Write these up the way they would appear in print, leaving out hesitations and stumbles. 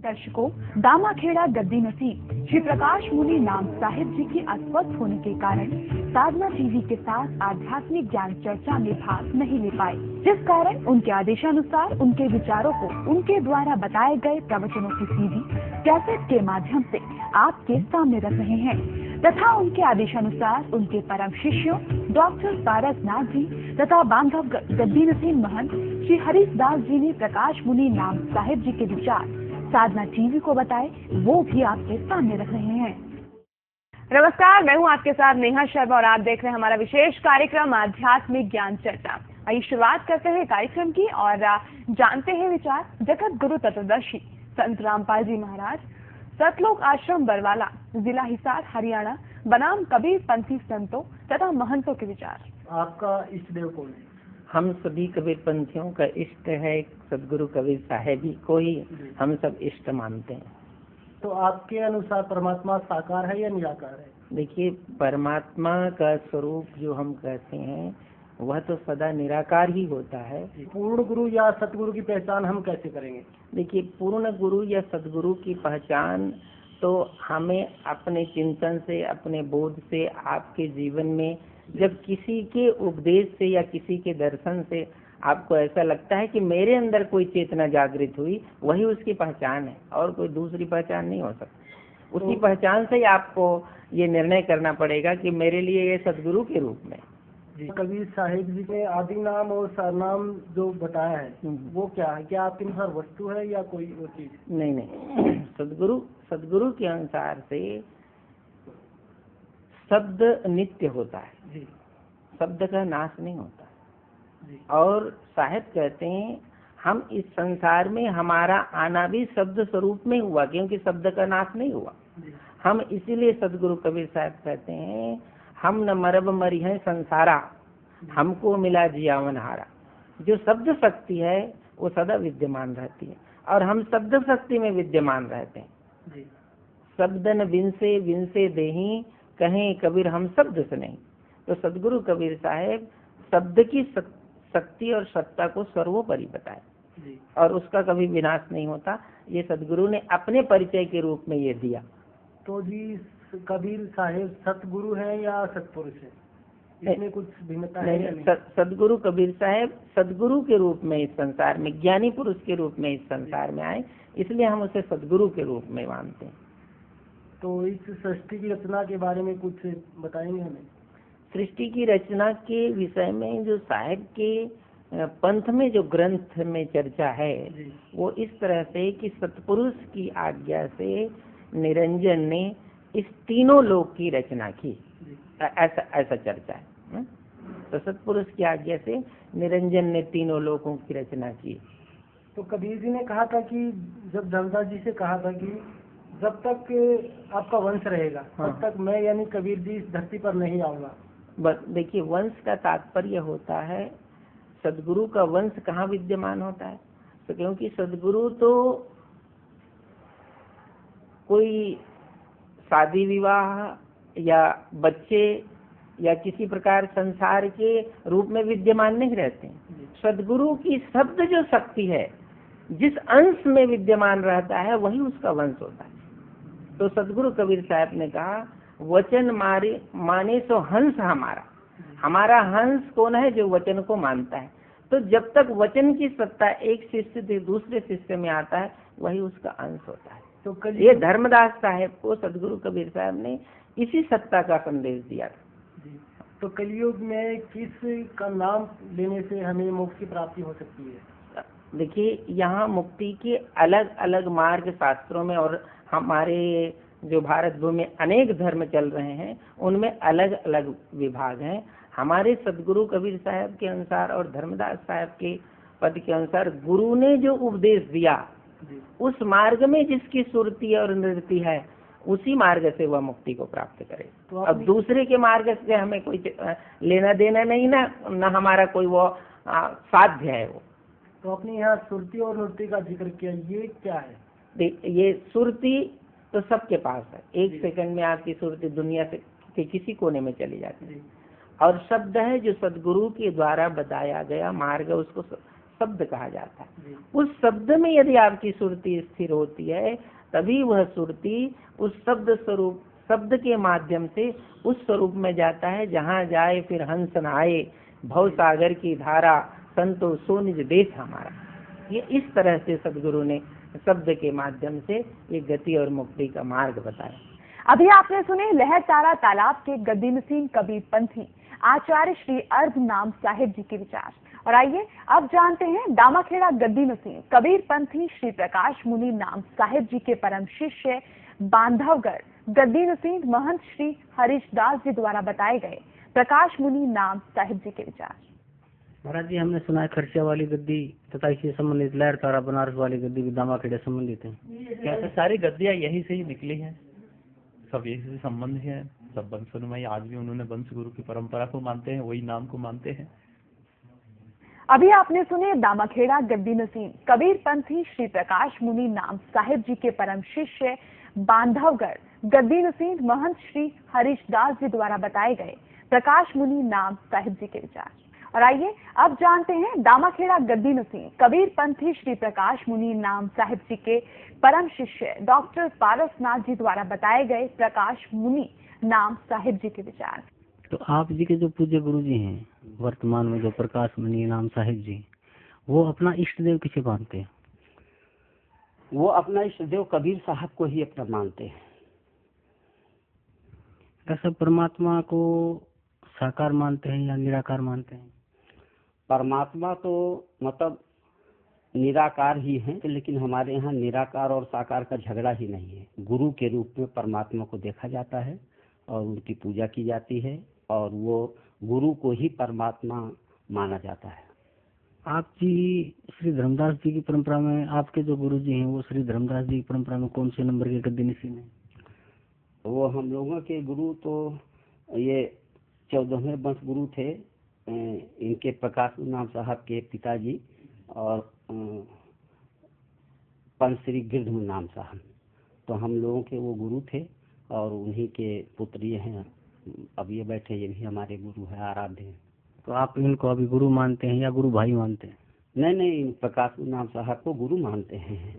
दर्शकों, दामाखेड़ा गद्दी नसीब श्री प्रकाश मुनि नाम साहिब जी की अस्वस्थ होने के कारण साधना टीवी के साथ आध्यात्मिक ज्ञान चर्चा में भाग नहीं ले पाए, जिस कारण उनके आदेशानुसार उनके विचारों को उनके द्वारा बताए गए प्रवचनों की सीडी कैसेट के माध्यम से आपके सामने रख रहे हैं तथा उनके आदेशानुसार उनके परम शिष्यों डॉक्टर पारसनाथ जी तथा बांधव गद्दी नसीब महंत श्री हरीशदास जी ने प्रकाश मुनि नाम साहिब जी के विचार साधना टीवी को बताए, वो भी आपके सामने रख रहे हैं। नमस्कार, मैं हूं आपके साथ नेहा शर्मा और आप देख रहे हैं हमारा विशेष कार्यक्रम आध्यात्मिक ज्ञान चर्चा। आइए शुरुआत करते हैं कार्यक्रम की और जानते हैं विचार जगत गुरु तत्वदर्शी संत रामपाल जी महाराज, सतलोक आश्रम बरवाला, जिला हिसार, हरियाणा, बनाम कबीर पंथी संतों तथा महंतों के विचार। आपका इष्ट देव कौन है? हम सभी कबीर पंथियों का इष्ट है सदगुरु कबीर साहेब ही को ही हम सब इष्ट मानते हैं। तो आपके अनुसार परमात्मा साकार है या निराकार है? देखिए, परमात्मा का स्वरूप जो हम कहते हैं वह तो सदा निराकार ही होता है। पूर्ण गुरु या सतगुरु की पहचान हम कैसे करेंगे? देखिए, पूर्ण गुरु या सदगुरु की पहचान तो हमें अपने चिंतन से, अपने बोध से, आपके जीवन में जब किसी के उपदेश से या किसी के दर्शन से आपको ऐसा लगता है कि मेरे अंदर कोई चेतना जागृत हुई, वही उसकी पहचान है और कोई दूसरी पहचान नहीं हो सकती। उसी पहचान से ही आपको ये निर्णय करना पड़ेगा कि मेरे लिए ये सदगुरु के रूप में। कबीर साहिब जी ने आदि नाम और सरनाम जो बताया है वो क्या है? क्या आपके अनुसार वस्तु है या कोई वो चीज? नहीं, सदगुरु के अनुसार से शब्द नित्य होता है जी। शब्द का नाश नहीं होता जी। और साहिब कहते हैं हम इस संसार में हमारा आना भी शब्द स्वरूप में हुआ, क्योंकि शब्द का नाश नहीं हुआ जी। हम इसीलिए सदगुरु कबीर साहब कहते हैं हम न मरब मरी हैं संसारा, हमको मिला जियावन हारा। जो शब्द शक्ति है वो सदा विद्यमान रहती है और हम शब्द शक्ति में विद्यमान रहते हैं जी। शब्दन विंसे विंसे देही कहें कबीर हम शब्द से नहीं। तो सदगुरु कबीर साहब शब्द की शक्ति और सत्ता को सर्वोपरि बताए और उसका कभी विनाश नहीं होता। ये सदगुरु ने अपने परिचय के रूप में ये दिया। तो जी कबीर साहिब सतगुरु है या सतपुरुष है? इसमें कुछ भिन्नता है या नहीं? सदगुरु कबीर साहब सदगुरु के रूप में इस संसार में, ज्ञानी पुरुष के रूप में इस संसार में आए, इसलिए हम उसे सदगुरु के रूप में मानते हैं। तो इस सृष्टि की रचना के बारे में कुछ बताएंगे हमें? सृष्टि की रचना के विषय में जो साहिब के पंथ में जो ग्रंथ में चर्चा है वो इस तरह से कि सतपुरुष की आज्ञा से निरंजन ने इस तीनों लोक की रचना की, ऐसा चर्चा है। तो सतपुरुष की आज्ञा से निरंजन ने तीनों लोकों की रचना की। तो कबीर जी ने कहा था कि जब धनदास जी से कहा था कि जब तक आपका वंश रहेगा तब तक मैं यानी कबीर जी इस धरती पर नहीं आऊंगा। देखिए, वंश का तात्पर्य होता है सदगुरु का वंश कहाँ विद्यमान होता है। तो क्योंकि सदगुरु तो कोई शादी विवाह या बच्चे या किसी प्रकार संसार के रूप में विद्यमान नहीं रहते। सदगुरु की शब्द जो शक्ति है जिस अंश में विद्यमान रहता है वही उसका वंश होता है। तो सदगुरु कबीर साहब ने कहा वचन माने सो हंस हमारा हंस कौन है? जो वचन को मानता है। तो जब तक वचन की सत्ता एक शिष्य से दूसरे शिष्य में आता है वही उसका अंश होता है। तो ये धर्मदास साहेब को सदगुरु कबीर साहब ने इसी सत्ता का संदेश दिया था। तो कलयुग में किस का नाम लेने से हमें मोक्ष की प्राप्ति हो सकती है? देखिए, यहाँ मुक्ति के अलग अलग मार्ग शास्त्रों में और हमारे जो भारत भूमि में अनेक धर्म चल रहे हैं उनमें अलग अलग विभाग हैं। हमारे सदगुरु कबीर साहब के अनुसार और धर्मदास साहब के पद के अनुसार गुरु ने जो उपदेश दिया उस मार्ग में जिसकी सुरती और नृत्य है उसी मार्ग से वह मुक्ति को प्राप्त करे। तो अब दूसरे के मार्ग से हमें कोई लेना देना नहीं, ना हमारा कोई वो साध्य है। वो तो अपने यहाँ सुरती और नृत्य का जिक्र किया, ये क्या है? ये सुरती तो सबके पास है। एक सेकंड में आपकी सुरती दुनिया से के किसी कोने में चली जाती है। और शब्द है जो सदगुरु के द्वारा बताया गया मार्ग, उसको शब्द कहा जाता है। उस शब्द में यदि आपकी सुरती स्थिर होती है तभी वह सुरती उस शब्द स्वरूप, शब्द के माध्यम से उस स्वरूप में जाता है जहाँ जाए फिर हंस न आए, भव सागर की धारा संतो सो निज देश हमारा। ये इस तरह से सदगुरु ने शब्द के माध्यम से ये गति और मुक्ति का मार्ग बताया। अभी आपने सुने लहर तारा तालाब के गद्दी नसीम कबीर पंथी आचार्य श्री अर्ध नाम साहिब जी के विचार। और आइए अब जानते हैं दामाखेड़ा गद्दी नसीम कबीर पंथी श्री प्रकाश मुनि नाम साहिब जी के परम शिष्य बांधवगढ़ गद्दी नसीम महंत श्री हरीश दास जी द्वारा बताए गए प्रकाश मुनि नाम साहिब जी के विचार। महाराज जी, हमने सुना है खर्चा वाली गद्दी तथा इससे संबंधित लहर तारा बनारस वाली गद्दी भी दामाखेड़ा संबंधित है। कैसे सारी गद्दियाँ यही से ही निकली हैं, सब यही से संबंध है, सब वंशनुमय। आज भी उन्होंने वंश गुरु की परंपरा को मानते हैं, वही नाम को मानते हैं। अभी आपने सुने दामाखेड़ा गद्दी नसीम कबीर पंथी श्री प्रकाश मुनि नाम साहिब जी के परम शिष्य बांधवगढ़ गद्दी नसीम महंत श्री हरीश दास जी द्वारा बताए गए प्रकाश मुनि नाम साहिब जी के विचार। और आइए अब जानते हैं दामाखेड़ा गद्दी नसीम कबीर पंथी श्री प्रकाश मुनि नाम साहिब जी के परम शिष्य डॉक्टर पारसनाथ जी द्वारा बताए गए प्रकाश मुनि नाम साहिब जी के विचार। तो आप जी के जो पूज्य गुरु जी हैं वर्तमान में, जो प्रकाश मुनि नाम साहिब जी, वो अपना इष्ट देव किसे मानते हैं? वो अपना इष्ट देव कबीर साहब को ही अपना मानते हैं। कैसे परमात्मा को साकार मानते हैं या निराकार मानते हैं? परमात्मा तो मतलब निराकार ही है, लेकिन हमारे यहाँ निराकार और साकार का झगड़ा ही नहीं है। गुरु के रूप में परमात्मा को देखा जाता है और उनकी पूजा की जाती है और वो गुरु को ही परमात्मा माना जाता है। आप जी श्री धर्मदास जी की परंपरा में, आपके जो गुरु जी हैं वो श्री धर्मदास जी की परंपरा में कौन से नंबर के गद्दी नसीम हैं? वो हम लोगों के गुरु तो ये 14वें वंश गुरु थे। इनके प्रकाश नाम साहब के पिताजी और पंच श्री गिरधर नाम साहब, तो हम लोगों के वो गुरु थे और उन्हीं के पुत्र ये हैं। अब ये बैठे, ये भी हमारे गुरु है, आराध्य हैं। तो आप इनको अभी गुरु मानते हैं या गुरु भाई मानते हैं? नहीं, प्रकाश नाम साहब को गुरु मानते हैं।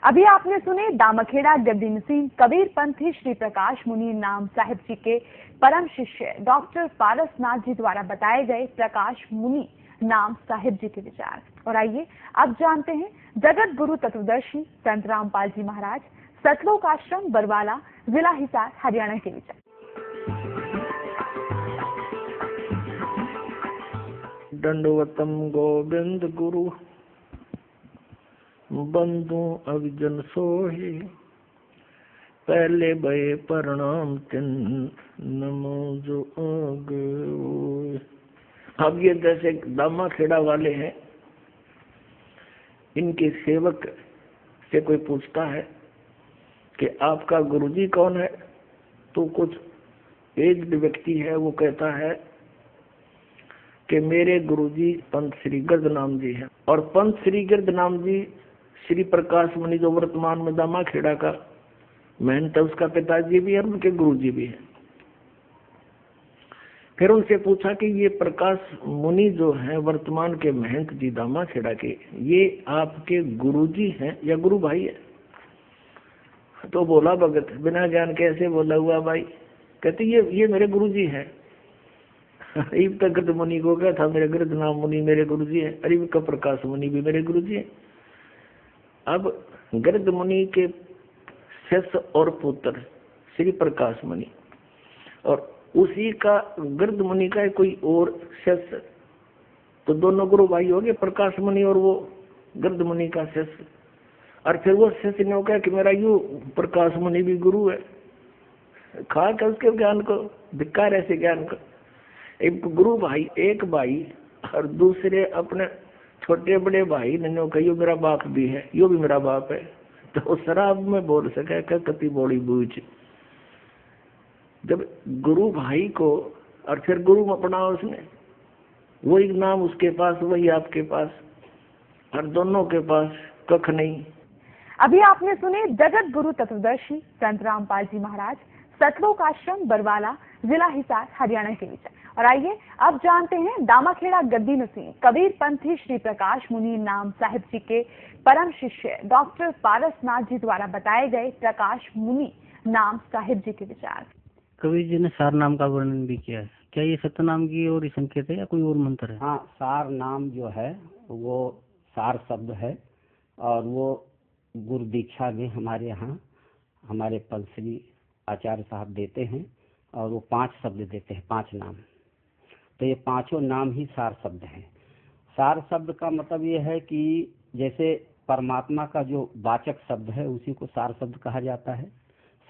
अभी आपने सुने दामाखेड़ा गद्दी नसीम कबीर पंथी श्री प्रकाश मुनि नाम साहिब जी के परम शिष्य डॉक्टर पारसनाथ जी द्वारा बताए गए प्रकाश मुनि नाम साहिब जी के विचार। और आइए अब जानते हैं जगत गुरु तत्वदर्शी संत रामपाल जी महाराज सतलोक आश्रम बरवाला जिला हिसार हरियाणा के विचार। दंडवतम गोविंद गुरु बंधु अभिजन सोही, पहले भये प्रणाम तिन नमो जो आगे। अब ये जैसे दामाखेड़ा वाले हैं, इनके सेवक से कोई पूछता है कि आपका गुरुजी कौन है, तो कुछ एज्ड व्यक्ति है, वो कहता है कि मेरे गुरुजी पंत श्री गिरध नाम जी हैं। और पंत श्री गिरध नाम जी श्री प्रकाश मुनि जो वर्तमान में दामाखेड़ा का महंत है, उसका पिताजी भी है, उनके गुरुजी भी है। फिर उनसे पूछा कि ये प्रकाश मुनि जो हैं वर्तमान के महंत जी दामाखेड़ा के, ये आपके गुरुजी हैं या गुरु भाई है? तो बोला भगत बिना ज्ञान कैसे बोला हुआ भाई, कहते ये मेरे गुरुजी हैं। अरीब का गिरध मुनि को क्या था, मेरे गिरध नाम मुनि मेरे गुरुजी है, अरीब का प्रकाश मुनि भी मेरे गुरुजी है। अब गिरध मुनि के शिष्य और पुत्र श्री प्रकाश मुनि, और उसी का गिरध मुनि का कोई और शिष्य, तो दोनों गुरु भाई हो गए, प्रकाश मुनि और वो गिरध मुनि का शिष्य। और फिर वो शिष्य ने कहा कि मेरा यू प्रकाश मुनि भी गुरु है, खा क्या उसके ज्ञान को, धिक्कार ऐसे ज्ञान को। एक गुरु भाई, एक भाई और दूसरे अपने छोटे बड़े भाई ने कहा यो मेरा बाप भी है, यो भी मेरा बाप है, तो शराब में बोल सके क्या कति बोली बूझ। जब गुरु भाई को और फिर गुरु अपना उसने, वही नाम उसके पास वही आपके पास, और दोनों के पास कख नहीं। अभी आपने सुने जगत गुरु तत्वदर्शी संत रामपाल जी महाराज सतलोक आश्रम बरवाला जिला हिसार हरियाणा के विचार। और आइए अब जानते हैं दामाखेड़ा गद्दी नसीं कबीर पंथी श्री प्रकाश मुनि नाम साहिब जी के परम शिष्य डॉक्टर पारसनाथ जी द्वारा बताए गए प्रकाश मुनि नाम साहिब जी के विचार। कबीर जी ने सार नाम का वर्णन भी किया है, क्या ये सत्यनाम की और संकेत है या कोई और मंत्र है? हाँ, सार नाम जो है वो सार शब्द है और वो गुरु दीक्षा में हमारे यहाँ हमारे पंथी आचार्य साहब देते हैं और वो 5 शब्द देते हैं, 5 नाम। तो ये 5 नाम ही सार शब्द हैं। सार शब्द का मतलब ये है कि जैसे परमात्मा का जो वाचक शब्द है उसी को सार शब्द कहा जाता है,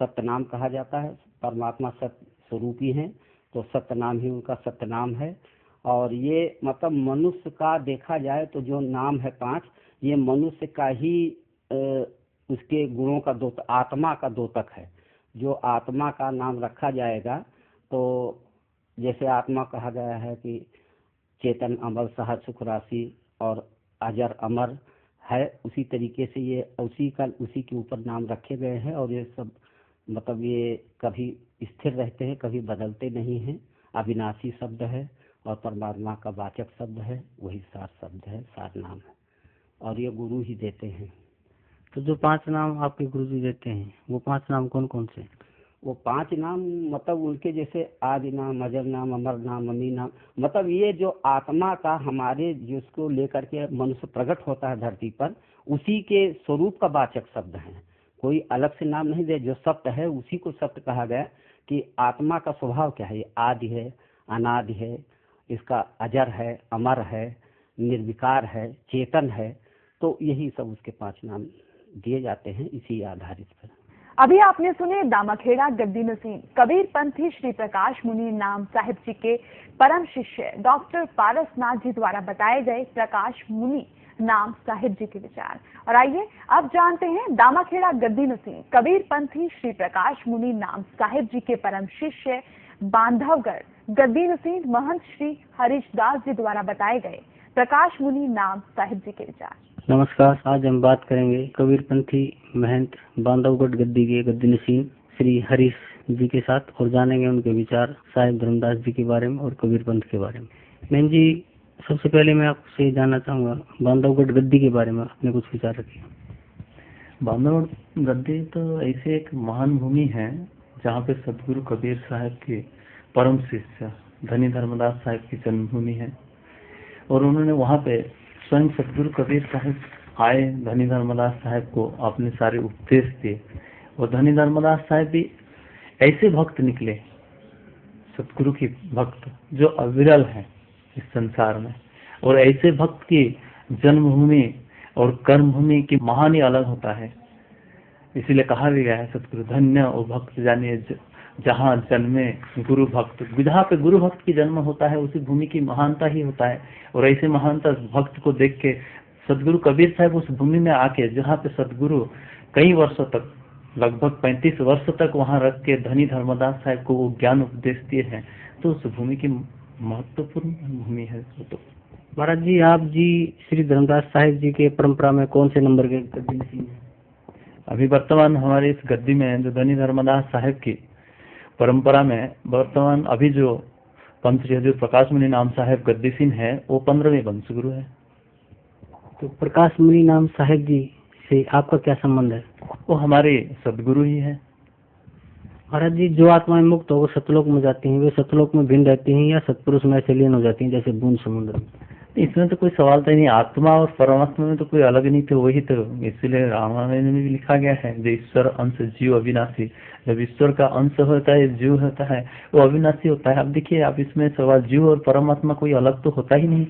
सत्य नाम कहा जाता है। परमात्मा सत्य स्वरूपी हैं तो सत्य नाम ही उनका सत्य नाम है। और ये मतलब मनुष्य का देखा जाए तो जो नाम है 5, ये मनुष्य का ही उसके गुणों का आत्मा का द्योतक है। जो आत्मा का नाम रखा जाएगा तो जैसे आत्मा कहा गया है कि चेतन अमर सहज सुख राशि और अजर अमर है, उसी तरीके से ये उसी के ऊपर नाम रखे गए हैं। और ये सब मतलब ये कभी स्थिर रहते हैं, कभी बदलते नहीं हैं। अविनाशी शब्द है और परमात्मा का वाचक शब्द है, वही सार शब्द है, सार नाम है और ये गुरु ही देते हैं। तो जो 5 नाम आपके गुरु जी देते हैं वो 5 नाम कौन कौन से? वो 5 नाम मतलब उनके जैसे आदि नाम, अजर नाम, अमर नाम, अमी नाम, मतलब ये जो आत्मा का हमारे जिसको लेकर के मनुष्य प्रकट होता है धरती पर, उसी के स्वरूप का वाचक शब्द है। कोई अलग से नाम नहीं दे, जो सत्य है उसी को सत्य कहा गया कि आत्मा का स्वभाव क्या है, ये आदि है, अनादि है, इसका अजर है, अमर है, निर्विकार है, चेतन है। तो यही सब उसके 5 नाम दिए जाते हैं इसी आधारित पर। अभी आपने सुने दामाखेड़ा गद्दी नसीं कबीर पंथी श्री प्रकाश मुनि नाम साहिब जी के परम शिष्य डॉक्टर पारसनाथ जी द्वारा बताए गए प्रकाश मुनि नाम साहिब जी के विचार। और आइए अब जानते हैं दामाखेड़ा गद्दी नसीं कबीर पंथी श्री प्रकाश मुनि नाम साहिब जी के परम शिष्य बांधवगढ़ गद्दी नसीं महंत श्री हरीशदास जी द्वारा बताए गए प्रकाश मुनि नाम साहिब जी के विचार। नमस्कार, आज हम बात करेंगे कबीर पंथी महंत बांधवगढ़ गद्दी के गद्दी नसीं श्री हरीश जी के साथ और जानेंगे उनके विचार साहिब धर्मदास जी के बारे में और कबीर पंथ के बारे में। मैम जी, सबसे पहले मैं आपसे जानना चाहूँगा बांधवगढ़ गद्दी के बारे में आपने कुछ विचार रखे? बांधवगढ़ गद्दी तो ऐसे एक महान भूमि है जहाँ पे सदगुरु कबीर साहब के परम शिष्य धनी धर्मदास साहब की जन्मभूमि है और उन्होंने वहाँ पे स्वयं सदगुरु कबीर साहब आए, धनी धर्मदास साहब को अपने सारे उपदेश दिए और धनी धर्मदास साहब भी ऐसे भक्त निकले, सदगुरु की भक्त जो अविरल है इस संसार में। और ऐसे भक्त की जन्मभूमि और कर्मभूमि की महान ही अलग होता है। इसीलिए कहा भी गया है सदगुरु धन्य और भक्त जानिए जहाँ जन्मे गुरु भक्त। जहाँ पे गुरु भक्त की जन्म होता है उसी भूमि की महानता ही होता है। और ऐसे महानता भक्त को देख के सदगुरु कबीर साहब उस भूमि में आके, जहाँ पे सदगुरु कई वर्षों तक लगभग 35 वर्ष तक वहाँ रख के धनी धर्मदास साहब को वो ज्ञान उपदेश दिए हैं, तो उस भूमि की महत्वपूर्ण भूमि है। तो महाराज जी, आप जी श्री धर्मदास साहिब जी के परंपरा में कौन से नंबर के गद्दी नसीं हैं? अभी वर्तमान हमारे इस गद्दी में जो धनी धर्मदास साहब की परंपरा में वर्तमान अभी जो पंथ श्री हजूर प्रकाश मुनि नाम साहब गद्दी नसीं है वो 15वें वंशगुरु है। तो प्रकाश मुनि नाम साहिब जी से आपका क्या संबंध है? वो हमारे सदगुरु ही है। महाराज जी, जो आत्माएं मुक्त हो वो सतलोक में जाती हैं, वे सतलोक में भिन्न रहती हैं या सतपुरुष में ऐसे लीन हो जाती हैं जैसे बूंद समुद्र में? इसमें तो कोई सवाल तो नहीं, आत्मा और परमात्मा में तो कोई अलग नहीं थे, वही तो। इसलिए रामायण में भी लिखा गया है जो ईश्वर अंश जीव अविनाशी। जब ईश्वर का अंश होता है, जीव होता है, वो अविनाशी होता है। अब देखिए, आप इसमें सवाल जीव और परमात्मा कोई अलग तो होता ही नहीं।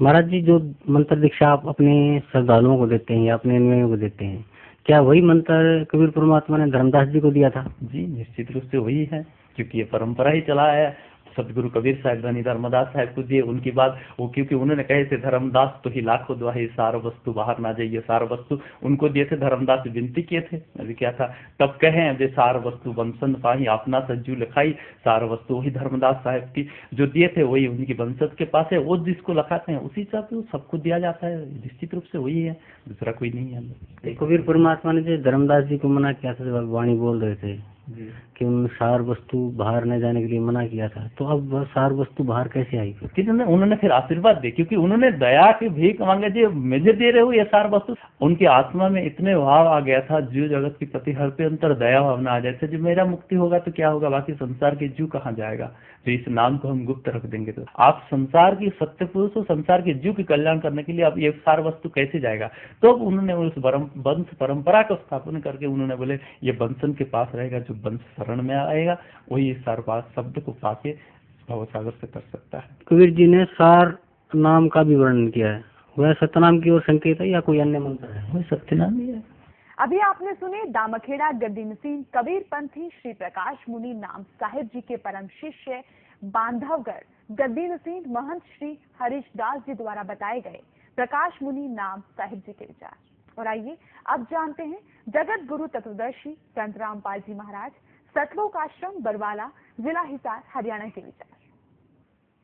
महाराज जी, जो मंत्र दीक्षा आप अपने श्रद्धालुओं को देते हैं या अपने अन्वयों को देते हैं, क्या वही मंत्र कबीर परमात्मा ने धर्मदास जी को दिया था? जी, निश्चित रूप से वही है, क्योंकि ये परंपरा ही चला है। सदगुरु कबीर साहब धनी धर्मदास साहब को दिए, उनकी बात वो, क्योंकि उन्होंने कहे थे धर्मदास तो ही लाखों दुआहे सार वस्तु बाहर ना जाइए, सार वस्तु उनको दिए थे। धर्मदास विनती किए थे, अभी क्या था तब कहे जे सार वस्तु वंशन पाही अपना सज्जू लिखाई। सार वस्तु वही धर्मदास साहब की जो दिए थे वही उनकी वंशज के पास है, वो जिसको लिखाते हैं उसी हिसाब से सबको दिया जाता है। निश्चित रूप से वही है, दूसरा कोई नहीं है। कबीर परमात्मा ने जो धर्मदास जी को मना किया था जब वाणी बोल रहे थे, कि उन्होंने सार वस्तु बाहर न जाने के लिए मना किया था, तो अब वह सार वस्तु बाहर कैसे आई फिर? कितने उन्होंने फिर आशीर्वाद दी, क्योंकि उन्होंने दया की भीख मांगे, जी मुझे दे रहे हो ये सार वस्तु। उनकी आत्मा में इतने भाव आ गया था, जीव जगत के प्रति हर पे अंतर दया भावना आ जाए, जो मेरा मुक्ति होगा तो क्या होगा, बाकी संसार के जीव कहाँ जाएगा, जो इस नाम को हम गुप्त रख देंगे। तो आप संसार की सत्य पुरुष हो, संसार के जीव के कल्याण करने के लिए आप ये सार वस्तु कैसे जाएगा। तो उन्होंने उस वंश परंपरा को स्थापन करके उन्होंने बोले ये वंशन के पास रहेगा, जो वंश शरण में आएगा वही इस सारवास शब्द को पाके भवसागर से कर सकता है। कबीर जी ने सार नाम का भी वर्णन किया है, वह सत्यनाम की ओर संकेत है या कोई अन्य मंत्र है? वही सत्यनाम ही है। अभी आपने सुने दामखेड़ा गद्दी नसीन कबीर पंथी श्री प्रकाश मुनि नाम साहिब जी के परम शिष्य बांधवगढ़ गद्दी नसीन महंत श्री हरीश दास जी द्वारा बताए गए प्रकाश मुनि नाम साहिब जी के विचार। और आइए अब जानते हैं जगत गुरु तत्वदर्शी संत रामपाल जी महाराज सतलोक आश्रम बरवाला जिला हिसार हरियाणा के विचार।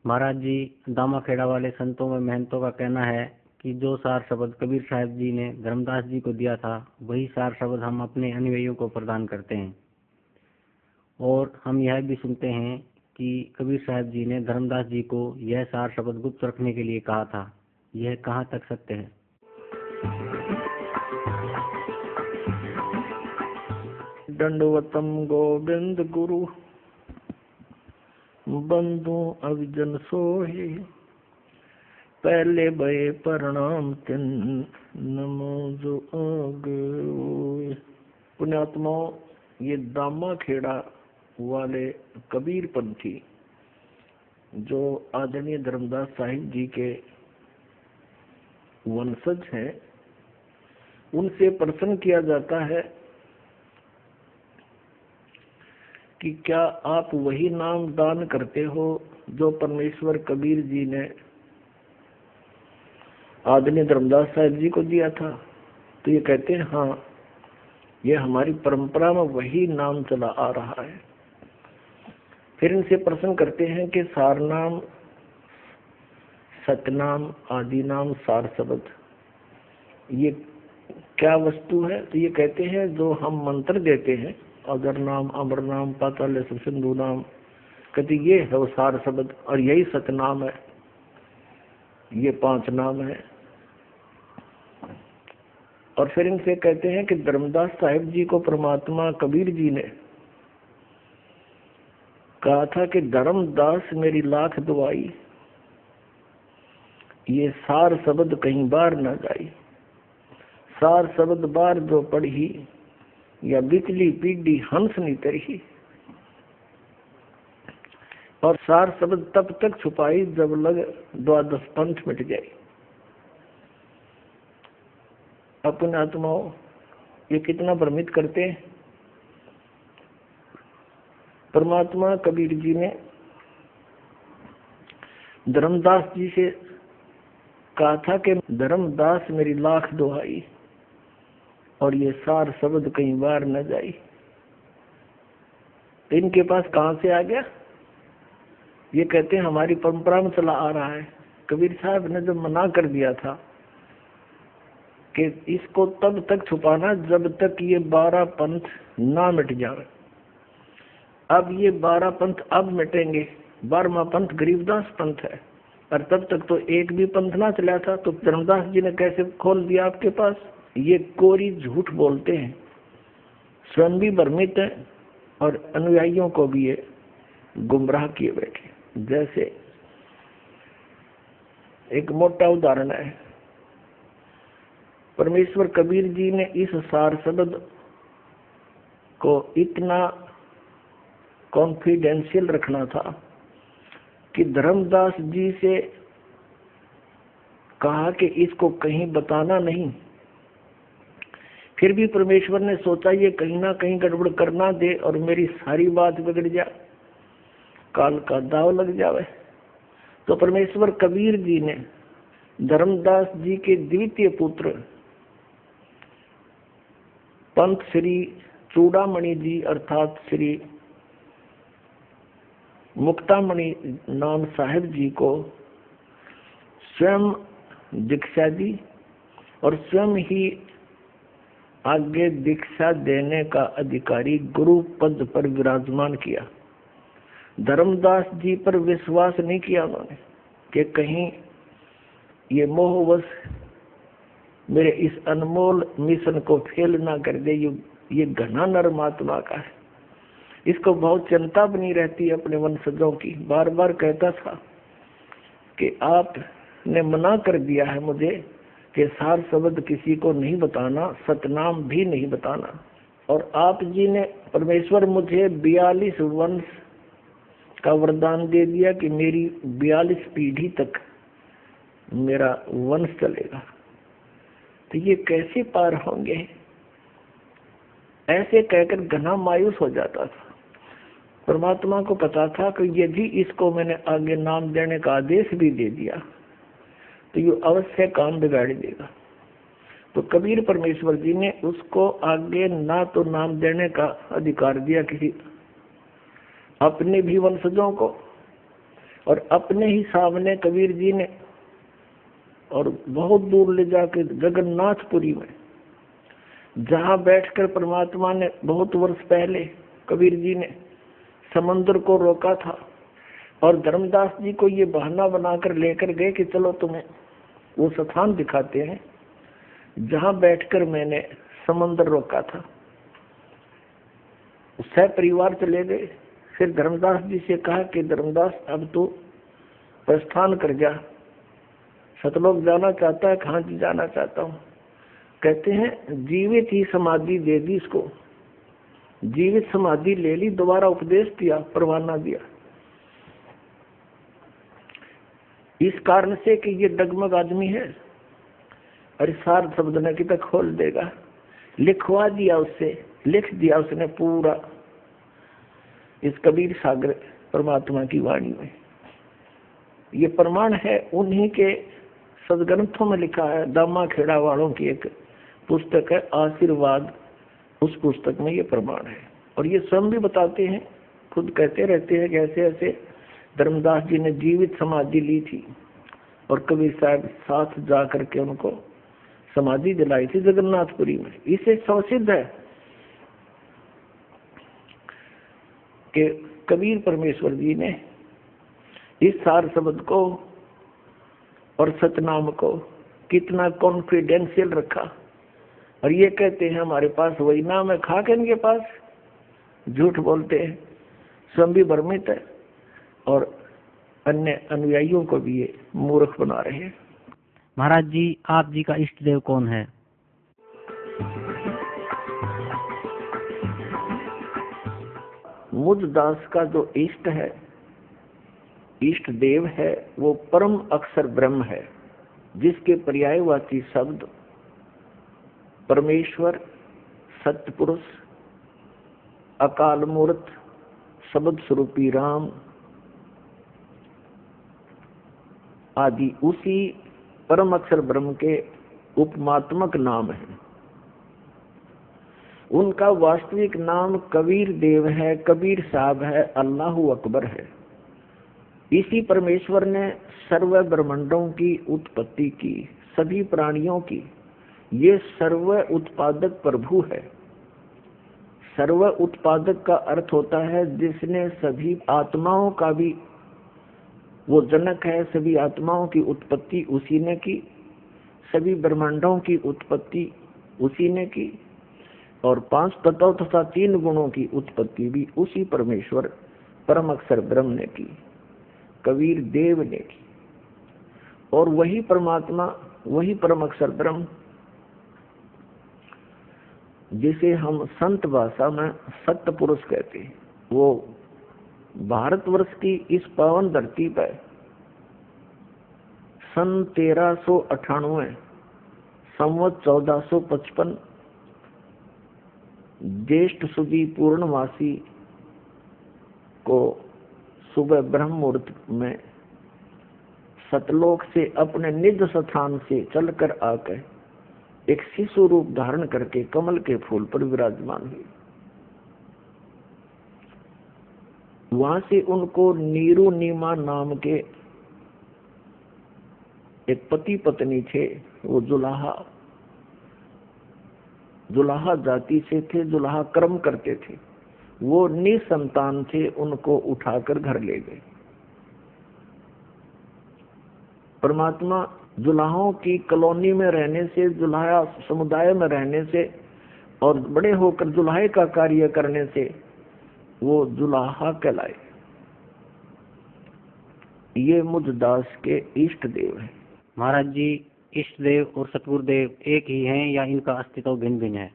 महाराज जी दामाखेड़ा वाले संतों में महंतों का कहना है कि जो सार शब्द कबीर साहब जी ने धर्मदास जी को दिया था, वही सार शब्द हम अपने अनुयायियों को प्रदान करते हैं। और हम यह भी सुनते हैं कि कबीर साहब जी ने धर्मदास जी को यह सार शब्द गुप्त रखने के लिए कहा था। यह कहाँ तक सत्य है? दंडवतम गोविंद गुरु बंधु अभिजन सोहे, पहले भये प्रणाम तिन नमो जो आगे। पुण्यात्माओं, ये दामाखेड़ा वाले कबीर पंथी जो आदरणीय धर्मदास साहिब जी के वंशज हैं, उनसे प्रश्न किया जाता है कि क्या आप वही नाम दान करते हो जो परमेश्वर कबीर जी ने आदरणीय धर्मदास साहिब जी को दिया था? तो ये कहते हैं हाँ, ये हमारी परंपरा में वही नाम चला आ रहा है। फिर इनसे प्रश्न करते हैं कि सार नाम, सतनाम, आदि नाम, सार शब्द ये क्या वस्तु है? तो ये कहते हैं जो हम मंत्र देते हैं, अगर नाम, अमर नाम, पाताल सिंधु नाम, कहते ये है वो सार शब्द, और यही सतनाम है। ये 5 नाम है। और फिर इनसे कहते हैं कि धर्मदास साहिब जी को परमात्मा कबीर जी ने कहा था कि धर्मदास मेरी लाख दुआई, ये सार शब्द कहीं बार न जाई। सार शब्द बार जो पढ़ी, या बिचली पीढ़ी हंस नहीं तरही। और सार शब्द तब तक छुपाई जब लग 12 पंथ मिट जाए। अपने आत्माओं, ये कितना भ्रमित करते हैं। परमात्मा कबीर जी ने धर्मदास जी से कहा था कि धर्मदास मेरी लाख दुहाई, और ये सार शब्द कहीं बार न जाई। तो इनके पास कहां से आ गया? ये कहते हैं हमारी परंपरा में चला आ रहा है। कबीर साहब ने जब मना कर दिया था कि इसको तब तक छुपाना जब तक ये 12 पंथ ना मिट जाए। अब ये 12 पंथ अब मिटेंगे। 12वां पंथ गरीबदास पंथ है, और तब तक तो एक भी पंथ ना चला था। तो धर्मदास जी ने कैसे खोल दिया आपके पास? ये कोरी झूठ बोलते हैं, स्वयं भी भ्रमित है और अनुयायियों को भी ये गुमराह किए बैठे। जैसे एक मोटा उदाहरण है, परमेश्वर कबीर जी ने इस सार शब्द को इतना कॉन्फिडेंशियल रखना था कि धर्मदास जी से कहा कि इसको कहीं बताना नहीं। फिर भी परमेश्वर ने सोचा ये कहीं ना कहीं गड़बड़ करना दे और मेरी सारी बात बिगड़ जाए, काल का दाव लग जावे। तो परमेश्वर कबीर जी ने धर्मदास जी के द्वितीय पुत्र पंत श्री चूड़ामणि जी अर्थात श्री मुक्तामणि नाम साहिब जी को स्वयं दीक्षा दी और स्वयं ही आगे दीक्षा देने का अधिकारी गुरु पद पर विराजमान किया। धर्मदास जी पर विश्वास नहीं किया उन्होंने कि कहीं ये मोहवश मेरे इस अनमोल मिशन को फेल ना कर दे। ये घना नरमात्मा का है, इसको बहुत चिंता बनी रहती है अपने वंशजों की। बार बार कहता था कि आपने मना कर दिया है मुझे कि सार शब्द किसी को नहीं बताना, सतनाम भी नहीं बताना। और आप जी ने परमेश्वर मुझे 42 वंश का वरदान दे दिया कि मेरी 42 पीढ़ी तक मेरा वंश चलेगा। तो ये कैसे पार होंगे, ऐसे कहकर घना मायूस हो जाता था। परमात्मा को पता था कि यदि इसको मैंने आगे नाम देने का आदेश भी दे दिया तो ये अवश्य काम बिगाड़ देगा। तो कबीर परमेश्वर जी ने उसको आगे ना तो नाम देने का अधिकार दिया किसी अपने भी वंशजों को, और अपने ही सामने कबीर जी ने और बहुत दूर ले जाकर जगन्नाथपुरी में, जहाँ बैठकर परमात्मा ने बहुत वर्ष पहले कबीर जी ने समंदर को रोका था, और धर्मदास जी को ये बहाना बनाकर लेकर गए कि चलो तुम्हें वो स्थान दिखाते हैं जहाँ बैठकर मैंने समंदर रोका था। सह परिवार चले गए। फिर धर्मदास जी से कहा कि धर्मदास अब तो प्रस्थान कर जा, सतलोक जाना चाहता है। कहाँ जी जाना चाहता हूँ? कहते हैं जीवित ही समाधि दे दी इसको, जीवित समाधि ले ली, दोबारा उपदेश दिया, परवाना दिया, इस कारण से कि ये डगमग आदमी है, अरे सार शब्द न कि तक खोल देगा। लिखवा दिया उससे, लिख दिया उसने पूरा इस कबीर सागर परमात्मा की वाणी में। ये प्रमाण है उन्हीं के सदग्रंथों में लिखा है। दामा खेड़ा वालों की एक पुस्तक है आशीर्वाद, उस पुस्तक में ये प्रमाण है। और ये स्वयं भी बताते हैं, खुद कहते रहते हैं कि ऐसे ऐसे धर्मदास जी ने जीवित समाधि ली थी और कबीर साहब साथ जा करके उनको समाधि दिलाई थी जगन्नाथपुरी में। इसे सौसिद्ध है कि कबीर परमेश्वर जी ने इस सार शब्द को और सतनाम को कितना कॉन्फिडेंशियल रखा। और ये कहते हैं हमारे पास वही नाम है, खा के इनके पास झूठ बोलते हैं, स्वयं भी भ्रमित है और अन्य अनुयायियों को भी ये मूर्ख बना रहे हैं। महाराज जी, आप जी का इष्ट देव कौन है? मुझ दास का जो इष्ट है, इष्ट देव है, वो परम अक्षर ब्रह्म है, जिसके पर्यायवाची शब्द परमेश्वर, सत्पुरुष, अकाल मूर्त, शब्द स्वरूपी राम आदि उसी परम अक्षर ब्रह्म के उपमात्मक नाम है। उनका वास्तविक नाम कबीर देव है, कबीर साहब है, अल्लाहु अकबर है। इसी परमेश्वर ने सर्व ब्रह्मांडों की उत्पत्ति की, सभी प्राणियों की। ये सर्व उत्पादक प्रभु है। सर्व उत्पादक का अर्थ होता है जिसने सभी आत्माओं का भी वो जनक है। सभी आत्माओं की उत्पत्ति उसी ने की, सभी ब्रह्मांडों की उत्पत्ति उसी ने की, और 5 तत्व तथा 3 गुणों की उत्पत्ति भी उसी परमेश्वर परम अक्षर ब्रह्म ने की, कबीर देव ने की। और वही परमात्मा, वही परम अक्षर ब्रह्म जिसे हम संत भाषा में सत्य पुरुष कहते हैं, वो भारतवर्ष की इस पावन धरती पर सन 1398 संवत 1455 ज्येष्ठ सुदी पूर्णमासी को सुबह ब्रह्म मुहूर्त में सतलोक से अपने निज स्थान से चलकर आकर एक शिशु रूप धारण करके कमल के फूल पर विराजमान हुई। वहां से उनको नीरू नीमा नाम के एक पति पत्नी थे, वो जुलाहा जुलाहा जाति से थे, जुलाहा कर्म करते थे, वो निसंतान थे, उनको उठाकर घर ले गए। परमात्मा जुलाहों की कॉलोनी में रहने से, जुलाहा समुदाय में रहने से और बड़े होकर जुलाहे का कार्य करने से वो जुलाहा कहलाए। ये मुझ दास के इष्ट देव हैं। महाराज जी, इष्ट देव और सतगुरुदेव एक ही हैं या इनका अस्तित्व भिन्न भिन्न है?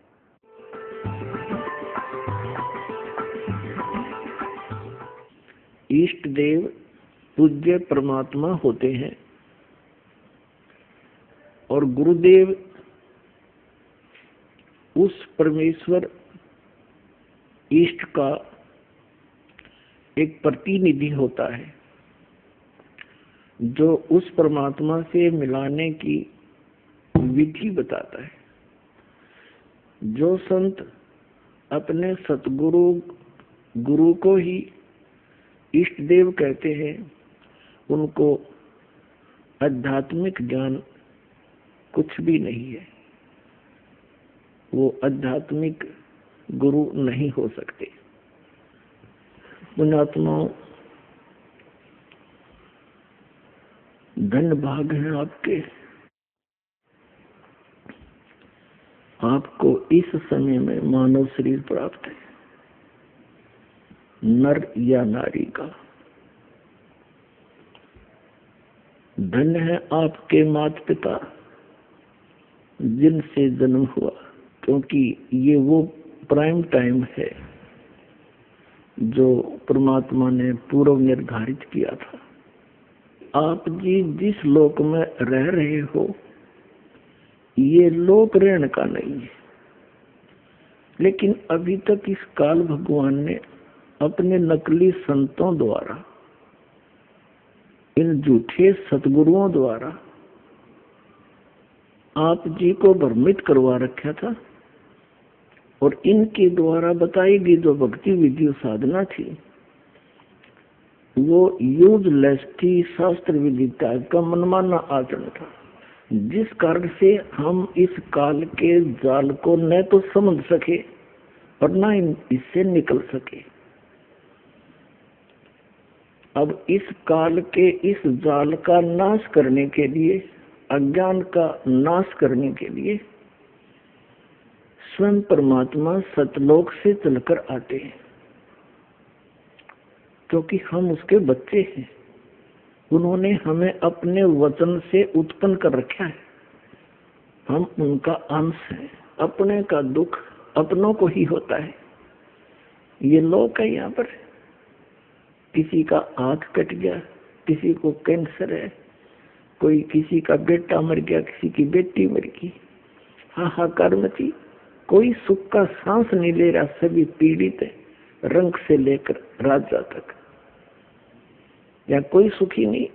इष्ट देव पूज्य परमात्मा होते हैं और गुरुदेव उस परमेश्वर इष्ट का एक प्रतिनिधि होता है जो उस परमात्मा से मिलाने की विधि बताता है। जो संत अपने सतगुरु गुरु को ही इष्ट देव कहते हैं, उनको आध्यात्मिक ज्ञान कुछ भी नहीं है, वो आध्यात्मिक गुरु नहीं हो सकते। पुण्यात्माओं, धन्य भाग हैं आपके, आपको इस समय में मानव शरीर प्राप्त है, नर या नारी का। धन्य है आपके माता पिता जिनसे जन्म हुआ, क्योंकि ये वो प्राइम टाइम है जो परमात्मा ने पूर्व निर्धारित किया था। आप जी जिस लोक में रह रहे हो, ये लोक रहने का नहीं है, लेकिन अभी तक इस काल भगवान ने अपने नकली संतों द्वारा, इन झूठे सतगुरुओं द्वारा आप जी को भ्रमित करवा रखा था, और इनके द्वारा बताई गई जो भक्ति विधि साधना थी वो यूजलेस थी, शास्त्र विधि टाइप का मनमाना आचरण था, जिस कारण से हम इस काल के जाल को न तो समझ सके और न इससे निकल सके। अब इस काल के इस जाल का नाश करने के लिए, अज्ञान का नाश करने के लिए स्वयं परमात्मा सतलोक से चलकर आते हैं, क्योंकि हम उसके बच्चे हैं। उन्होंने हमें अपने वचन से उत्पन्न कर रखा है, हम उनका अंश हैं। अपने का दुख अपनों को ही होता है। ये लोक है, यहाँ पर किसी का आंख कट गया, किसी को कैंसर है, कोई किसी का बेटा मर गया, किसी की बेटी मर गई, हाहाकार मची, कोई सुख का सांस नहीं ले रहा, सभी पीड़ित है, रंग से लेकर राजा तक, या कोई सुखी नहीं।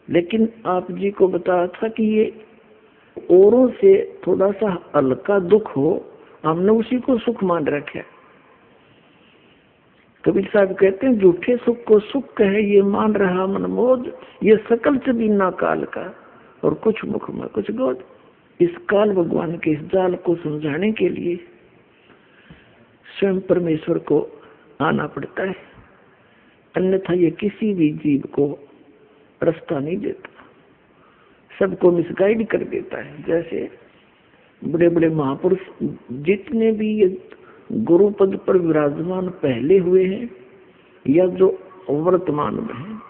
लेकिन आप जी को बताया था कि ये औरों से थोड़ा सा हल्का दुख हो, हमने उसी को सुख मान रखा है। कबीर साहब कहते हैं, झूठे सुख को सुख कहे ये मान रहा मनमोद, ये सकल चबीना काल का और कुछ मुख में कुछ गोद। इस काल भगवान के इस जाल को समझाने के लिए स्वयं परमेश्वर को आना पड़ता है, अन्यथा ये किसी भी जीव को रास्ता नहीं देता, सबको मिसगाइड कर देता है। जैसे बड़े बड़े महापुरुष जितने भी ये गुरु पद पर विराजमान पहले हुए हैं या जो वर्तमान में हैं,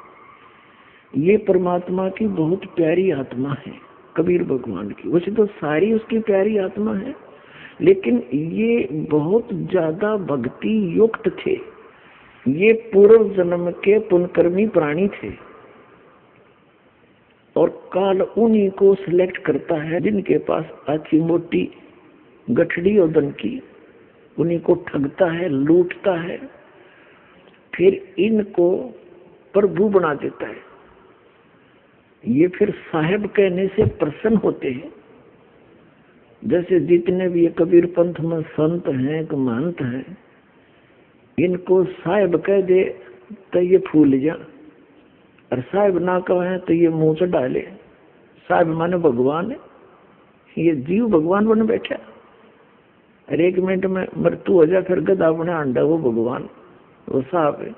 ये परमात्मा की बहुत प्यारी आत्मा है। कबीर भगवान की वैसे तो सारी उसकी प्यारी आत्मा है, लेकिन ये बहुत ज्यादा भक्ति युक्त थे। ये पूर्व जन्म के पुण्यकर्मी प्राणी थे, और काल उन्हीं को सिलेक्ट करता है जिनके पास अच्छी मोटी गठड़ी और धन की, उन्हीं को ठगता है, लूटता है, फिर इनको प्रभु बना देता है। ये फिर साहेब कहने से प्रसन्न होते हैं। जैसे जितने भी ये कबीर पंथ में संत हैं, महंत हैं, इनको साहेब कह दे तो ये फूल जा, और साहेब ना कहे तो ये मुंह से डाले। साहेब माने भगवान है, ये जीव भगवान बन बैठा। और 1 मिनट में मृत्यु हो जाए, फिर गधा अपने अंडा वो भगवान वो साहब है।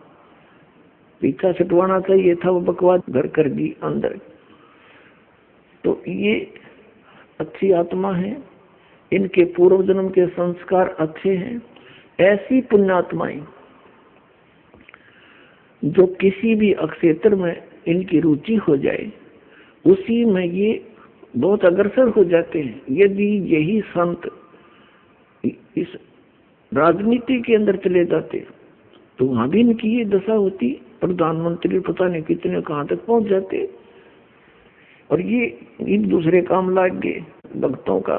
पीछा छटवाना चाहिए था, वो बकवास घर कर दी अंदर। तो ये अच्छी आत्मा है, इनके पूर्व जन्म के संस्कार अच्छे हैं। ऐसी पुण्यात्माएं जो किसी भी क्षेत्र में इनकी रुचि हो जाए उसी में ये बहुत अग्रसर हो जाते हैं। यदि यही संत इस राजनीति के अंदर चले जाते तो वहां भी इनकी ये दशा होती, प्रधानमंत्री पता नहीं कितने कहां तक पहुंच जाते। और ये इन दूसरे काम लाग गए, भक्तों का,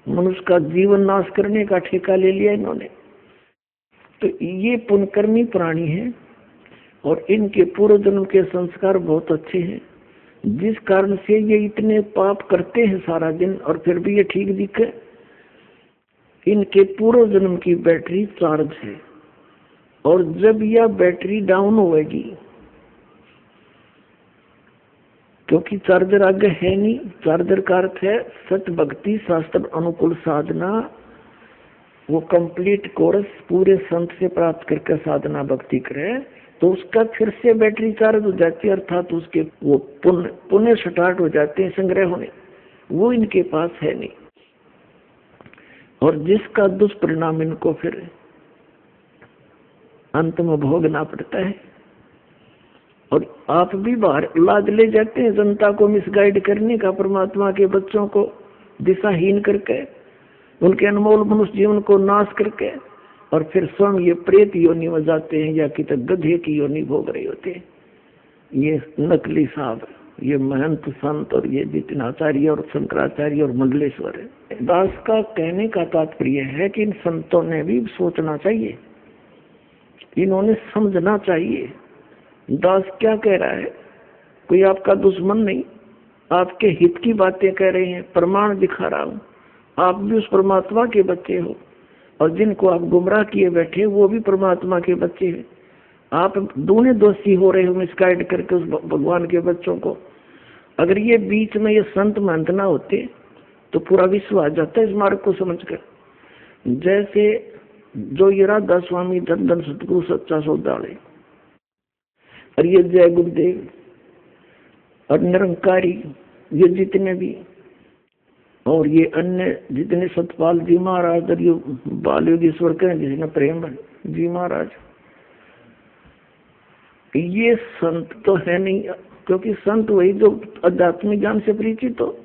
मनुष्य का जीवन नाश करने का ठेका ले लिया इन्होंने। तो ये पुण्यकर्मी प्राणी हैं और इनके पूर्व जन्म के संस्कार बहुत अच्छे हैं, जिस कारण से ये इतने पाप करते हैं सारा दिन और फिर भी ये ठीक दिखे। इनके पूर्व जन्म की बैटरी चार्ज है, और जब यह बैटरी डाउन होगी, क्योंकि चार्जर आगे है नहीं, चार्जर का अर्थ है सत भक्ति शास्त्र अनुकूल साधना, वो कंप्लीट कोर्स पूरे संत से प्राप्त करके साधना भक्ति करे तो उसका फिर से बैटरी चार्ज हो जाती है, अर्थात उसके वो पुण्य स्टार्ट हो जाते हैं संग्रह होने। वो इनके पास है नहीं, और जिसका दुष्परिणाम इनको फिर अंत में भोगना पड़ता है। और आप भी बाहर लाद ले जाते हैं जनता को मिसगाइड करने का, परमात्मा के बच्चों को दिशाहीन करके, उनके अनमोल मनुष्य जीवन को नाश करके, और फिर स्वयं ये प्रेत योनि में जाते हैं या कि गधे की योनि भोग रहे होते हैं। ये नकली साहब, ये महंत संत और ये जितने आचार्य और शंकराचार्य और मंडलेश्वर है। दास का कहने का तात्पर्य है कि इन संतों ने भी सोचना चाहिए, इन्होंने समझना चाहिए दास क्या कह रहा है। कोई आपका दुश्मन नहीं, आपके हित की बातें कह रहे हैं, प्रमाण दिखा रहा हूं। आप भी उस परमात्मा के बच्चे हो, और जिनको आप गुमराह किए बैठे वो भी परमात्मा के बच्चे हैं। आप दोनों दोषी हो रहे हो मिसगाइड करके उस भगवान के बच्चों को। अगर ये बीच में ये संत महंत ना होते तो पूरा विश्व आ जाता है इस मार्ग को समझकर। जैसे जो ये राधा स्वामी धन धन सतगुरु सच्चा सौदाले और ये जय गुरुदेव और निरंकारी, ये जितने भी, और ये अन्य जितने सतपाल जी महाराज और ये बाल योगेश्वर कहें जिसने प्रेम जी महाराज, ये संत तो है नहीं, क्योंकि संत वही जो आध्यात्मिक ज्ञान से परिचित हो,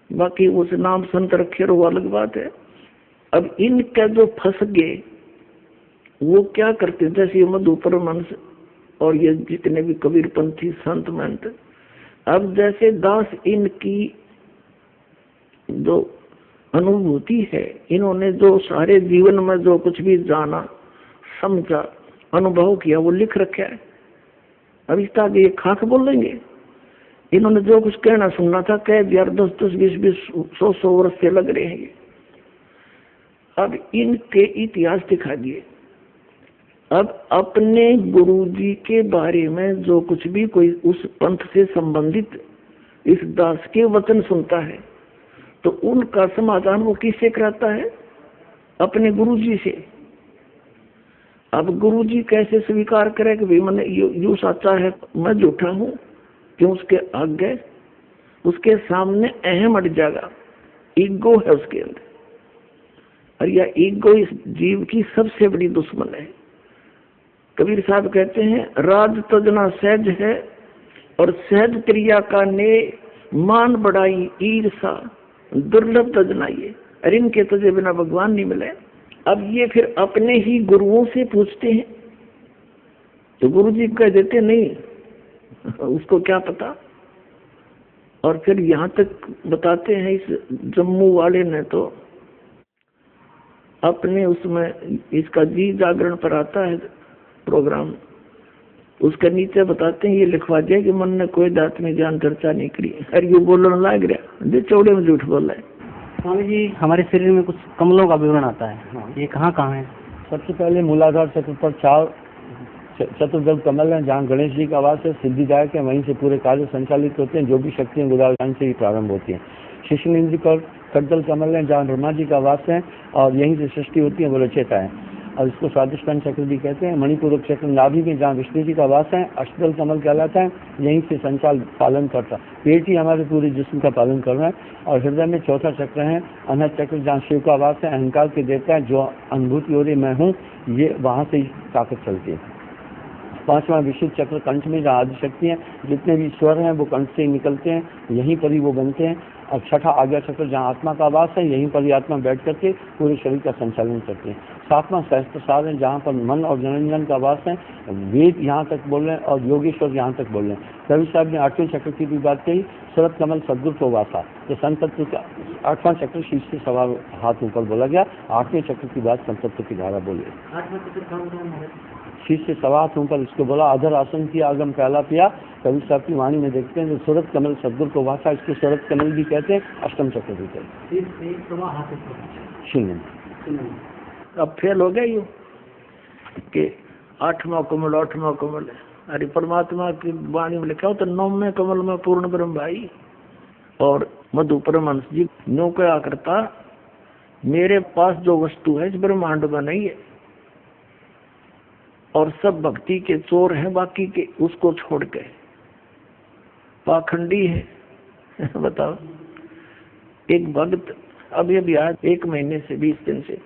बाकी उस नाम संत रखे वो अलग बात है। अब इनके जो फंस गए वो क्या करते, जैसे मधु परमहंस और ये जितने भी कबीरपंथी संत महंत, अब जैसे दास इनकी जो अनुभूति है, इन्होंने जो सारे जीवन में जो कुछ भी जाना समझा अनुभव किया वो लिख रखा है। अब इस तरह ये खाक बोलेंगे, इन्होंने जो कुछ कहना सुनना था कह दिया, 10-10, 20-20, 100-100 वर्ष से लग रहे हैं। अब इनके इतिहास दिखा दिए। अब अपने गुरुजी के बारे में जो कुछ भी कोई उस पंथ से संबंधित इस दास के वचन सुनता है तो उनका समाधान वो किससे कराता है? अपने गुरुजी से। अब गुरुजी कैसे स्वीकार करे कि भाई मैंने यू सच्चा है, मैं झूठा हूं? क्यों? उसके आगे उसके सामने अहम अट जाएगा, ईगो है उसके अंदर, और यह ईगो इस जीव की सबसे बड़ी दुश्मन है। कबीर साहब कहते हैं राज तजना सहज है और सहज क्रिया का ने मान बढ़ाई ईर्षा दुर्लभ तजनाइए। अरे इनके तजे बिना भगवान नहीं मिले। अब ये फिर अपने ही गुरुओं से पूछते हैं तो गुरु जी कह देते नहीं, उसको क्या पता। और फिर यहाँ तक बताते हैं इस जम्मू वाले ने तो अपने उसमें इसका जी जागरण पर आता है प्रोग्राम, उसके नीचे बताते हैं ये लिखवा दिया कि मन ने कोई आत्मिक ज्ञान चर्चा नहीं करी। अरे ये बोलने लग रहा जो चौड़े में झूठ बोल रहा है। स्वामी जी हमारे शरीर में कुछ कमलों का विवरण आता है, ये कहाँ कहाँ है? सबसे पहले मूलाधार चक्र पर 4 चतुर्दल कमल हैं, जहाँ गणेश जी का वास है, सिद्धिदायक है, वहीं से पूरे कार्य संचालित होते हैं। जो भी शक्तियाँ गुदान से ही प्रारंभ होती हैं। शिशुनेन्द्र पर करतल कमल है जहाँ ब्रह्मा जी का वास है और यहीं से सृष्टि होती है, वो रचेता है और इसको स्वादिष्टान चक्र भी कहते हैं। मणिपूरक चक्र नाभि में जहाँ विष्णु जी का वास है, अष्टदल कमल कहलाता है, यहीं से संचाल पालन करता है। पेट ही हमारे पूरे जिस्म का पालन कर रहा है। और हृदय में चौथा चक्र है अनहद चक्र जहाँ शिव का वास है, अहंकार के देवता है, जो अनुभूति हो रही मैं हूँ, ये वहाँ से ताकत चलती है। पांचवा विशुद्ध चक्र कंठ में जहाँ आदिशक्ति है, जितने भी स्वर हैं वो कंठ से निकलते हैं, यहीं पर ही वो बनते हैं। और छठा आज्ञा चक्र जहाँ आत्मा का वास है, यहीं पर ही आत्मा बैठ करके पूरे शरीर का संचालन करती है। सातवां सहस्त्रसार है जहाँ पर मन और जनरंजन का वास है, वेद यहाँ तक बोल रहे हैं और योगेश्वर यहाँ तक बोल रहे हैं। कवि साहब ने आठवें चक्र की भी बात कही, शरद कमल सदगुरु को वासा, तो संत तत्व का आठवां चक्र शीश से सवा हाथ ऊपर बोला गया। आठवें चक्र की बात संत तत्व की धारा बोली, शीश से सवा हाथ ऊपर इसको बोला। अधर आसन किया आगम पहला पिया, कवि साहब की वाणी में देखते हैं। जो सूरत कमल सदगुरु को वासा, इसको सूरत कमल भी कहते हैं, अष्टम चक्र भी कहते हैं। शून्य अब फेल हो गया यूं कि आठवां कमल अरे परमात्मा की वाणी में लिखा हो तो नौवें कमल में पूर्ण ब्रह्म भाई। और मधु परमहंस जी नो क्या करता, मेरे पास जो वस्तु है इस ब्रह्मांड में नहीं है और सब भक्ति के चोर हैं, बाकी के उसको छोड़ के पाखंडी है। बताओ, एक भक्त अभी आज 1 महीने से 20 दिन से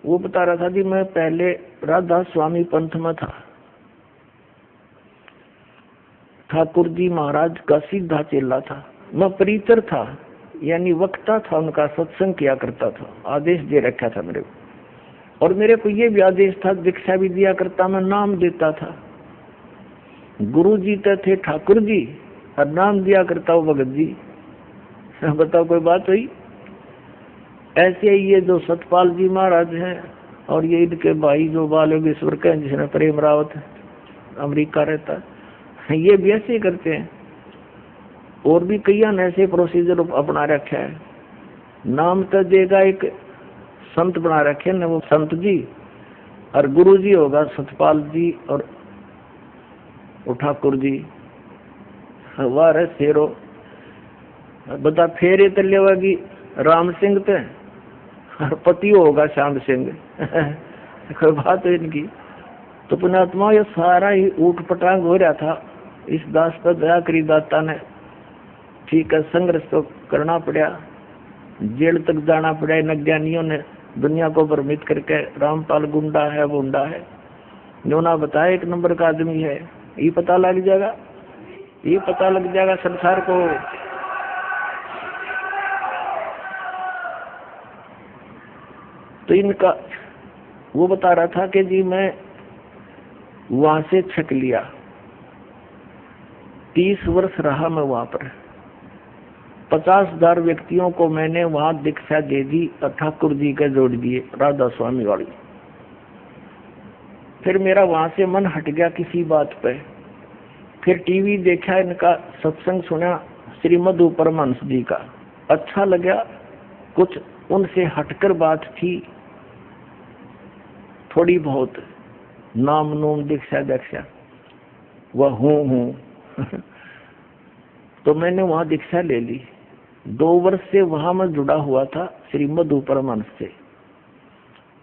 वो बता रहा था कि मैं पहले राधा स्वामी पंथ में था, ठाकुर जी महाराज का सीधा चेला था, मैं परितर था यानी वक्ता था, उनका सत्संग किया करता था, आदेश दे रखा था मेरे को। और मेरे को ये भी आदेश था, दीक्षा भी दिया करता, मैं नाम देता था। गुरु जी तो थे ठाकुर जी और नाम दिया करता हूँ भगत जी। बताओ कोई बात हुई? ऐसे ही ये जो सतपाल जी महाराज हैं और ये इनके भाई जो बाल योगेश्वर के, जिसने प्रेम रावत अमेरिका रहता है, ये भी ऐसे ही करते हैं। और भी कई ऐसे प्रोसीजर अपना रखे है। नाम तो देगा एक संत बना रखे न, वो संत जी, और गुरु जी होगा सतपाल जी और ठाकुर जी। वार है शेरो बता फेरे तले होगी राम सिंह पे और पति होगा श्याम सिंह। कोई बात है इनकी। तो पुण्यात्मा ये सारा ही ऊट पटांग हो रहा था। इस दास पर दया करी दाता ने, ठीक है, संघर्ष तो करना पड़ा, जेल तक जाना पड़ा। इन अज्ञानियों ने दुनिया को भ्रमित करके रामपाल गुंडा है वुंडा है, जो ना बताया 1 नंबर का आदमी है, ये पता लग जाएगा, ये पता लग जाएगा संसार को। तो इनका वो बता रहा था कि जी मैं वहां से छक लिया, 30 वर्ष रहा मैं वहां पर, 50,000 व्यक्तियों को मैंने वहां दीक्षा दे दी और ठाकुर जी के जोड़ दिए, राधा स्वामी वाली। फिर मेरा वहां से मन हट गया किसी बात पे। फिर टीवी देखा, इनका सत्संग सुना श्री मधु परमहंस जी का, अच्छा लगा। कुछ उनसे हटकर बात थी थोड़ी बहुत, नाम नूम दीक्षा दीक्षा वह हूँ तो मैंने वहां दीक्षा ले ली। 2 वर्ष से वहां मैं जुड़ा हुआ था श्री मधु परमहंस से,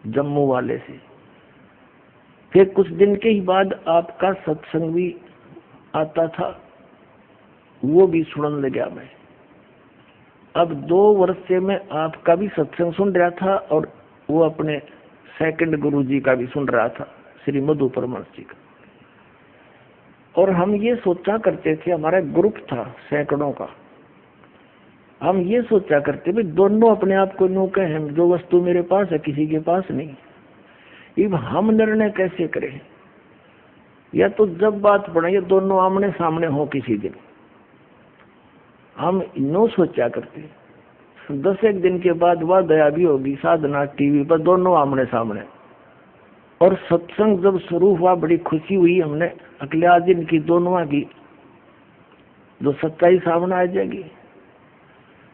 जम्मू वाले से। फिर कुछ दिन के ही बाद आपका सत्संग भी आता था, वो भी सुनने लगा मैं। अब 2 वर्ष से मैं आपका भी सत्संग सुन रहा था और वो अपने सेकंड गुरु जी का भी सुन रहा था, श्री मधु परमहंस जी का। और हम ये सोचा करते थे, हमारा ग्रुप था सैकड़ों का, हम ये सोचा करते भाई दोनों अपने आप को नो कहें, जो वस्तु मेरे पास है किसी के पास नहीं। अब हम निर्णय कैसे करें? या तो जब बात पड़े ये दोनों आमने सामने हो किसी दिन, हम नो सोचा करते। 10 दिन के बाद वह दया भी होगी, साधना टीवी पर दोनों आमने सामने। और सत्संग जब शुरू हुआ बड़ी खुशी हुई, हमने अगले आज दिन की दोनों की जो सच्चाई सामने आ जाएगी।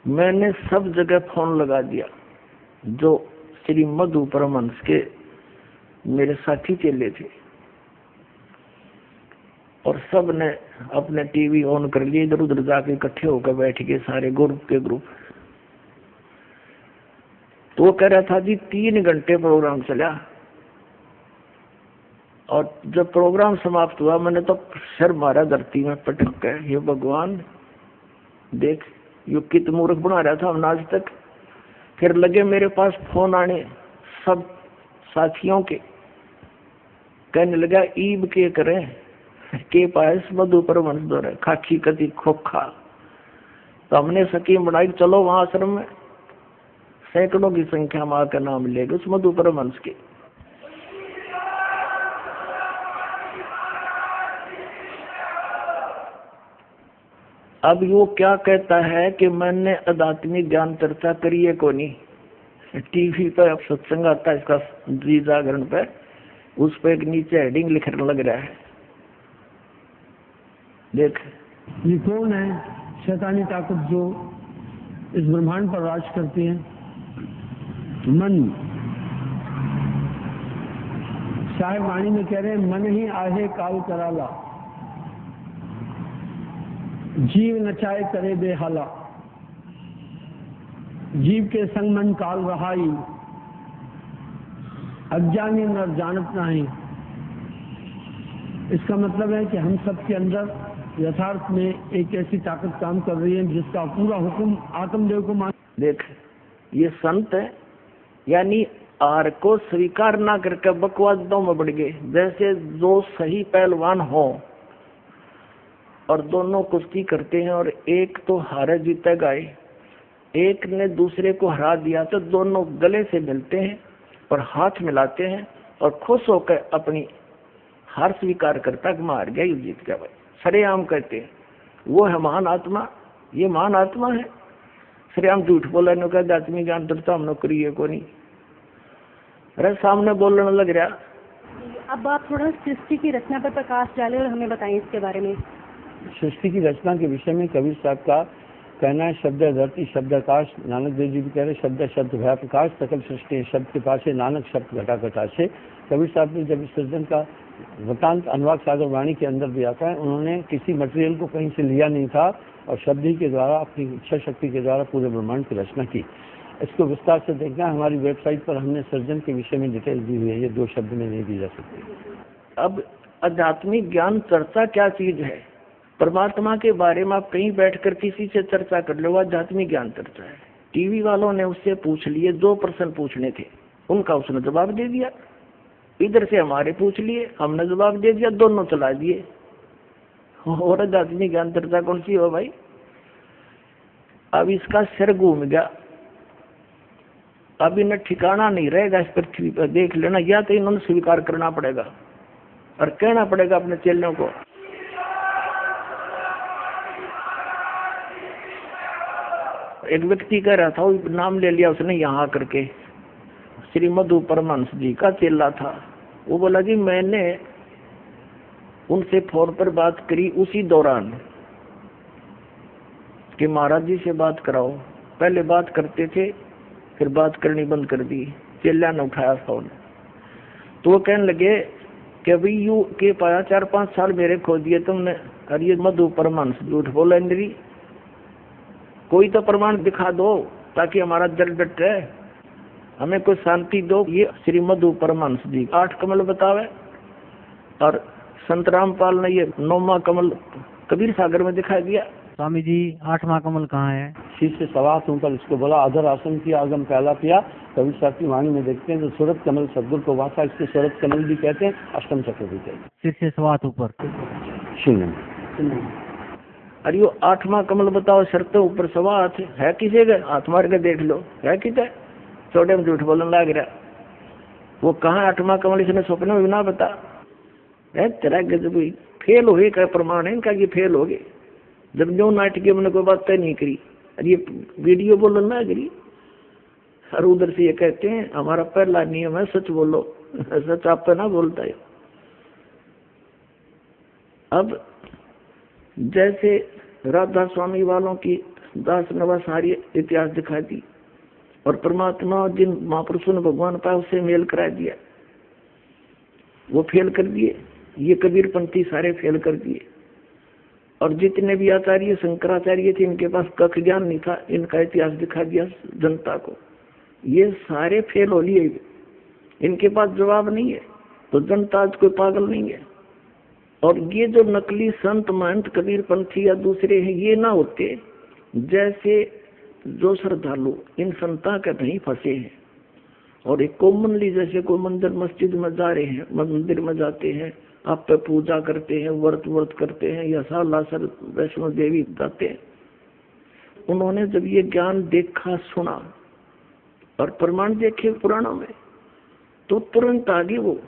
मैंने सब जगह फोन लगा दिया, जो श्री मधु परमहंस के मेरे साथी चेले थे, और सब ने अपने टीवी ऑन कर लिए, इधर उधर जाके इकट्ठे होकर बैठ गए सारे ग्रुप के ग्रुप। तो वो कह रहा था जी 3 घंटे प्रोग्राम चला, और जब प्रोग्राम समाप्त हुआ मैंने तो सिर मारा धरती में पटक के, हे भगवान देख यो कित मूर्ख बना रहा था हमने आज तक। फिर लगे मेरे पास फोन आने सब साथियों के, कहने लगा ईब के करें के पास मधु पर वंश दौरे खाकी कति खोखा। तो हमने स्कीम बनाई, चलो वहां आश्रम में सैकड़ों की संख्या में आकर नाम लेगा उस मधु पर वंश के। अब वो क्या कहता है कि मैंने आध्यात्मिक ज्ञान चर्चा करी है को नहीं, टीवी पर अब सत्संग आता है इसका जी जागरण पे, उस पर एक नीचे हेडिंग लिखने लग रहा है, देख ये कौन है शैतानी ताकत जो इस ब्रह्मांड पर राज करती है? मन। साहिब वाणी में कह रहे हैं मन ही आहे काल कराला, जीव नचाए करे बेहाला, जीव के संग मन काल रहाई, अज्ञानी नर जानत नहीं। इसका मतलब है कि हम सबके अंदर यथार्थ में एक ऐसी ताकत काम कर रही है जिसका पूरा हुक्म आत्मदेव को मान। देख ये संत है, यानी आर को स्वीकार ना करके बकवादों में बढ़ गए। जैसे दो सही पहलवान हो और दोनों कुश्ती करते हैं और एक तो हारे जीतेगा, एक ने दूसरे को हरा दिया, तो दोनों गले से मिलते हैं और हाथ मिलाते हैं और खुश होकर अपनी हार स्वीकार करता कि मार गया, ये जीत गया भाई, सरेआम कहते हैं। वो है महान आत्मा, ये महान आत्मा है। सरेआम झूठ बोला न कहते आत्मी ज्ञान चर्चा हम नौकरी है को नहीं, अरे सामने बोलने लग रहा। अब आप थोड़ा सृष्टि की रचना पर प्रकाश डालें और हमें बताएं इसके बारे में। सृष्टि की रचना के विषय में कबीर साहब का कहना है, शब्द धरती शब्द आकाश, नानक देव जी भी कह रहे शब्द शब्द भया प्रकाश, सकल सृष्टि शब्द के पास है, नानक शब्द घटा घटा से। कबीर साहब ने जब इस सृजन का वृतांत अनुवाद सागर वाणी के अंदर दिया था, उन्होंने किसी मटेरियल को कहीं से लिया नहीं था और शब्द ही के द्वारा अपनी इच्छा शक्ति के द्वारा पूरे ब्रह्मांड की रचना की। इसको विस्तार से देखना हमारी वेबसाइट पर हमने सृजन के विषय में डिटेल दी हुई है, ये 2 शब्द में नहीं दी जा सकती। अब आध्यात्मिक ज्ञान चर्चा क्या चीज है? परमात्मा के बारे में आप कहीं बैठकर किसी से चर्चा कर लो, आध्यात्मिक ज्ञान चर्चा है। टीवी वालों ने उससे पूछ लिए, 2 प्रश्न पूछने थे, उनका उसने जवाब दे दिया। इधर से हमारे पूछ लिए, हमने जवाब दे दिया, दोनों चला दिए। और आध्यात्मिक ज्ञान चर्चा कौन सी हो भाई? अब इसका सिर घूम गया, अब इन्हें ठिकाना नहीं रहेगा इस पृथ्वी पर। देख लेना, या तो इन्होंने स्वीकार करना पड़ेगा और कहना पड़ेगा अपने चेलों को। एक व्यक्ति कह रहा था, वो नाम ले लिया उसने यहाँ करके, श्री मधु परमहंस जी का चेला था। वो बोला जी मैंने उनसे फोन पर बात करी उसी दौरान कि महाराज जी से बात कराओ। पहले बात करते थे, फिर बात करनी बंद कर दी। चेला ने उठाया फोन, तो वो कहने लगे कि अभी यू के पाया 4-5 साल मेरे खो दिए तुमने, और ये मधु परमहंस झूठ बोला इंद्री, कोई तो प्रमाण दिखा दो ताकि हमारा दिल डट रहे, हमें कोई शांति दो। ये श्री मधु परमहंस जी 8 कमल बतावे और संत रामपाल ने ये 9वां कमल कबीर सागर में दिखा दिया। स्वामी जी 8वां कमल कहाँ है? शीश से सवास होकर इसको बोला, अधर आसन किया, आगम पहला पिया। कबीर साहब की वाणी में देखते हैं तो सूरत कमल सदगुरु को वासा, इसको सूरत कमल भी कहते हैं, अष्टम चक्र भी कहते हैं। शीश से सवास ऊपर 0। अरे वो 8वां कमल बताओ, शर्त ऊपर सवा हाथ है, किसे गए हाथ मार के देख लो है किसे, छोटे में झूठ बोलने लग रहा। वो कहाँ 8वां कमल, इसने सपने में ना बता तेरा गजब फेल हो गए, क्या प्रमाण है इनका कि फेल हो गए? जब जो नाटकीय मैंने कोई बात तय नहीं करी, अरे ये वीडियो बोलो ना करी। और उधर से ये कहते हैं हमारा पहला नियम है सच बोलो, सच आप पे ना बोलता है। अब जैसे राधा स्वामी वालों की दास नवा सारी इतिहास दिखा दी और परमात्मा जिन महापुरुषों ने भगवान पाया उससे मेल करा दिया, वो फेल कर दिए। ये कबीरपंथी सारे फेल कर दिए। और जितने भी आचार्य शंकराचार्य थे इनके पास कख ज्ञान नहीं था, इनका इतिहास दिखा दिया जनता को। ये सारे फेल हो लिए, इनके पास जवाब नहीं है, तो जनता आज कोई पागल नहीं है। और ये जो नकली संत महंत कबीर पंथी या दूसरे हैं, ये ना होते, जैसे जो श्रद्धालु इन संता के नहीं फंसे हैं और एक कॉमनली जैसे कोई मंदिर मस्जिद में जा रहे हैं, मंदिर में जाते हैं, आप पे पूजा करते हैं, व्रत करते हैं, या सालासर वैष्णो देवी जाते हैं, उन्होंने जब ये ज्ञान देखा सुना और प्रमाण देखे पुराणों में, तो तुरंत आगे वो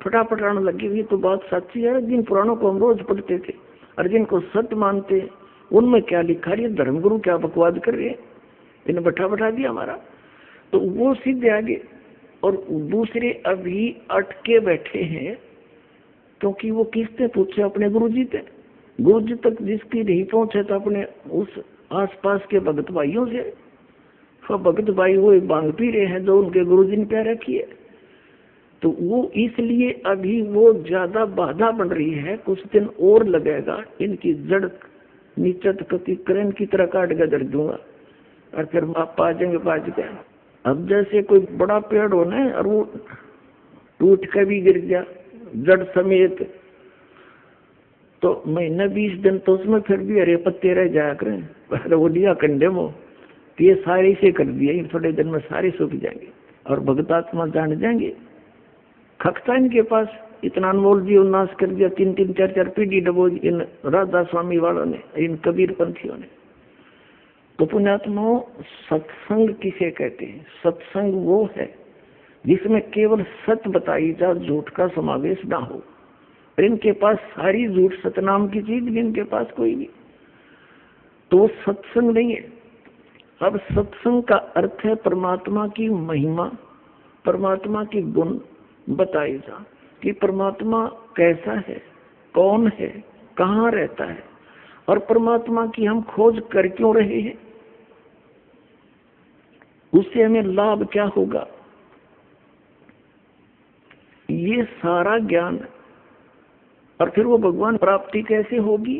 फटाफट आने लगी हुई। तो बात सच्ची है, जिन पुराणों को हम रोज पढ़ते थे और जिनको सत्य मानते हैं, उनमें क्या लिखा रही है, धर्मगुरु क्या बकवाद कर रहे हैं, इन्हें बैठा दिया हमारा। तो वो सीधे आगे, और दूसरे अभी अटके बैठे हैं, क्योंकि वो किससे पूछे, अपने गुरुजी से। गुरुजी तक जिसकी नहीं पहुंचे तो अपने उस आसपास के भगत भाइयों से। तो भगत भाई वो बांग पी रहे हैं जो उनके गुरुजी ने प्यार रखी है, तो वो इसलिए अभी वो ज्यादा बाधा बन रही है। कुछ दिन और लगेगा, इनकी जड़ नीचे कति करें की तरह काट के दर दूंगा और फिर आप पा जाएंगे बाज गए। अब जैसे कोई बड़ा पेड़ हो ना और वो टूट के भी गिर गया जड़ समेत, तो महीने 20 दिन तो उसमें फिर भी हरे पत्ते रह जाया करें, वो लिया कंडे में, तो ये सारे से कर दिए, थोड़े दिन में सारे सूख जाएंगे और भगतात्मा जान जाएंगे। खकता इनके पास इतना अनमोल जीवन नाश कर दिया, 3-3, 4-4 पीढ़ी डबो इन राधा स्वामी वालों ने, इन कबीर पंथियों ने। तो पुण्यात्माओं, सत्संग किसे कहते हैं? सत्संग वो है जिसमें केवल सत्य बताई जा, झूठ का समावेश ना हो। और इनके पास सारी झूठ, सतनाम की चीज भी इनके पास कोई नहीं, तो वो सत्संग नहीं है। अब सत्संग का अर्थ है परमात्मा की महिमा, परमात्मा की गुण बताई जा, कि परमात्मा कैसा है, कौन है, कहाँ रहता है, और परमात्मा की हम खोज कर क्यों रहे हैं, उससे हमें लाभ क्या होगा, ये सारा ज्ञान। और फिर वो भगवान प्राप्ति कैसे होगी,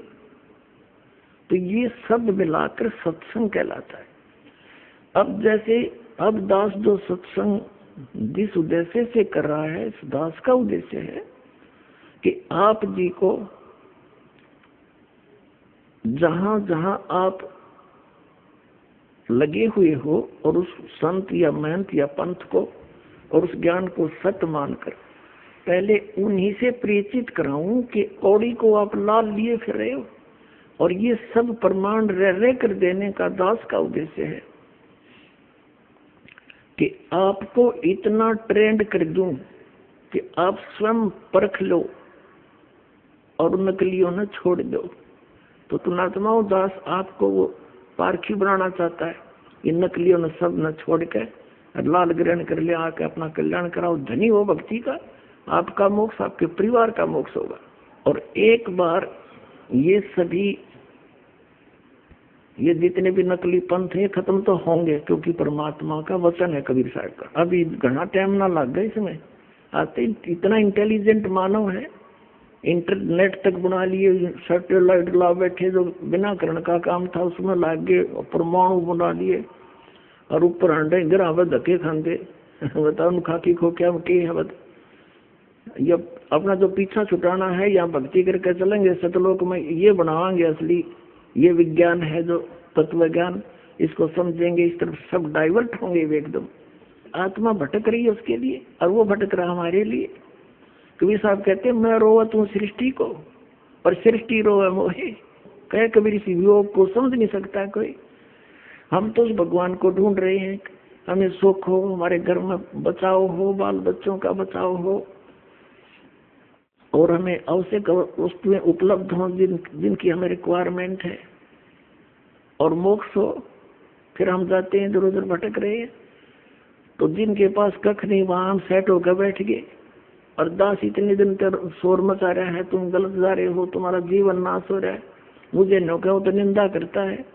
तो ये सब मिलाकर सत्संग कहलाता है। अब जैसे अब दास जो सत्संग जिस उद्देश्य से कर रहा है, इस दास का उद्देश्य है कि आप जी को जहां जहां आप लगे हुए हो और उस संत या महंत या पंथ को और उस ज्ञान को सत्य मानकर पहले उन्हीं से परिचित कराऊं कि कौड़ी को आप लाल लिए फिर रहे हो, और ये सब प्रमाण रह कर देने का दास का उद्देश्य है कि आपको इतना ट्रेंड कर दूं कि आप स्वयं परख लो और नकलियों ने छोड़ दो। तो पुण्यात्माओं, दास आपको वो पारखी बनाना चाहता है, इन नकलियों ने सब न छोड़ के लाल ग्रहण कर लिया, आके अपना कल्याण कराओ, धनी हो भक्ति का, आपका मोक्ष, आपके परिवार का मोक्ष होगा। और एक बार ये सभी, ये जितने भी नकली पंथ हैं खत्म तो होंगे, क्योंकि परमात्मा का वचन है कबीर साहब का। अभी घना टाइम ना लग गया इसमें, आते इतना इंटेलिजेंट मानव है, इंटरनेट तक बना लिए, सैटेलाइट ला बैठे, जो बिना करण का काम था उसमें लाग गए, परमाणु बना लिए और ऊपर अंडे गिरा धक्के खाते, बताओ खाकी खो क्या है। ये अपना जो पीछा छुटाना है, या भक्ति करके चलेंगे सतलोक में, ये बनावाएंगे असली, ये विज्ञान है जो तत्व ज्ञान, इसको समझेंगे, इस तरफ सब डाइवर्ट होंगे एकदम। आत्मा भटक रही है उसके लिए, और वो भटक रहा हमारे लिए। कबीर साहब कहते हैं, मैं रोवत हूँ सृष्टि को और सृष्टि रोवे मोहे। कहे कबीर, इस योग को समझ नहीं सकता कोई। हम तो उस भगवान को ढूंढ रहे हैं, हमें सुख हो, हमारे घर में बचाव हो, बाल बच्चों का बचाव हो, और हमें आवश्यक वस्तुएं उपलब्ध हो जिनकी हमें रिक्वायरमेंट है, और मोक्ष हो। फिर हम जाते हैं इधर उधर भटक रहे हैं। तो जिनके पास कख नहीं वहां हम सेट होकर बैठ गए, और दास इतने दिन तक शोर मचा रहा है, तुम गलत जा रहे हो, तुम्हारा जीवन नाश हो रहा है, मुझे न कहो तो निंदा करता है,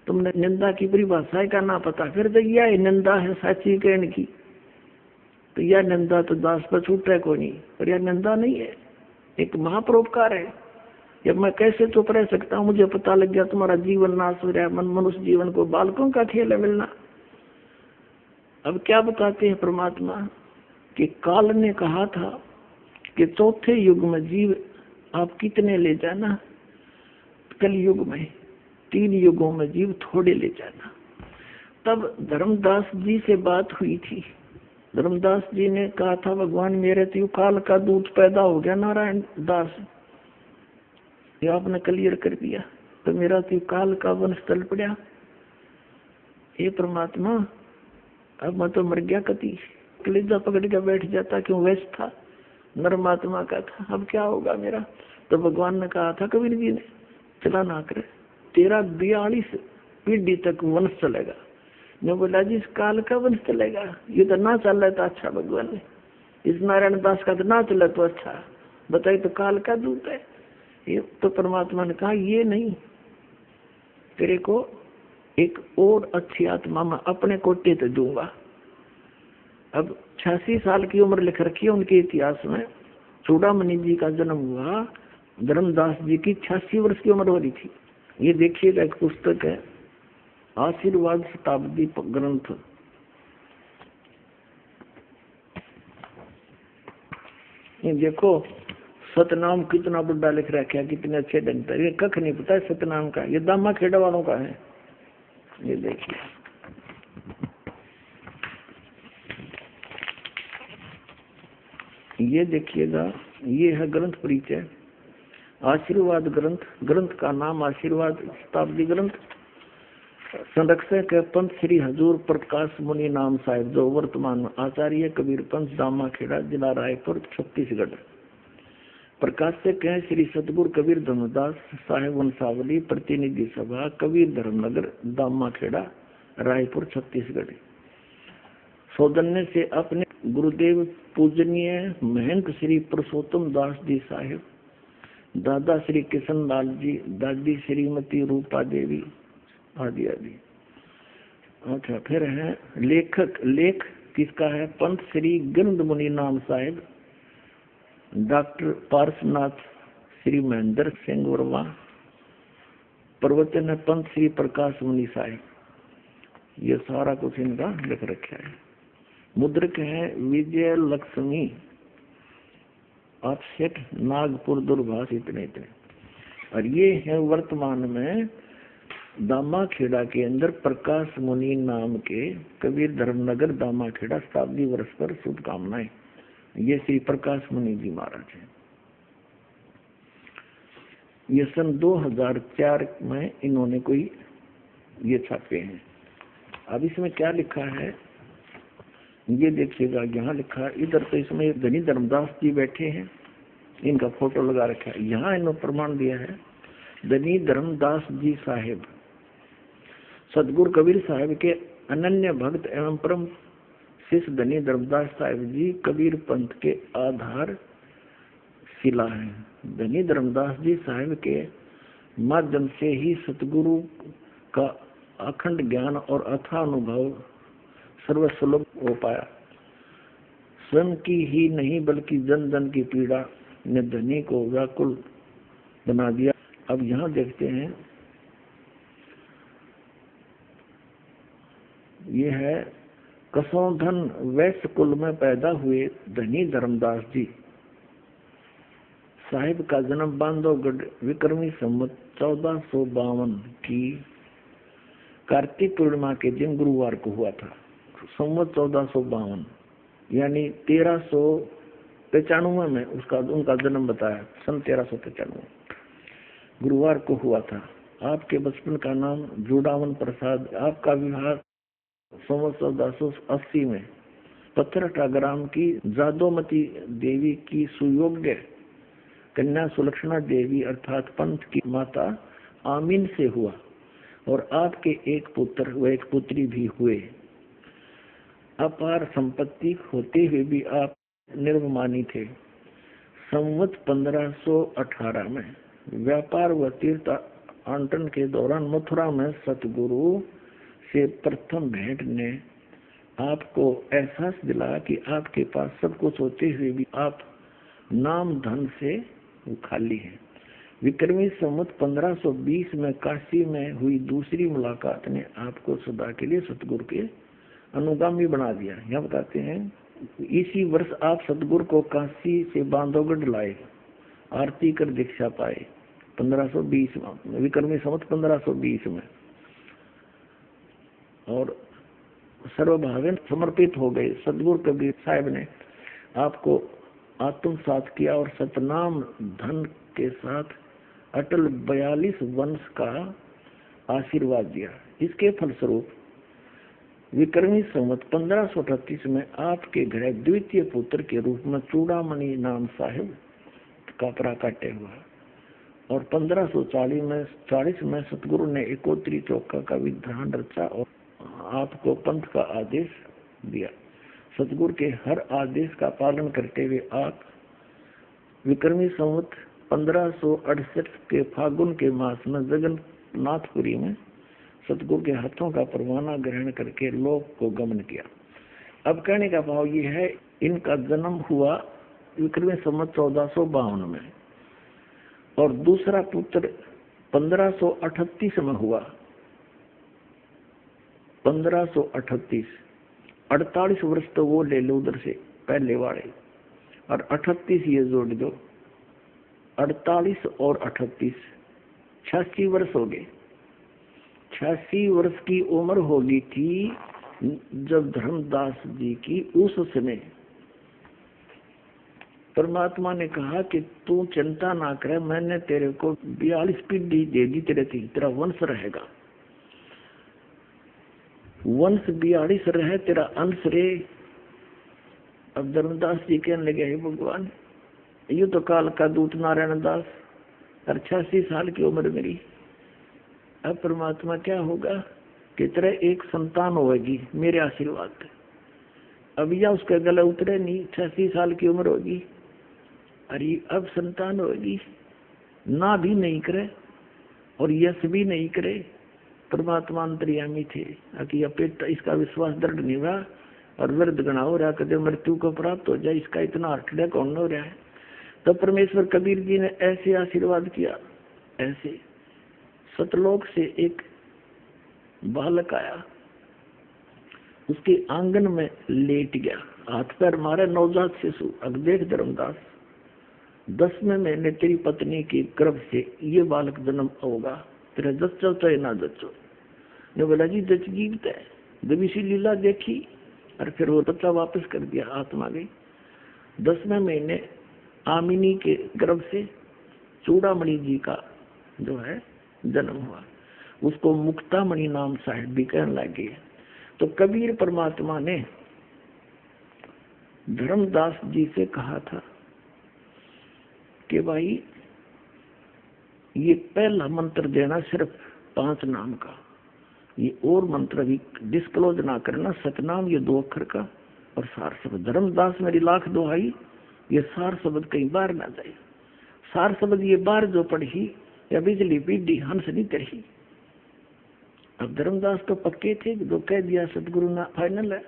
तुमने निंदा की परिभाषा का ना पता। फिर तो यह निंदा है साची कहने की, तो यह निंदा तो दास पर छूटे को नहीं, पर यह निंदा नहीं है, एक महापरोपकार है। जब मैं कैसे चुप रह सकता हूँ, मुझे पता लग गया तुम्हारा जीवन नाश हो रहा है, मनुष्य जीवन को बालकों का खेल है मिलना। अब क्या बताते हैं परमात्मा कि काल ने कहा था कि चौथे युग में जीव आप कितने ले जाना, कल युग में 3 युगों में जीव थोड़े ले जाना। तब धर्मदास जी से बात हुई थी। धर्मदास जी ने कहा था भगवान मेरे तो काल का दूत पैदा हो गया नारायण दास, ये आपने क्लियर कर दिया, तो मेरा तो काल का वंश तल पड़ा। ये परमात्मा अब मैं तो मर गया, कति कलेजा पकड़ के बैठ जाता, क्यों वैसे था नरमात्मा का था, अब क्या होगा मेरा। तो भगवान ने कहा था कबीर जी ने, चला ना करे, तेरा 42 पीढ़ी तक वंश चलेगा। मैं बोला जी इस काल का वंश चलेगा, ये तो ना चल रहा था अच्छा भगवान ने, इस नारायण दास का तो ना चला तो अच्छा, बताइए तो काल का दूत है ये। तो परमात्मा ने कहा ये नहीं, तेरे को एक और अच्छी आत्मा में अपने कोटे तो दूंगा। अब 86 साल की उम्र लिख रखी है उनके इतिहास में। चूड़ामणि जी का जन्म हुआ, धर्मदास जी की 86 वर्ष की उम्र हो रही थी। ये देखिएगा, एक पुस्तक है आशीर्वाद शताब्दी ग्रंथ, ये देखो सतनाम कितना बड़ा लिख रखा है, कितने अच्छे ढंग से। ये कख नहीं पता है सतनाम का, ये दामा खेड़ा वालों का है। ये देखिए, ये देखिएगा, ये है ग्रंथ परिचय आशीर्वाद ग्रंथ। ग्रंथ का नाम आशीर्वाद शताब्दी ग्रंथ। संरक्षक है पंत श्री हजूर प्रकाश मुनि नाम साहिब, जो वर्तमान में आचार्य कबीर पंथ दामा खेड़ा जिला रायपुर छत्तीसगढ़। प्रकाशक है श्री सतगुरु कबीर धर्मदास साहेब वंशावली, प्रतिनिधि सभा कबीर धर्मनगर दामा खेड़ा रायपुर छत्तीसगढ़। सौजन्य से अपने गुरुदेव पूजनीय महंत श्री पुरुषोत्तम दास जी साहेब, दादा श्री किशन लाल जी, दादी श्रीमती रूपा देवी आदि आदि। अच्छा, फिर है लेखक, लेख किसका है, पंत श्री गिरद मुनि नाम साहेब, डॉक्टर पार्शनाथ श्री महेंद्र सिंह वर्मा। प्रवचन है पंत श्री प्रकाश मुनि साहेब। ये सारा कुछ इनका लिख रखा है। मुद्रक है विजय लक्ष्मी ऑफसेट नागपुर दूरभाष, इतने इतने। और ये है वर्तमान में दामा खेड़ा के अंदर प्रकाश मुनि नाम के कबीर धर्मनगर दामा खेड़ा शताब्दी वर्ष पर शुभकामनाएं। ये श्री प्रकाश मुनि जी महाराज हैं। ये सन 2004 में इन्होंने कोई ये छापे हैं। अब इसमें क्या लिखा है ये देखिएगा, यहाँ लिखा इधर तो इसमें धनी धर्मदास जी बैठे हैं, इनका फोटो लगा रखा है। यहाँ इन्होंने प्रमाण दिया है धनी धर्मदास जी साहेब सतगुरु कबीर साहब के अनन्य भक्त एवं परम शिष्य धनी धर्मदास साहिब जी कबीर पंथ के आधार शिला है। धनी धर्मदास जी साहिब के माध्यम से ही सतगुरु का अखंड ज्ञान और अथाह अनुभव सर्वसुलभ हो पाया। स्वयं की ही नहीं बल्कि जन जन की पीड़ा ने धनी को व्याकुल बना दिया। अब यहाँ देखते हैं, ये है कसौधन वैश्य कुल में पैदा हुए धनी धर्मदास जी साहिब का जन्म बांधवगढ़ विक्रमी संवत 1452 की कार्तिक पूर्णिमा के दिन गुरुवार को हुआ था। संवत 1452 यानी 1395 में उनका जन्म बताया, सन 1395 गुरुवार को हुआ था। आपके बचपन का नाम जुड़ावन प्रसाद। आपका विवाह संवत 1480 में पत्थरटा ग्राम की जादोमती देवी की सुयोग्य कन्या सुलक्षणा देवी अर्थात पंथ की माता आमीन से हुआ और आपके एक पुत्र व एक पुत्री भी हुए। अपार संपत्ति होते हुए भी आप निर्वमानी थे। संवत 1518 में व्यापार व तीर्थ आंटन के दौरान मथुरा में सतगुरु से प्रथम भेंट ने आपको एहसास दिलाया कि आपके पास सब कुछ होते हुए भी आप नाम धन से खाली हैं। विक्रमी संवत 1520 में काशी में हुई दूसरी मुलाकात ने आपको सदा के लिए सतगुरु के अनुगामी बना दिया। यहाँ बताते हैं इसी वर्ष आप सतगुरु को काशी से बांधवगढ़ लाए, आरती कर दीक्षा पाए 1520 में, विक्रमी संवत 1520 में, और सर्वभावेन समर्पित हो गए। सतगुरु कबीर साहब ने आपको आत्मसात किया और सतनाम धन के साथ अटल 42 वंश का आशीर्वाद दिया। इसके फलस्वरूप विक्रमी संवत 1538 में आपके घर द्वितीय पुत्र के रूप में चूड़ामणि नाम साहिब का प्राकट्य हुआ, और 1540 में सतगुरु ने एकोत्री चौका का विधान रचा और आपको पंथ का आदेश दिया। सतगुरु के हर आदेश का पालन करते हुए आप विक्रमी संवत 1568 के फागुन के मास में जगन्नाथपुरी में सतगुरु के हाथों का परवाना ग्रहण करके लोक को गमन किया। अब कहने का भाव ये है, इनका जन्म हुआ विक्रमी संवत 1452 में और दूसरा पुत्र 1538 में हुआ। 1538, 48 वर्ष तो वो ले लो उधर से पहले वाले, और 38 ये जोड़ दो, 48 और 38 86 वर्ष हो गए। 86 वर्ष की उम्र होगी थी जब धर्मदास जी की उस समय परमात्मा ने कहा कि तू चिंता ना करे, मैंने तेरे को 42 पीढ़ी दे दी, तेरा वंश रहेगा, वंश 42 रहे, तेरा अंश रे। अब धर्मदास जी कहने लगे, हे भगवान, यू तो काल का दूत नारायण दास, 86 साल की उम्र मेरी, अब परमात्मा क्या होगा कि तेरा एक संतान होगी मेरे आशीर्वाद। अब या उसका गला उतरे नहीं, 86 साल की उम्र होगी, अरे अब संतान होगी, ना भी नहीं करे और यश भी नहीं करे। परमात्मा अंतर्यामी थे कि अपेट इसका विश्वास दृढ़ नहीं हुआ और वृद्ध गणा हो रहा, कदे मृत्यु को प्राप्त हो जाए, इसका इतना अटड़ा कौन हो रहा है। तो परमेश्वर कबीर जी ने ऐसे आशीर्वाद किया, ऐसे सतलोक से एक बालक आया, उसके आंगन में लेट गया, हाथ पैर मारे, नवजात शिशु। अब देख धर्मदास, 10वें महीने तेरी पत्नी की गर्भ से ये बालक जन्म होगा, तेरा जच्चो चाहे ना जच्चो। ने बोला जी जच जीवता है, जब इसी लीला देखी और फिर वो बच्चा वापस कर दिया, आत्मा गई। 10वें महीने आमिनी के गर्भ से चूड़ामणि जी का जो है जन्म हुआ, उसको मुक्तामणि नाम साहिब भी कहने लगे। तो कबीर परमात्मा ने धर्मदास जी से कहा था कि भाई ये पहला मंत्र देना सिर्फ 5 नाम का, ये और मंत्र भी डिस्क्लोज ना करना, सतनाम ये 2 अक्षर का और सार शब्द। धर्मदास मेरी लाख दुहाई, ये सार शब्द कहीं बाहर ना जाए। सार शब्द ये बाहर जो पढ़ी या बिजली पीढ़ी हंस नहीं तरही। अब धर्मदास तो पक्के थे, जो कह दिया सतगुरु ना फाइनल है।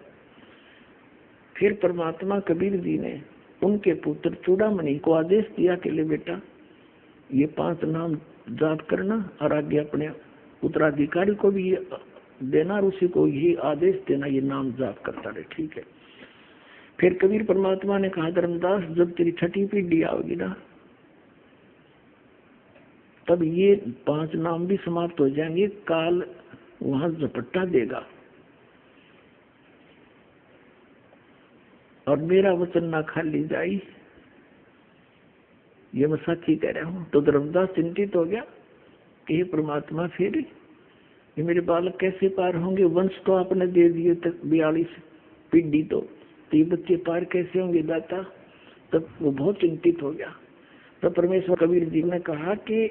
फिर परमात्मा कबीर जी ने उनके पुत्र चूड़ामणि को आदेश दिया कि ले बेटा ये 5 नाम जाप करना और आगे अपने उत्तराधिकारी को भी ये देना और उसी को यही आदेश देना, ये नाम जाप करता रहे। ठीक है। फिर कबीर परमात्मा ने कहा धर्मदास जब तेरी 6ठी पीढ़ी आओगी ना, तब ये 5 नाम भी समाप्त हो जाएंगे, काल वहां झपट्टा देगा और मेरा वचन ना खाली जाई, ये मैं सच ही कह रहा हूँ। तो धर्मदास चिंतित हो गया कि हे परमात्मा फिर ये मेरे बालक कैसे पार होंगे, वंश तो आपने दे दिए तक 42 पीढ़ी, तो ये बच्चे पार कैसे होंगे दाता। तब वो बहुत चिंतित हो गया। तो परमेश्वर कबीर जी ने कहा कि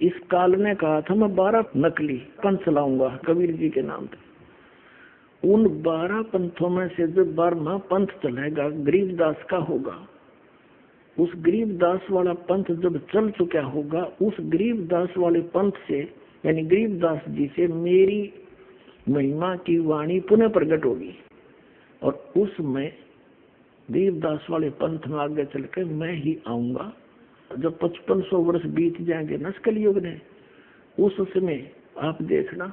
इस काल ने कहा था मैं 12 नकली पंथ चलाऊंगा कबीर जी के नाम पे। उन 12 पंथों में से जो 12वां पंथ चलेगा गरीबदास का होगा। उस गरीबदास वाला पंथ जब चल चुका होगा, उस गरीबदास वाले पंथ से यानी गरीबदास जी से मेरी महिमा की वाणी पुनः प्रकट होगी और उसमें गरीबदास वाले पंथ में आगे चल के मैं ही आऊंगा। जब 5500 वर्ष बीत जाएंगे नस्कल युग ने, उस समय आप देखना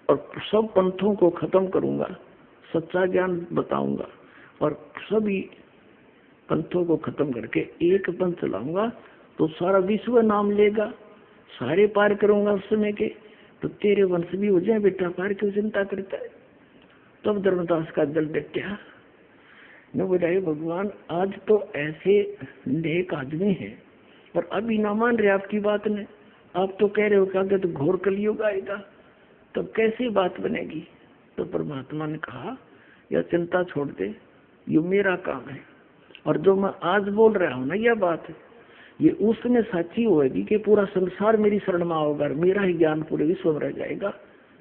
और सब पंथों को खत्म करूंगा, सच्चा ज्ञान बताऊंगा और सभी पंथों को खत्म करके एक पंथ चलाऊंगा तो सारा विश्व नाम लेगा, सारे पार करूंगा उस समय के, तो तेरे वंश भी हो जाए बेटा, पार क्यों चिंता करता है। तब धर्मदास का दिल डटा न बोला, भगवान आज तो ऐसे नेक आदमी हैं और अभी ना मान रहे आपकी बात ने, आप तो कह रहे हो क्या तो घोर कलयुग आएगा, तब कैसी बात बनेगी। तो परमात्मा ने कहा यह चिंता छोड़ दे, ये मेरा काम है और जो मैं आज बोल रहा हूँ ना यह बात है, ये उसमें सच्ची होगी कि पूरा संसार मेरी शरण में होगा, मेरा ही ज्ञान पूरे विश्व में रह जाएगा,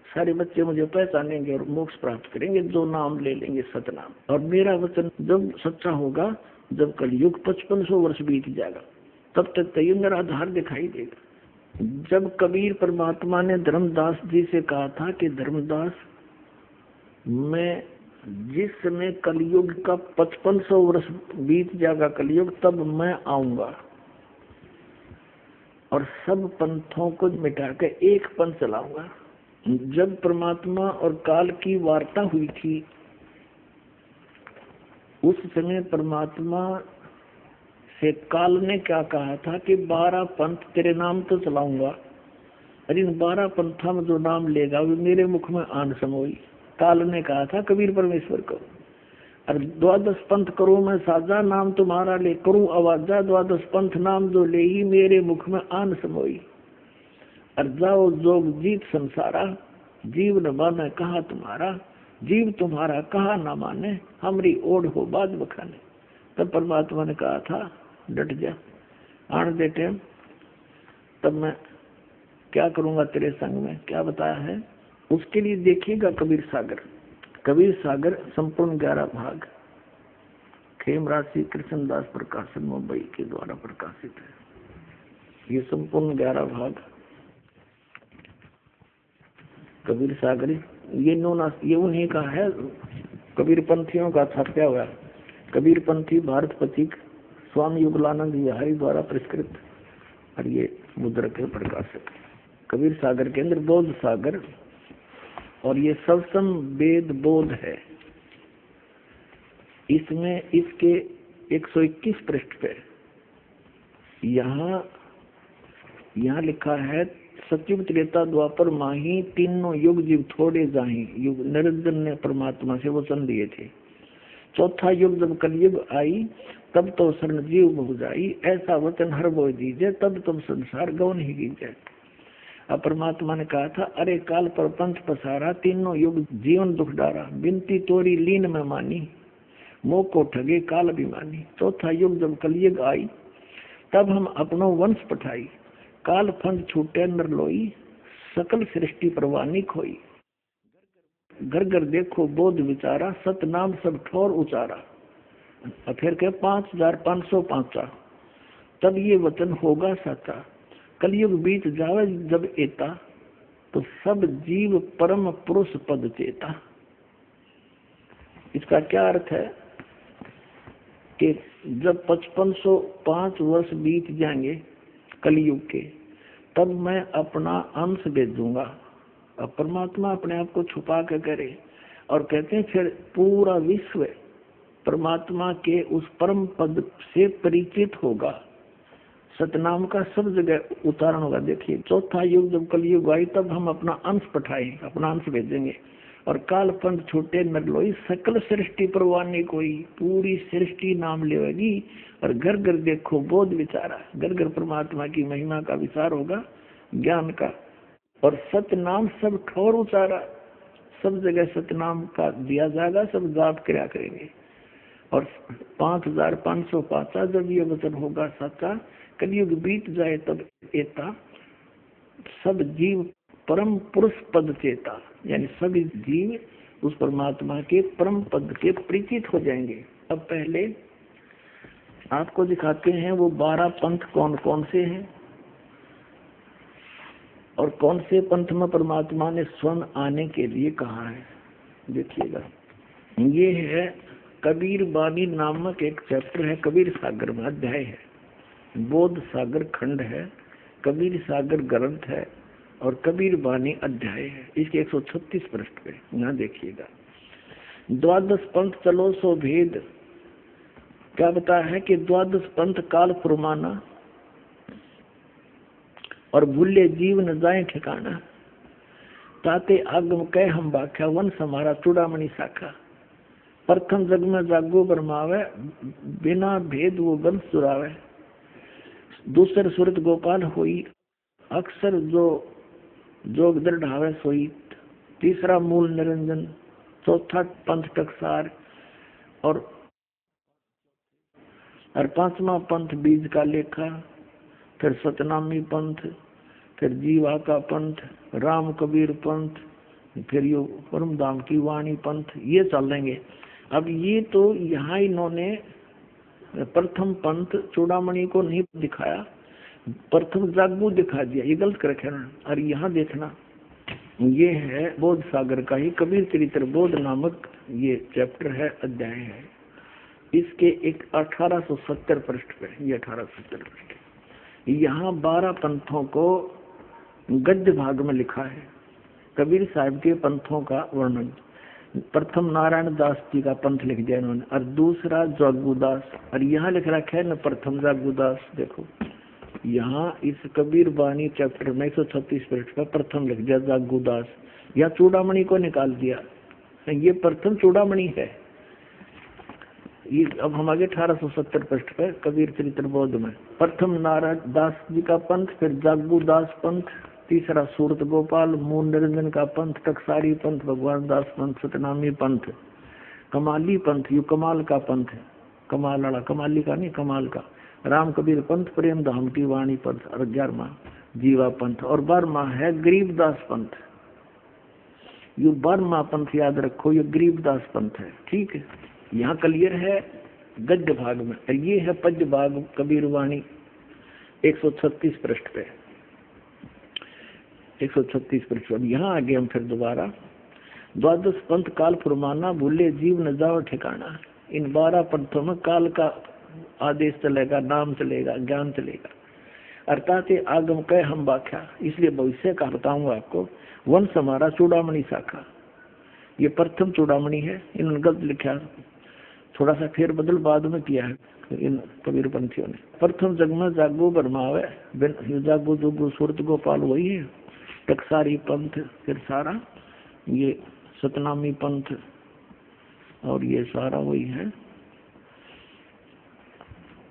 सारे बच्चे मुझे पहचानेंगे और मोक्ष प्राप्त करेंगे, जो नाम ले लेंगे सतनाम। और मेरा वचन जब सच्चा होगा, जब कलयुग 5500 वर्ष बीत जाएगा, तब तक तो ये मेरा आधार दिखाई देगा। जब कबीर परमात्मा ने धर्मदास जी से कहा था कि धर्मदास, मैं जिस समय कलयुग का 5500 वर्ष बीत जाएगा कलयुग, तब मैं आऊंगा और सब पंथों को मिटा के एक पंथ चलाऊंगा। जब परमात्मा और काल की वार्ता हुई थी, उस समय परमात्मा से काल ने क्या कहा था कि 12 पंथ तेरे नाम तो चलाऊंगा, अरे इन 12 पंथा में जो नाम लेगा वो मेरे मुख में आन समोई। काल ने कहा था कबीर परमेश्वर को, और 12 पंथ करो मैं साजा, नाम तुम्हारा ले करूं आवाजा, 12 पंथ नाम जो ले ही मेरे मुख में आन समोई। और जाओ जोग जीत संसारा, जीव न माने कहा तुम्हारा, जीव तुम्हारा कहा न माने, हमरी ओढ़ हो बाद बखाने। तब परमात्मा ने कहा था डट जा, आन दे टाइम, तब मैं क्या करूंगा तेरे संग में, क्या बताया है। उसके लिए देखिएगा कबीर सागर। कबीर सागर संपूर्ण 11 भाग खेमराज श्री कृष्णदास प्रकाशन मुंबई के द्वारा प्रकाशित है। ये संपूर्ण 11 भाग कबीर सागर, ये उन्हीं का है, कबीर पंथियों का छापा हुआ। कबीर पंथी भारत पथिक स्वामी युगलानंद बिहारी द्वारा परिष्कृत, और ये मुद्रक है प्रकाशक। कबीर सागर के अंदर बोध सागर और ये सबसम वेद बोध है। इसमें इसके 121 पृष्ठ पे यहाँ लिखा है, सतयुग त्रेता द्वापर माही, तीनों युग जीव थोड़े जाही। युग निरंजन ने परमात्मा से वचन लिए थे। चौथा युग जब कलयुग आई, तब तो शरण जीव बहु जाई, ऐसा वचन हर बोल दीजिए, तब तुम संसार गौन ही कीजिए। अब परमात्मा ने कहा था, अरे काल पर पंथ पसारा, तीनों युग जीवन दुख डारा, बिनती तोरी लीन में मानी, मोह को ठगे काल अभिमानी। चौथा युग जब कलयुग आई, तब हम अपनो वंश पठाई, काल फंद छूटे नर लोई, सकल सृष्टि परवानी खोई। घर घर देखो बोध विचारा, सत नाम सब ठोर उचारा। फिर के 5505, तब ये वचन होगा सच्चा, कलयुग बीत जावे जब एता, तो सब जीव परम पुरुष पद चेता। इसका क्या अर्थ है कि जब 5505 वर्ष बीत जाएंगे कलयुग के, तब मैं अपना अंश भेजूंगा। अब परमात्मा अपने आप को छुपा के करे और कहते हैं फिर पूरा विश्व परमात्मा के उस परम पद से परिचित होगा, सतनाम का सब जगह उतारण होगा। देखिए, चौथा युग जब कलयुग आई, तब हम अपना अंश पठाएं, अपना अंश भेजेंगे, और काल पंथ छोटे नर लोई, सकल सृष्टि परवानी कोई, पूरी सृष्टि नाम लेगी। और घर घर देखो बोध विचारा, घर घर परमात्मा की महिमा का विचार होगा, ज्ञान का। और सतनाम सब ठोर उचारा, सब जगह सतनाम का दिया जाएगा, सब जाप क्रिया करेंगे। और 5505 जब ये वचन होगा सच्चा, कलयुग बीत जाए तब एता, सब जीव परम पुरुष पद चेता, यानी सभी जीव उस परमात्मा के परम पद के परिचित हो जाएंगे। अब पहले आपको दिखाते हैं वो 12 पंथ कौन कौन से हैं और कौन से पंथ में परमात्मा ने स्वयं आने के लिए कहा है। देखिएगा, ये है कबीर बानी नामक एक चैप्टर है, कबीर सागर में अध्याय है, बोध सागर खंड है, कबीर सागर ग्रंथ है, और कबीर बानी अध्याय है, इसके 136 पृष्ठ पे यहाँ देखिएगा। द्वादश पंथ चलो सो भेद, क्या बताया है कि द्वादश पंथ काल फुरमाना और भूले जीव न जाए ठिकाना, ताते आगम कह हम बाख्या वंश हमारा चूड़ामणि शाखा। प्रथम जग में जागो बरमावे, बिना भेद वो वंश चुरावे। दूसर सुरत गोपाल होई, अक्सर जो जोग दृढ़ावे सोई। तीसरा मूल निरंजन, चौथा पंथ टकसार और पांचवा पंथ बीज का लेखा। फिर सतनामी पंथ, फिर जीवा का पंथ, राम कबीर पंथ, फिर यो परम धाम की वाणी पंथ, ये चलेंगे। अब ये तो यहाँ इन्होंने प्रथम पंथ चूड़ामणि को नहीं दिखाया, प्रथम जागू दिखा दिया, ये गलत कर रखे ना। और यहाँ देखना, ये है बोध सागर का ही कबीर चरित्र बोध नामक ये चैप्टर है, अध्याय है। इसके एक 1870 पृष्ठ पे, ये 1870 पृष्ठ, यहाँ 12 पंथों को गद्य भाग में लिखा है। कबीर साहब के पंथों का वर्णन। प्रथम नारायण दास जी का पंथ लिख दिया इन्होंने, और दूसरा जागूदास, और यहाँ लिख रखा है न प्रथम जागूदास। देखो यहाँ इस कबीर बानी चैप्टर में 136 पृष्ठ पर प्रथम लिख दिया जागूदास, या चूड़ामणि को निकाल दिया, ये प्रथम चूड़ामणि है। ये अब हम आगे 1870 पृष्ठ पर कबीर चरित्र बोध में प्रथम नारायण दास जी का पंथ, फिर जागूदास पंथ, तीसरा सूरत गोपाल, मूल निरंजन का पंथ, टकसारी पंथ, भगवान दास पंथ, सतनामी पंथ, कमाली पंथ, यू कमाल का पंथ है, कमाल वाला, कमाली का नहीं, कमाल का, राम कबीर पंथ, प्रेम धाम की वाणी पंथ, और 11वां जीवा पंथ, और 12वां है गरीबदास पंथ। यू 12वां पंथ याद रखो, ये गरीबदास पंथ है, ठीक है। यहाँ क्लियर है गद्य भाग में, और ये है पद्य भाग कबीर वाणी 136 पृष्ठ पे, 136 पृष्ठ। अब यहाँ आगे हम फिर दोबारा, द्वादश पंथ काल फुरमाना, भूले जीव न जाओ ठिकाना। इन 12 पंथों में काल का आदेश चलेगा, नाम चलेगा, ज्ञान चलेगा, अर्थात आगम कह हम व्याख्या। इसलिए भविष्य का बताऊंगा आपको। वंश हमारा चूड़ामणि शाखा, ये प्रथम चूड़ामणि है, इन्होंने गलत लिखा, थोड़ा सा फेर बदल बाद में किया है इन कबीर पंथियों ने। प्रथम जग में जागो बरमावे, जागो जोगो सूरत गोपाल वही है, टकसारी पंथ, फिर सारा ये सतनामी पंथ, और ये सारा वही है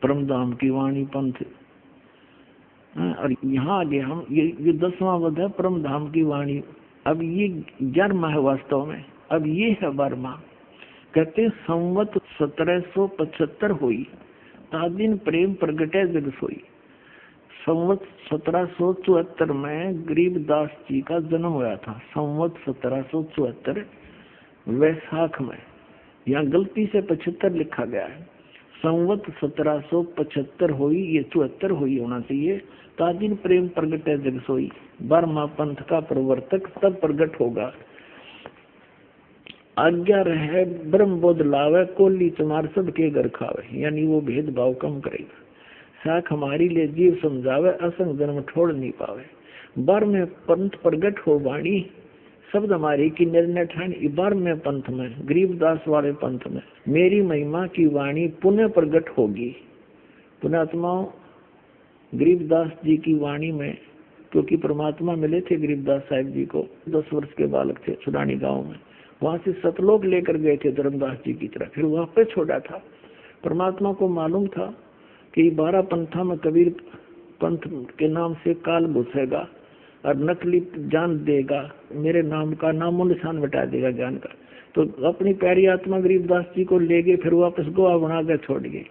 परमधाम की वाणी पंथ। और यहाँ आगे हम ये 10वां वध है परमधाम की वाणी। अब ये 11वां है वास्तव में, अब ये है 12वां। कहते संवत 1775 हुई, तादिन प्रेम प्रगटे जग सोई। संवत 1774 में गरीबदास जी का जन्म हुआ था, संवत 1774 वैशाख में। यहाँ गलती से 75 लिखा गया है, संवत 1775 हुई, ये 74 हुई होना चाहिए। तादिन प्रेम प्रगट है जग सोई, 12वां पंथ का प्रवर्तक तब प्रगट होगा। आज्ञा रहे ब्रह्म बोध लावे, कोली चमार सब के घर खावे, यानी वो भेदभाव कम करेगा। साख हमारी ले जीव समझावे, असंग जन्म छोड़ नहीं पावे। 12वें पंथ प्रगट हो वाणी, शब्द हमारी की निर्णय ठानी। 12वें पंथ में, गरीबदास वाले पंथ में, मेरी महिमा की वाणी पुनः प्रगट होगी। पुण्यात्माओं, गरीबदास जी की वाणी में, क्योंकि परमात्मा मिले थे गरीबदास साहिब जी को, 10 वर्ष के बालक थे सुडानी गांव में, वहां से सतलोक लेकर गए थे धर्मदास जी की तरफ, फिर वहां पे छोड़ा था। परमात्मा को मालूम था कि 12 पंथा में कबीर पंथ के नाम से काल घुसेगा और नकली जान देगा, मेरे नाम का नामो निशान मिटा देगा ज्ञान का। तो अपनी प्यारी आत्मा गरीबदास जी को ले गए, फिर वापस गोवा बना कर छोड़ गए।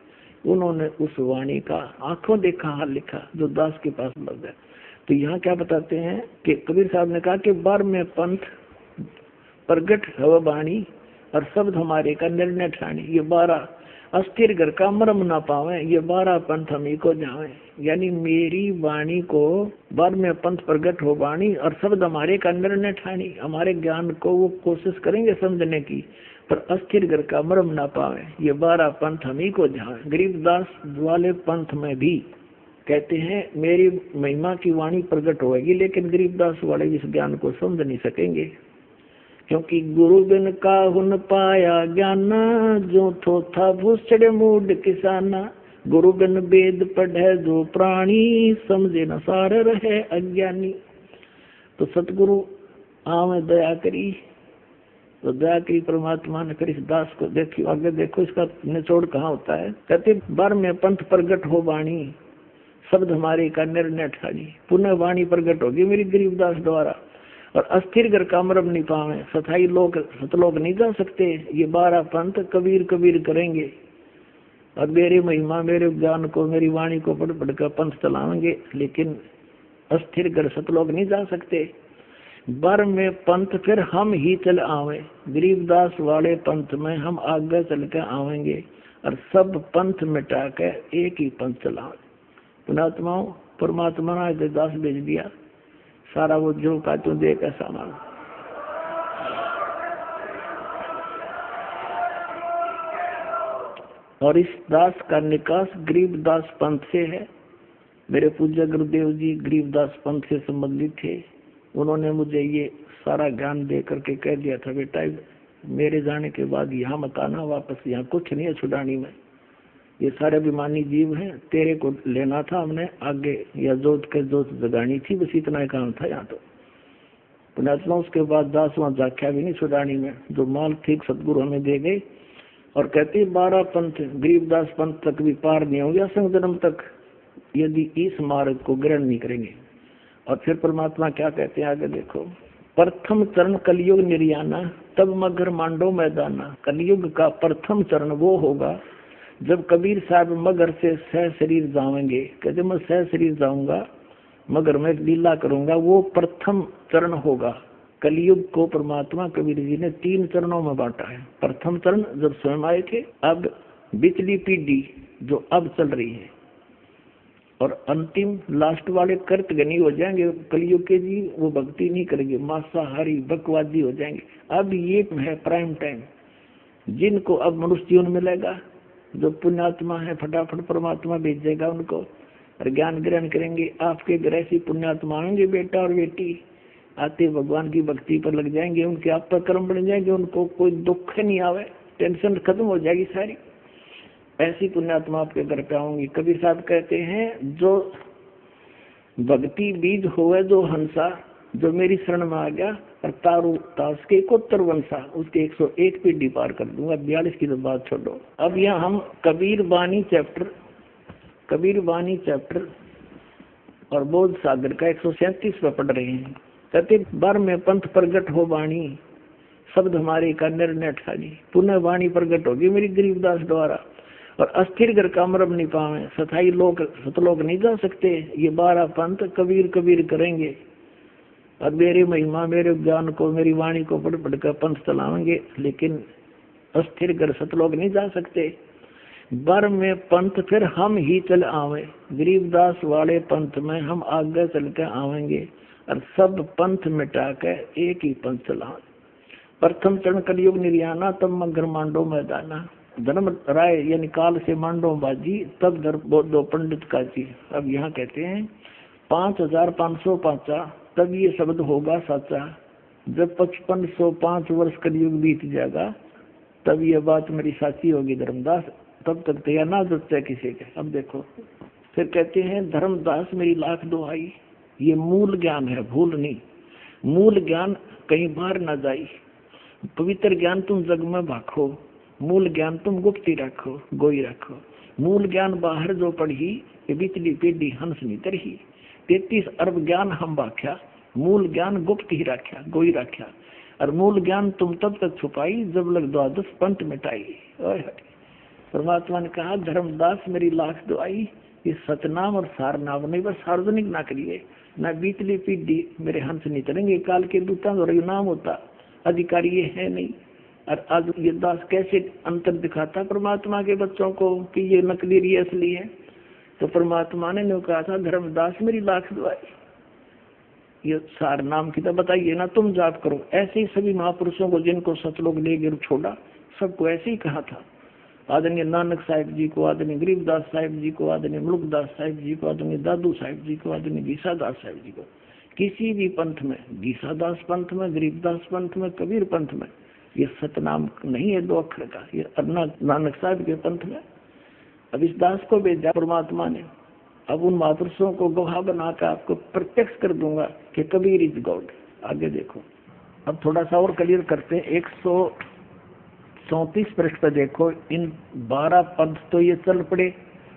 उन्होंने उस वाणी का आंखों देखा हाल लिखा जो दास के पास लग गया। तो यहाँ क्या बताते हैं कि कबीर साहब ने कहा कि 12वें पंथ प्रगट हवा वाणी और शब्द हमारे का निर्णय ठानी। ये 12 अस्थिर घर का मरम ना पावे, ये 12 पंथ हमी को जावे। यानी मेरी वाणी को 12वें पंथ प्रगट हो वाणी और शब्द हमारे का निर्णय ठानी। हमारे ज्ञान को वो कोशिश करेंगे समझने की, पर अस्थिर घर का मरम ना पावे, ये 12 पंथ हमी को जावे। गरीबदास वाले पंथ में भी कहते हैं मेरी महिमा की वाणी प्रकट होगी, लेकिन गरीबदास वाले इस ज्ञान को समझ नहीं सकेंगे, क्योंकि गुरु बिन काहुन पाया ज्ञाना, जो थोथा भूसड़े मूड किसाना। गुरु बिन वेद पढ़े जो प्राणी, समझे न सार रहे अज्ञानी। तो सतगुरु आवे दया करी, तो दया करी परमात्मा ने कर इस दास को। देखियो आगे देखो इसका निचोड़ कहाँ होता है। कहते बर में पंथ प्रगट हो वाणी, शब्द हमारे का निर्णय ठानी। पुनः वाणी प्रगट होगी मेरी गरीबदास द्वारा, और अस्थिर घर कामरब नहीं पावे, सथाई लोग सतलोक नहीं जा सकते। ये 12 पंथ कबीर कबीर करेंगे, और मेरी महिमा मेरे ज्ञान को मेरी वाणी को पढ़ पढ़ कर पंथ चलाएंगे, लेकिन अस्थिर घर सतलोक नहीं जा सकते। बर में पंथ फिर हम ही चल आवे, गरीबदास वाले पंथ में हम आगे चल के आवेंगे, और सब पंथ मिटा के एक ही पंथ चलावे। पुणात्माओं परमात्मा ने दास भेज दिया, सारा वो जो का तू देख ऐसा मान। और इस दास का निकास गरीबदास पंथ से है। मेरे पूज्य गुरुदेव जी गरीबदास पंथ से संबंधित थे। उन्होंने मुझे ये सारा ज्ञान दे करके कह दिया था, बेटा मेरे जाने के बाद यहाँ मत आना वापस, यहाँ कुछ नहीं है छुड़ानी में, ये सारे अभिमानी जीव हैं, तेरे को लेना था हमने आगे, या जोत के जोत जगानी थी, बस इतना ही काम था यहाँ। तो पुण्यात्मा उसके बाद दास वहाँ जाख्या भी नहीं छुड़ानी में, जो माल ठीक सदगुरु हमें दे गए। और कहते 12 पंथ गरीबदास पंथ तक भी पार नहीं होंगे असंग जन्म तक, यदि इस मार्ग को ग्रहण नहीं करेंगे। और फिर परमात्मा क्या कहते हैं आगे देखो। प्रथम चरण कलयुग निर्याना, तब मगर मांडो मैदाना। कलयुग का प्रथम चरण वो होगा जब कबीर साहब मगर से सह शरीर जाएंगे। कहते मैं सह शरीर जाऊंगा, मगर मैं लीला करूंगा, वो प्रथम चरण होगा। कलयुग को परमात्मा कबीर जी ने 3 चरणों में बांटा है। प्रथम चरण जब स्वयं आए थे, अब बिचली पीढ़ी जो अब चल रही है, और अंतिम लास्ट वाले कर्तगनी हो जाएंगे कलयुग के जी, वो भक्ति नहीं करेंगे, मांसाहारी बकवादी हो जाएंगे। अब ये है प्राइम टाइम, जिनको अब मनुष्य जीवन मिलेगा, जो पुण्यात्मा है फटाफट परमात्मा भेजेगा उनको, और ज्ञान ग्रहण करेंगे। आपके घर ऐसी पुण्यात्मा आएंगे बेटा और बेटी, आते भगवान की भक्ति पर लग जाएंगे, उनके आप पर कर्म बन जाएंगे, उनको कोई दुख नहीं आवे, टेंशन खत्म हो जाएगी सारी। ऐसी पुण्यात्मा आपके घर पे आऊंगी। कबीर साहब कहते हैं जो भक्ति बीज होवे जो हंसा, जो मेरी शरण में आ गया, और तारू तास के 71 वंशा, उसके 101 पीढ़ी पार कर दूंगा। 42 की तो बात छोड़ो। अब यहाँ हम कबीर बानी चैप्टर और बोध सागर का 137 पे पढ़ रहे हैं। कहते बर में पंथ प्रगट हो वाणी, शब्द हमारे का निर्णय ठानी। पुनः वाणी प्रगट होगी मेरी गरीबदास द्वारा, और अस्थिर घर कामरब नहीं पावे, सथाई लोग सतलोक नहीं जा सकते। ये 12 पंथ कबीर कबीर करेंगे, और मेरी महिमा मेरे ज्ञान को मेरी वाणी को पढ़ पढ़ कर पंथ चलाएंगे, लेकिन अस्थिर घर सतलोक नहीं जा सकते। बर में पंथ फिर हम ही चल आवे, गरीबदास वाले पंथ में हम आगे चल के आवेंगे, और सब पंथ मिटा के एक ही पंथ चलावे। प्रथम चरण कलयुग निर्याना, तब मगर मांडो मैदाना। धर्म राय यानी काल से मांडो बाजी, तब दो पंडित काजी। अब यहाँ कहते हैं 5505 तब ये शब्द होगा साचा। जब 5505 वर्ष कलयुग बीत जाएगा, तब ये बात मेरी साची होगी धर्मदास, तब तक तैयार ना जुटते किसी के। अब देखो फिर कहते हैं धर्मदास मेरी लाख दुहाई, ये मूल ज्ञान है, भूल नहीं। मूल ज्ञान कहीं बाहर न जाई, पवित्र ज्ञान तुम जग में भाखो, मूल ज्ञान तुम गुप्ती रखो, गोई रखो। मूल ज्ञान बाहर जो पढ़ी, ये बिचली पीढ़ी हंस नहीं तरही। 33 अरब ज्ञान हम बाख्या, मूल ज्ञान गुप्त ही रख्या, गोई रख्या। और मूल ज्ञान तुम तब तक छुपाई, जब लग 12 पंथ मिटाई। परमात्मा ने कहा धर्मदास मेरी लाख दुआई, ये सतनाम और सारनाम नहीं, बस सार्वजनिक ना करिए, ना बीतली पीढ़ी मेरे हंस नहीं तरेंगे। काल के दूता और नाम होता, अधिकारी ये है नहीं। और आज ये दास कैसे अंतर दिखाता परमात्मा के बच्चों को कि ये नकली ये असली है। तो परमात्मा ने कहा था धर्मदास मेरी लाख दुआई, ये सार नाम की तो बताइए ना, तुम जाप करो। ऐसे ही सभी महापुरुषों को जिनको सतलोक ले गिर छोड़ा, सबको ऐसे ही कहा था। आदरणीय नानक साहिब जी को, आदरणीय गरीबदास साहिब जी को, आदरणीय मुल्कदास साहिब जी को, आदरणीय दादू साहिब जी को, आदरणीय गीसादास साहिब जी को, किसी भी पंथ में, गीसादास पंथ में, गरीबदास पंथ में, कबीर पंथ में, ये सतनाम नहीं है 2 अक्षर का, ये नानक साहिब के पंथ में। अब इस दास को भेजा परमात्मा ने, अब उन महापुरुषों को गवाह बनाकर आपको प्रत्यक्ष कर दूंगा कि कबीर इज गॉड। आगे देखो, अब थोड़ा सा और क्लियर करते हैं। 134 पृष्ठ पे देखो, इन 12 पंथ तो ये चल पड़े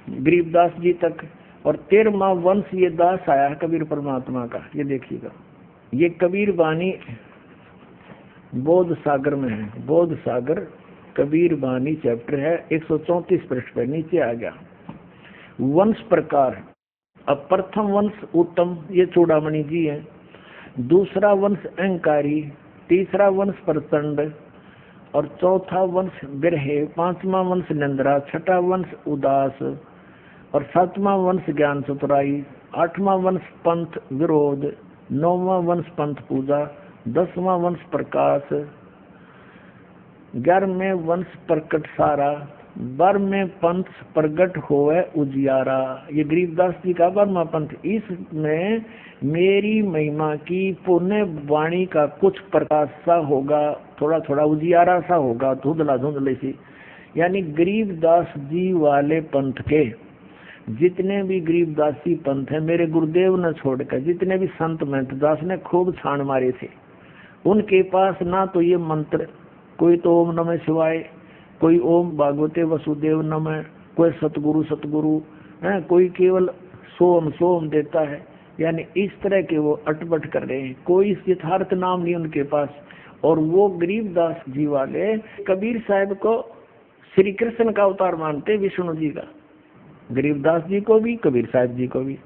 गरीबदास जी तक, और 13वां वंश ये दास आया है कबीर परमात्मा का। ये देखिएगा, ये कबीर वाणी बोध सागर में है, बोध सागर कबीर वाणी चैप्टर है, 134 पृष्ठ पे नीचे आ गया। वंश प्रकार, अब प्रथम वंश उत्तम, ये चूड़ामणि जी है। दूसरा वंश अहंकारी, तीसरा वंश प्रचंड, और चौथा वंश बिरहे, 5वां वंश निंद्रा, 6वां वंश उदास, और 7वां वंश ज्ञान चतुराई, 8वां वंश पंथ विरोध, 9वां वंश पंथ पूजा, 10वां वंश प्रकाश, 11वें वंश प्रकट सारा, 12वें पंथ प्रगट होवे उजियारा। ये गरीबदास जी का 12वां पंथ। इसमें मेरी महिमा की पुण्य वाणी का कुछ प्रकाश सा होगा, थोड़ा थोड़ा उजियारा सा होगा, धुंधला धुंधले सी। यानी गरीबदास जी वाले पंथ के जितने भी गरीबदासी पंथ है, मेरे गुरुदेव ने छोड़कर जितने भी संत महंत दास ने खूब छान मारे थे, उनके पास ना तो ये मंत्र, कोई तो ओम नमः शिवाय, कोई ओम भागवते वसुदेव नमः, कोई सतगुरु सतगुरु है, कोई केवल सोम सोम देता है। यानी इस तरह के वो अटपट कर रहे हैं, कोई यथार्थ नाम नहीं उनके पास। और वो गरीबदास जी वाले कबीर साहब को श्री कृष्ण का अवतार मानते, विष्णु जी का, गरीबदास जी को भी, कबीर साहब जी को भी।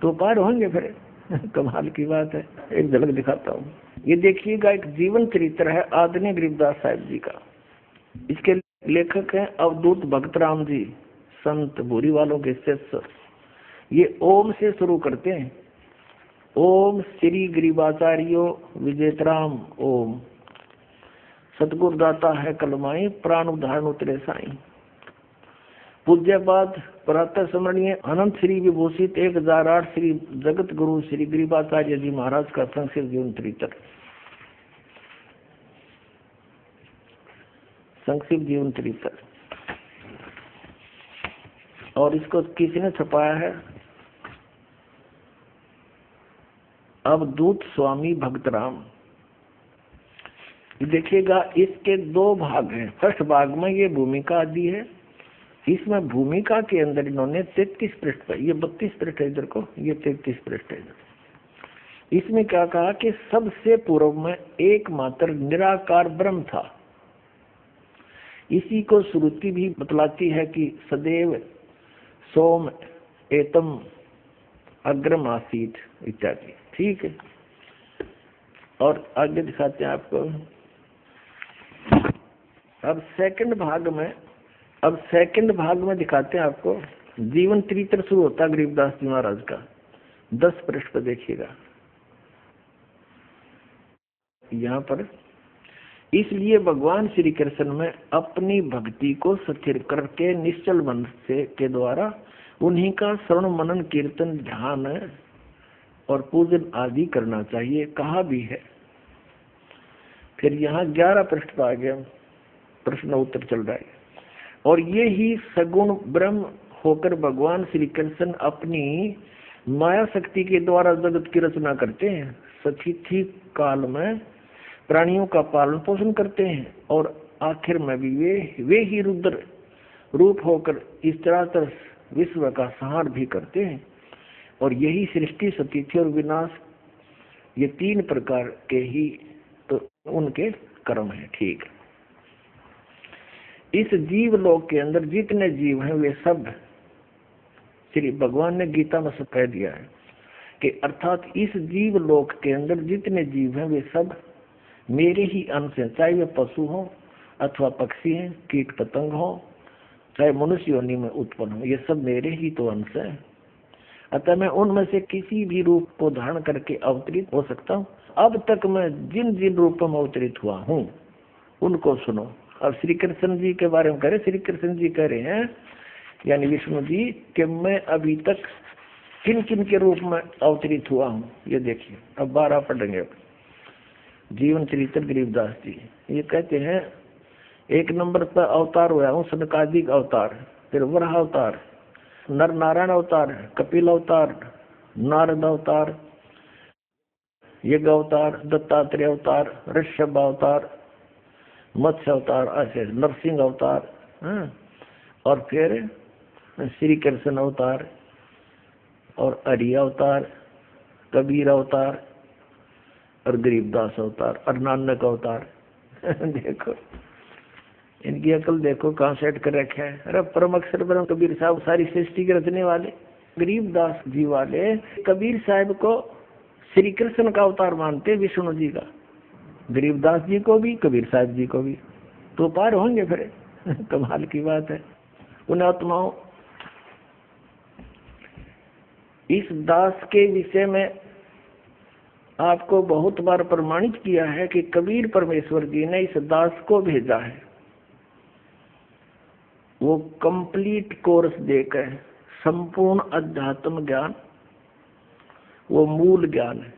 तो पार होंगे फिर। कमाल की बात है, एक झलक दिखाता हूँ। ये देखिएगा, एक जीवन चरित्र है आदरणीय गरीबदास साहब जी का। इसके लेखक हैं अवधूत भक्त राम जी, संत भूरी वालों के शिष्य। ये ओम से शुरू करते हैं, ओम श्री गरीबाचार्यो विजेतराम ओम, सतगुरु दाता है कलमाई, प्राण उदाहरण उतरे साई। पूज्यपाद प्रातः स्मरणीय अनंत श्री विभूषित 1008 श्री जगत गुरु श्री गरीबाचार्य जी महाराज का संक्षिप्त जीवन चरित्र, संक्षिप्त जीवन चरित्र। और इसको किसने छपाया है? अवधूत स्वामी भक्तराम। देखिएगा, इसके 2 भाग हैं। फर्स्ट भाग में ये भूमिका आदि है, इसमें भूमिका के अंदर इन्होंने 33 पृष्ठ पर, ये 32 पृष्ठ है इधर को, ये 33 पृष्ठ है इधर। इसमें क्या कहा कि सबसे पूर्व में एकमात्र निराकार ब्रह्म था। इसी को श्रुति भी बतलाती है कि सदैव सोम एतम अग्रम आसीत इत्यादि। ठीक है, और आगे दिखाते हैं आपको। अब सेकंड भाग में दिखाते हैं आपको जीवन चरित्र शुरू होता है गरीबदास जी महाराज का। 10 पृष्ठ पर देखिएगा यहाँ पर। इसलिए भगवान श्री कृष्ण में अपनी भक्ति को स्थिर करके निश्चल मन से के द्वारा उन्हीं का श्रवण मनन कीर्तन ध्यान और पूजन आदि करना चाहिए, कहा भी है। फिर यहाँ 11 पृष्ठ पर आ गया, प्रश्न उत्तर चल रहा है। और ये ही सगुण ब्रह्म होकर भगवान श्री कृष्ण अपनी माया शक्ति के द्वारा जगत की रचना करते हैं। सतिथि काल में प्राणियों का पालन पोषण करते हैं, और आखिर में भी वे ही रुद्र रूप होकर इस चराचर विश्व का संहार भी करते हैं। और यही सृष्टि, सतिथि और विनाश, ये 3 प्रकार के ही तो उनके कर्म है। ठीक, इस जीव लोक के अंदर जितने जीव हैं वे सब, श्री भगवान ने गीता में सब कह दिया है कि अर्थात इस जीव लोक के अंदर जितने जीव हैं वे सब मेरे ही अंश हैं, चाहे वे पशु हो अथवा पक्षी हैं, कीट पतंग हो, चाहे मनुष्य योनि में उत्पन्न हो, ये सब मेरे ही तो अंश है। अतः मैं उनमें से किसी भी रूप को धारण करके अवतरित हो सकता हूँ। अब तक मैं जिन जिन रूपों में अवतरित हुआ हूँ उनको सुनो। अब श्री कृष्ण जी के बारे में कह रहे, श्री कृष्ण जी कह रहे हैं यानी विष्णु जी कि मैं अभी तक किन किन के रूप में अवतरित हुआ हूँ। ये देखिए अब 12 पढ़ेंगे। जीवन चरित्र गरीबदास जी ये कहते हैं 1 नंबर पर अवतार हुआ हूँ सनकादिक अवतार, फिर वराह अवतार, नर नारायण अवतार, कपिल अवतार, नारद अवतार, यज्ञ अवतार, दत्तात्रेय अवतार, ऋषभ अवतार, मत्स्य अवतार, ऐसे नरसिंह अवतार, और फिर श्री कृष्ण अवतार और हरि अवतार, कबीर अवतार और गरीबदास अवतार और नानक अवतार। देखो इनकी अकल देखो कहाँ सेट कर रखा है। अरे परम अक्षर ब्रह्म कबीर साहब सारी सृष्टि के रचने वाले, गरीबदास जी वाले कबीर साहब को श्री कृष्ण का अवतार मानते, विष्णु जी का, गरीबदास जी को भी कबीर साहब जी को भी, तो पार होंगे फिर। कमाल की बात है। उन आत्माओं इस दास के विषय में आपको बहुत बार प्रमाणित किया है कि कबीर परमेश्वर जी ने इस दास को भेजा है। वो कंप्लीट कोर्स देकर संपूर्ण अध्यात्म ज्ञान, वो मूल ज्ञान है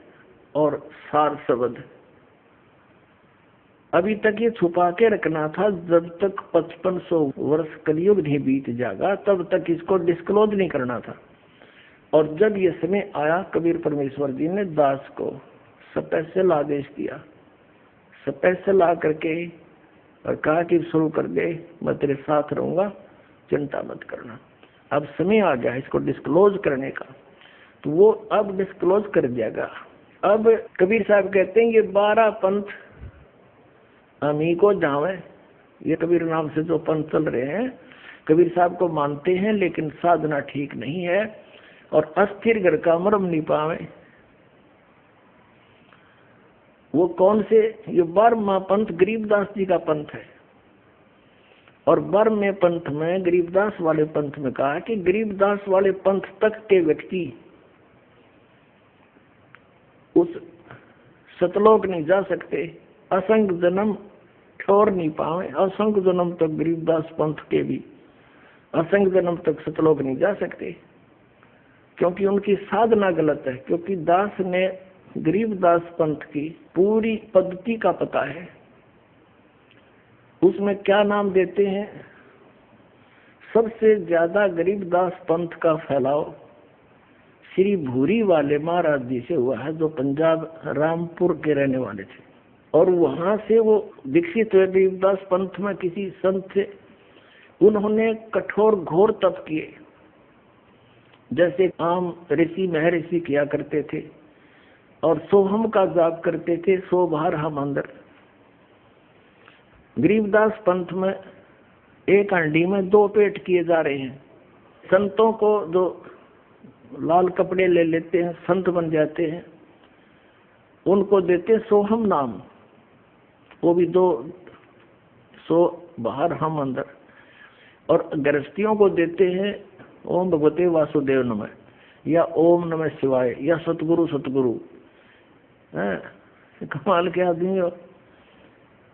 और सार शब्द। अभी तक ये छुपा के रखना था, जब तक 5500 वर्ष कलयुग नहीं बीत जाएगा तब तक इसको डिस्क्लोज नहीं करना था। और जब ये समय आया कबीर परमेश्वर जी ने दास को स्पेशल आदेश दिया, स्पेशल ला करके और कहा कि शुरू कर दे, मैं तेरे साथ रहूंगा, चिंता मत करना। अब समय आ गया इसको डिस्क्लोज करने का, तो वो अब डिस्क्लोज कर दियागा। अब कबीर साहब कहते हैं ये 12 पंथ अमी को जावे, ये कबीर नाम से जो पंथ चल रहे हैं कबीर साहब को मानते हैं, लेकिन साधना ठीक नहीं है और अस्थिर घर का मरम नहीं पावे। वो कौन से? ये 12वां पंथ गरीबदास जी का पंथ है। और 12वें पंथ में गरीबदास वाले पंथ में कहा कि गरीबदास वाले पंथ तक के व्यक्ति उस सतलोक नहीं जा सकते, असंग जन्म छोड़ नहीं पावे। असंग जन्म तक गरीबदास पंथ के भी असंग जन्म तक सतलोक नहीं जा सकते, क्योंकि उनकी साधना गलत है। क्योंकि दास ने गरीबदास पंथ की पूरी पद्धति का पता है। उसमें क्या नाम देते हैं? सबसे ज्यादा गरीबदास पंथ का फैलाव श्री भूरी वाले महाराज जी से हुआ है, जो पंजाब रामपुर के रहने वाले थे। और वहां से वो विकसित हुए गरीबदास पंथ में किसी संत से। उन्होंने कठोर घोर तप किए, जैसे आम ऋषि महर्षि किया करते थे, और सोहम का जाप करते थे, 100 बार हम अंदर। गरीबदास पंथ में एक हांडी में 2 पेट किए जा रहे हैं। संतों को जो लाल कपड़े ले लेते हैं, संत बन जाते हैं, उनको देते सोहम नाम, वो भी 200 बाहर हम अंदर। और गृहस्थियों को देते हैं ओम भगवते वासुदेव नमः, या ओम नमः शिवाय, या सतगुरु सतगुरु। कमाल के आदमी हो।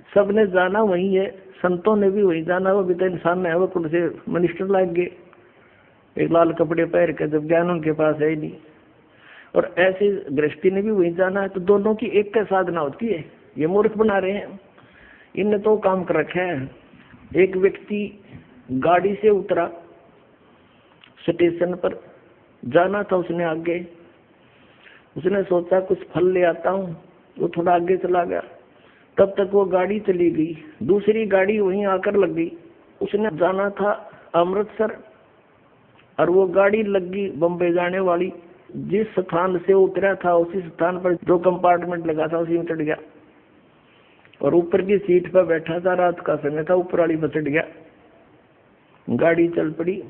सबने जाना वही है, संतों ने भी वही जाना। वो भी तो इंसान है, वो कुछ से मिनिस्टर लाग गए एक लाल कपड़े पहन के, जब ज्ञान उनके पास है ही नहीं। और ऐसे गृहस्थी ने भी वही जाना है। तो दोनों की एक का साधना होती है। ये मूर्ख बना रहे हैं, इनने तो काम कर रखा है। एक व्यक्ति गाड़ी से उतरा, स्टेशन पर जाना था उसने आगे। उसने सोचा कुछ फल ले आता हूँ, वो थोड़ा आगे चला गया। तब तक वो गाड़ी चली गई, दूसरी गाड़ी वहीं आकर लग गई। उसने जाना था अमृतसर और वो गाड़ी लग गई बम्बई जाने वाली। जिस स्थान से उतरा था उसी स्थान पर जो कंपार्टमेंट लगा था उसी में चढ़ गया, और ऊपर की सीट पर बैठा था। रात का समय था, ऊपर वाली पर चढ़ गया। गाड़ी चल पड़ी।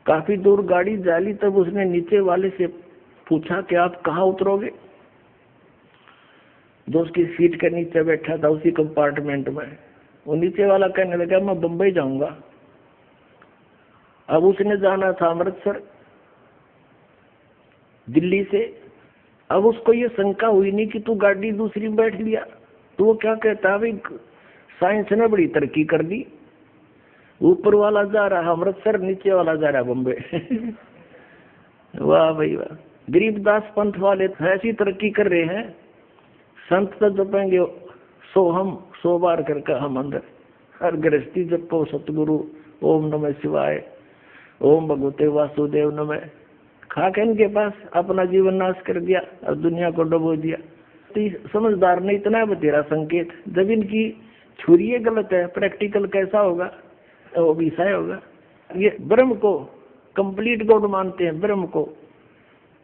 काफी दूर गाड़ी जाली, तब उसने नीचे वाले से पूछा कि आप कहाँ उतरोगे? जो उसकी सीट के नीचे बैठा था उसी कंपार्टमेंट में, वो नीचे वाला कहने लगा मैं बम्बई जाऊंगा। अब उसने जाना था अमृतसर दिल्ली से। अब उसको ये शंका हुई नहीं कि तू गाड़ी दूसरी में बैठ लिया। तो वो क्या कहता है, भाई साइंस ने बड़ी तरक्की कर दी, ऊपर वाला जा रहा अमृतसर, नीचे वाला जा रहा बम्बे। वाह भाई वाह। गरीबदास पंथ वाले ऐसी तरक्की कर रहे हैं, संत तो जपेंगे 100 बार करके हम अंदर, हर गृहस्थी जपो सतगुरु ओम नमः शिवाय, ओम भगवते वासुदेव नमः। खा के इनके पास अपना जीवन नाश कर दिया और दुनिया को डुबो दिया। तो समझदार ने इतना बतेरा संकेत, जब इनकी छुरी गलत है, प्रैक्टिकल कैसा होगा, वो भी सही होगा। ये ब्रह्म को कंप्लीट गॉड मानते हैं, ब्रह्म को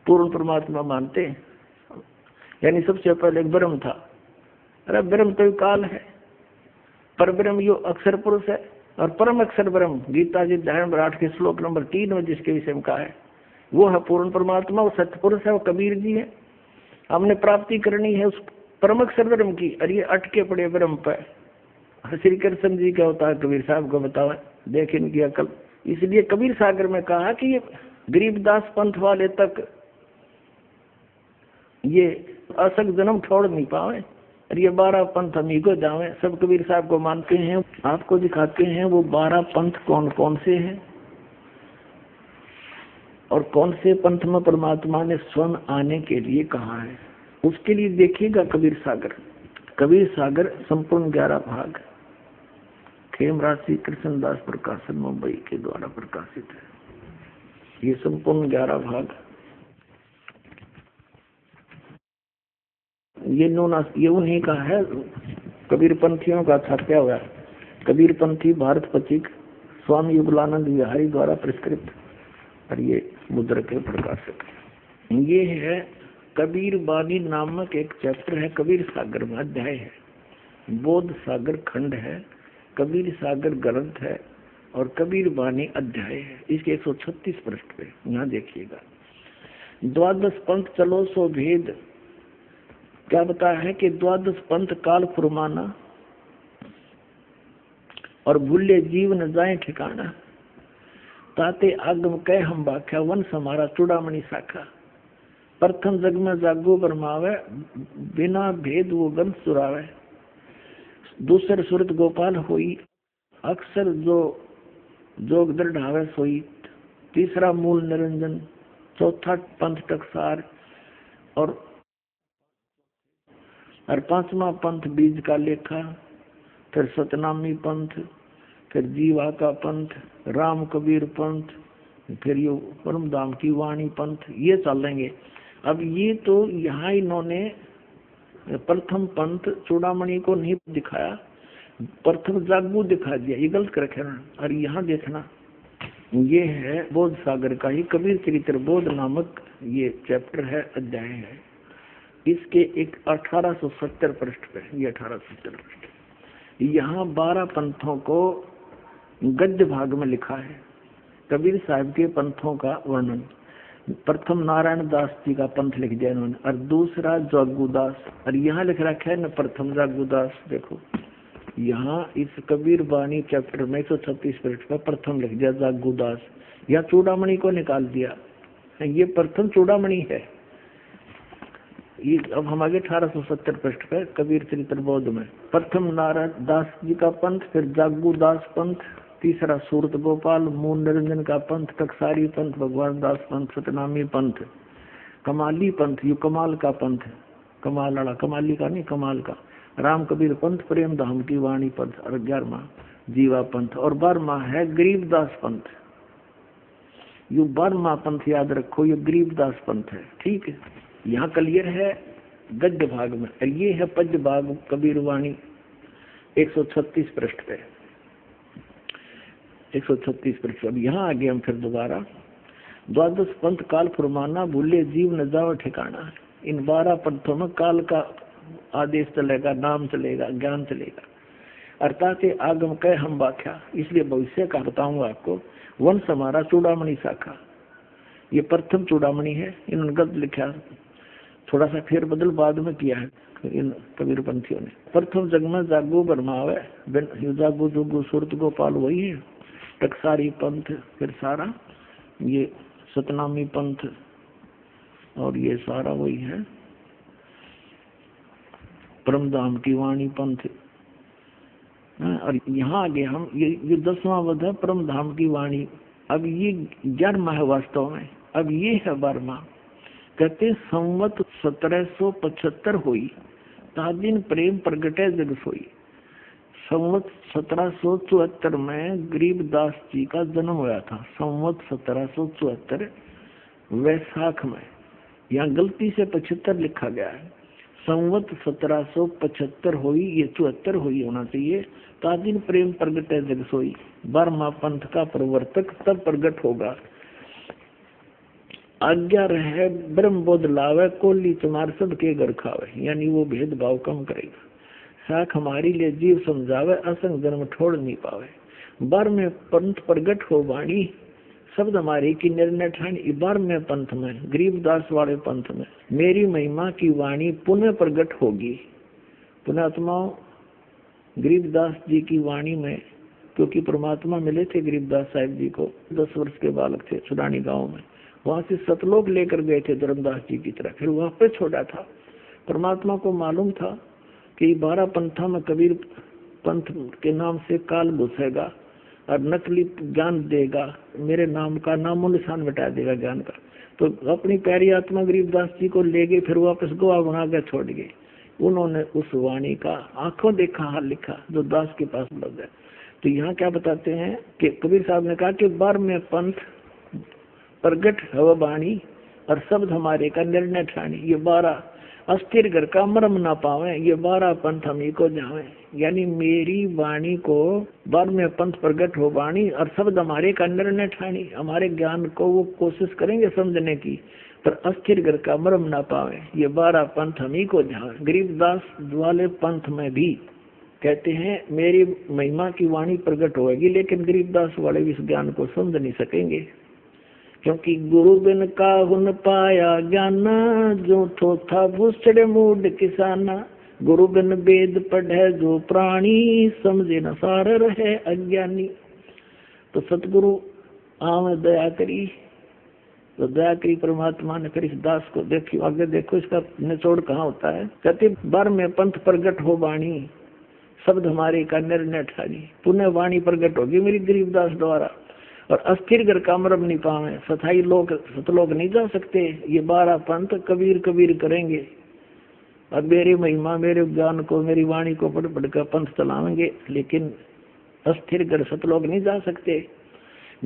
पूर्ण परमात्मा मानते हैं, यानी सबसे पहले ब्रह्म था। अरे ब्रह्म तो काल है, पर ब्रह्म यो अक्षर पुरुष है और परम अक्षर ब्रह्म, गीता जी अध्याय नंबर 8 के श्लोक नंबर 3 में जिसके विषय में कहा है, वो है पूर्ण परमात्मा, वो सत्य पुरुष है, वो कबीर जी है। हमने प्राप्ति करनी है उस परम अक्षर ब्रह्म की, और ये अटके पड़े ब्रह्म पे। श्री कृष्ण जी क्या होता है, कबीर साहब को बताओ, देख इनकी अकल। इसलिए कबीर सागर में कहा कि ये गरीबदास पंथ वाले तक ये असक जन्म छोड़ नहीं पावे, और ये 12 पंथ हम ही को जावे। सब कबीर साहब को मानते हैं, आपको दिखाते हैं वो 12 पंथ कौन कौन से हैं और कौन से पंथ में परमात्मा ने स्वयं आने के लिए कहा है। उसके लिए देखिएगा कबीर सागर। कबीर सागर संपूर्ण 11 भाग, खेमराज श्री कृष्णदास प्रकाशन मुंबई के द्वारा प्रकाशित है। ये संपूर्ण 11 भाग, ये उन्हीं का है, कबीर पंथियों का छापा हुआ है। कबीर पंथी भारत पथिक स्वामी युगलानंद विहारी द्वारा prescript, और ये मुद्रक के प्रकाशक। ये है कबीर बानी नामक एक चैप्टर है, कबीर सागर में अध्याय है, बोध सागर खंड है, कबीर सागर ग्रंथ है और कबीर बानी अध्याय है। इसके 136 पृष्ठ पे यहाँ देखिएगा। 12 पंथ चलो सो भेद, क्या बताया है कि 12 पंथ काल फुरमाना और भूले जीव न जाए ठिकाना, ताते आगम कह हम बाख्या वन समारा चूड़ामणि शाखा। प्रथम जग में जागो बरमावे, बिना भेद वो गंध सुरावे। दूसर सुरत गोपाल होई, अक्सर जो जोग दृढ़ावे सोई। तीसरा मूल निरंजन, चौथा पंथ टकसार और 5वां पंथ बीज का लेखा। फिर सतनामी पंथ, फिर जीवा का पंथ, राम कबीर पंथ, फिर ये परम धाम की वाणी पंथ, ये चलेंगे। अब ये तो यहाँ इन्होंने प्रथम पंथ चूड़ामणि को नहीं दिखाया, प्रथम जागू दिखा दिया, ये गलत कर रखा ना। और यहाँ देखना, ये है बोध सागर का ही कबीर चरित्र बोध नामक ये चैप्टर है, अध्याय है। इसके एक 1870 पृष्ठ पे, ये 1870 पृष्ठ, यहाँ 12 पंथों को गद्य भाग में लिखा है। कबीर साहब के पंथों का वर्णन, प्रथम नारायण दास जी का पंथ लिख दिया इन्होंने, और दूसरा जागूदास, और यहाँ लिख रखा है न प्रथम जागूदास। देखो यहाँ इस कबीर बानी चैप्टर में 136 पृष्ठ पर प्रथम लिख दिया जागूदास, या चूड़ामणि को निकाल दिया, ये प्रथम चूड़ामणि है। ये अब हम आगे 1870 पृष्ठ पे कबीर चरित्र बोध में प्रथम नारायण दास जी का पंथ, फिर जागूदास पंथ, तीसरा सूरत गोपाल, मूल निरंजन का पंथ, टकसारी पंथ, भगवान दास पंथ, सतनामी पंथ, कमाली पंथ, यू कमाल का पंथ, कमाल वाला, कमाली का नहीं कमाल का, राम कबीर पंथ, प्रेम धाम की वाणी पंथ, और 11वां जीवा पंथ, और 12वां है गरीबदास पंथ। यू 12वां पंथ याद रखो, ये गरीबदास पंथ है। ठीक है, यहाँ क्लियर है गद्य भाग में, और ये है पद्य भाग कबीर वाणी 136 पृष्ठ पे, 136 पृष्ठ। अब यहाँ आगे हम फिर दोबारा 12 पंथ काल फुरमाना, भूले जीव न जाओ ठिकाना। इन 12 पंथों में काल का आदेश चलेगा, नाम चलेगा, ज्ञान चलेगा। अर्थात आगम कह हम व्याख्या, इसलिए भविष्य का बताऊंगा आपको। वंश हमारा चूड़ामणि शाखा, ये प्रथम चूड़ामणि है, इन्होंने गलत लिखा, थोड़ा सा फेर बदल बाद में किया है इन कबीर पंथियों ने। प्रथम जग में जागो बरमावे, जागो जोगो सुरत गोपाल वही है, टकसारी पंथ, फिर सारा ये सतनामी पंथ, और ये सारा वही है परमधाम की वाणी पंथ, और यहाँ आगे हम ये 10वां वध है परम धाम की वाणी। अब ये 11वां है वास्तव में, अब ये है 12वां। कहते संवत 1775 हुई तादिन प्रेम प्रगटे जग सोई। संवत 1774 में गरीबदास जी का जन्म हुआ था। संवत 1774 वैशाख में, यहाँ गलती से 75 लिखा गया है। संवत 1775 हुई, ये 74 हुई होना चाहिए। तादिन प्रेम प्रगटे जग सोई, 12वां पंथ का प्रवर्तक तब प्रगट होगा। आज्ञा रहे ब्रह्म बोध लावे, कोली तुम्हार सब के घर खावे, यानी वो भेदभाव कम करेगा। साख हमारी ले जीव समझावे, असंग जन्म छोड़ नहीं पावे। 12वें पंथ प्रगट हो वाणी, शब्द हमारी की निर्णय ठानी। 12वें पंथ में, गरीबदास वाले पंथ में, मेरी महिमा की वाणी पुनः प्रगट होगी। पुण्यात्माओं, गरीबदास जी की वाणी में, क्योंकि परमात्मा मिले थे गरीबदास साहिब जी को, 10 वर्ष के बालक थे सुडानी गांव में। वहां से सतलोक लेकर गए थे धर्मदास जी की तरह, फिर वहां पे छोड़ा था। परमात्मा को मालूम था कि 12 पंथा में कबीर पंथ के नाम से काल घुसेगा और नकली ज्ञान देगा, मेरे नाम का नामो निशान मिटा देगा ज्ञान का। तो अपनी प्यारी आत्मा गरीबदास जी को ले गए, फिर वापस गोवा बना कर छोड़ गए। उन्होंने उस वाणी का आंखों देखा हाल लिखा जो दास के पास लग गया। तो यहाँ क्या बताते हैं कि कबीर साहब ने कहा कि 12वें पंथ प्रगट हवा वाणी और शब्द हमारे का निर्णय ठानी। ये 12 अस्थिर घर का मरम ना पावे, ये 12 पंथ हम ही को जावे। यानी मेरी वाणी को 12वें पंथ प्रगट हो वाणी और शब्द हमारे का निर्णय ठानी। हमारे ज्ञान को वो कोशिश करेंगे समझने की, पर अस्थिर घर का मरम ना पावे, ये 12 पंथ हम ही को जावे। गरीबदास वाले पंथ में भी कहते हैं मेरी महिमा की वाणी प्रकट होगी, लेकिन गरीबदास वाले इस ज्ञान को समझ नहीं सकेंगे, क्योंकि गुरु बिन का हुन पाया ज्ञाना, जो थोथा बुसड़े मूड किसाना। गुरु बिन वेद पढ़े जो प्राणी, समझे न सार रहे अज्ञानी। तो सतगुरु आम दया करी, तो दया करी परमात्मा ने। फिर इस दास को देखियो, आगे देखो इसका निचोड़ कहाँ होता है। कहते 12वें पंथ प्रगट हो वाणी, शब्द हमारे का निर्णय ठानी। पुनः वाणी प्रगट होगी मेरी गरीबदास द्वारा, और अस्थिर घर का मरम नहीं पावे, सथाई लोग सतलोक नहीं जा सकते। ये 12 पंथ कबीर कबीर करेंगे और मेरी महिमा मेरे ज्ञान को मेरी वाणी को पढ़ पढ़ कर पंथ चलाएंगे, लेकिन अस्थिर घर सतलोक नहीं जा सकते।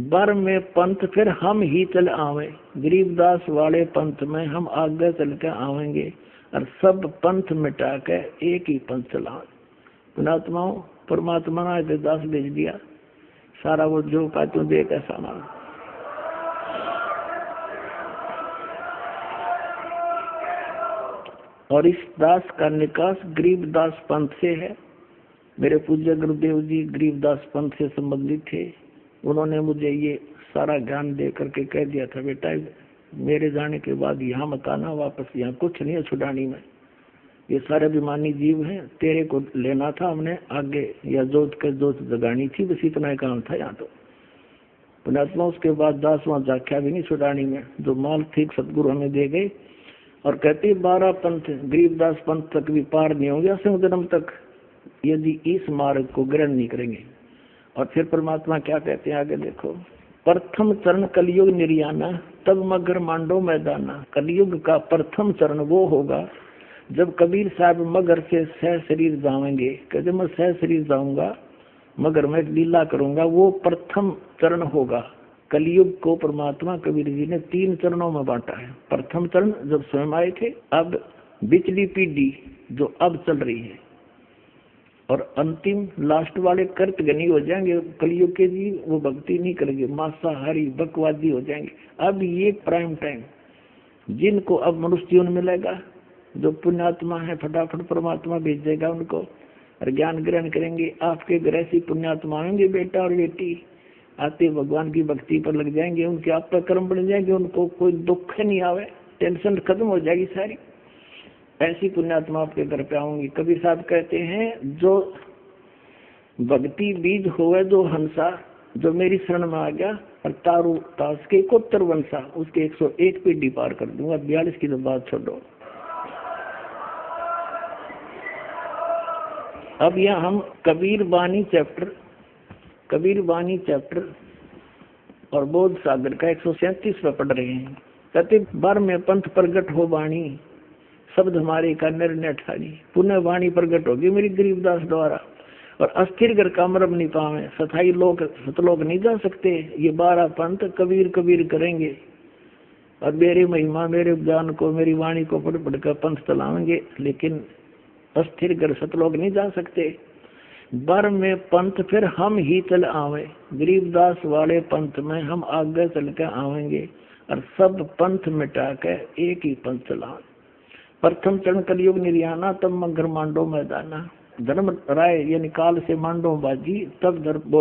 12वें पंथ फिर हम ही चल आवे, गरीबदास वाले पंथ में हम आगे चल के आवेंगे और सब पंथ मिटा के एक ही पंथ चलावे। पुणात्माओं, परमात्मा ने दास भेज दिया, सारा वो जो का तू देख ऐसा मानो। और इस दास का निकास गरीबदास पंथ से है। मेरे पूज्य गुरुदेव जी गरीबदास पंथ से संबंधित थे। उन्होंने मुझे ये सारा ज्ञान दे करके कह दिया था, बेटा मेरे जाने के बाद यहाँ मत आना वापस, यहाँ कुछ नहीं है छुड़ानी में, ये सारे अभिमानी जीव हैं, तेरे को लेना था हमने आगे, या जोत के जोत जगानी थी, बस इतना ही काम था यहाँ। तो पुण्यात्मा उसके बाद 10वां जाख्या भी नहीं छुड़ानी में, जो माल ठीक सतगुरु हमें दे गए। और कहते 12 पंथ गरीबदास पंथ तक भी पार नहीं होंगे असंग जन्म तक, यदि इस मार्ग को ग्रहण नहीं करेंगे। और फिर परमात्मा क्या कहते हैं आगे देखो। प्रथम चरण कलयुग निर्याना, तब मगर मांडो मैदाना। कलयुग का प्रथम चरण वो होगा जब कबीर साहब मगर से सह शरीर जाएंगे। कहते मैं सह शरीर जाऊंगा, मगर मैं लीला करूंगा, वो प्रथम चरण होगा। कलयुग को परमात्मा कबीर जी ने 3 चरणों में बांटा है। प्रथम चरण जब स्वयं आए थे, अब बिचली पीढ़ी जो अब चल रही है, और अंतिम लास्ट वाले कर्तगनी हो जाएंगे कलयुग के जी, वो भक्ति नहीं करेंगे, मांसाहारी बकवादी हो जाएंगे। अब ये प्राइम टाइम जिनको अब मनुष्य जीवन मिलेगा, जो पुण्यात्मा है फटाफट परमात्मा भेजेगा उनको और ज्ञान ग्रहण करेंगे। आपके घर ऐसी पुण्यात्मा होंगे बेटा और बेटी, आते भगवान की भक्ति पर लग जाएंगे, उनके आप पर कर्म बन जाएंगे, उनको कोई दुख नहीं आवे, टेंशन खत्म हो जाएगी सारी। ऐसी पुण्यात्मा आपके घर पे आऊंगी। कबीर साहब कहते हैं जो भक्ति बीज होवे जो हंसा, जो मेरी शरण में आ गया और तारू तास के कोत्तर वंशा, उसके 101 पीढ़ी पार कर दूंगा। 42 की तो बात छोड़ो। अब यहाँ हम कबीर बानी चैप्टर और बोध सागर का 137 पे पढ़ रहे हैं। कहते बर में पंथ प्रगट हो वाणी, शब्द हमारे का निर्णय ठानी, पुनः वाणी प्रगट होगी मेरी गरीबदास द्वारा। और अस्थिर घर का मरम नहीं पावे, सथाई लोग सतलोक नहीं जा सकते। ये 12 पंथ कबीर कबीर करेंगे और मेरी महिमा मेरे ज्ञान को मेरी वाणी को पढ़ पढ़ कर पंथ चलाएंगे, लेकिन अस्थिर घर सतलोक नहीं जा सकते। बर में पंथ फिर हम ही चल आवे, गरीबदास वाले पंथ में हम आगे चल कर आवेंगे और सब पंथ मिटा के एक ही पंथ चलावे। प्रथम चरण कलयुग निर्याना, तब मगर मांडो मैदाना। धर्म राय यानी काल से मांडो बाजी, तब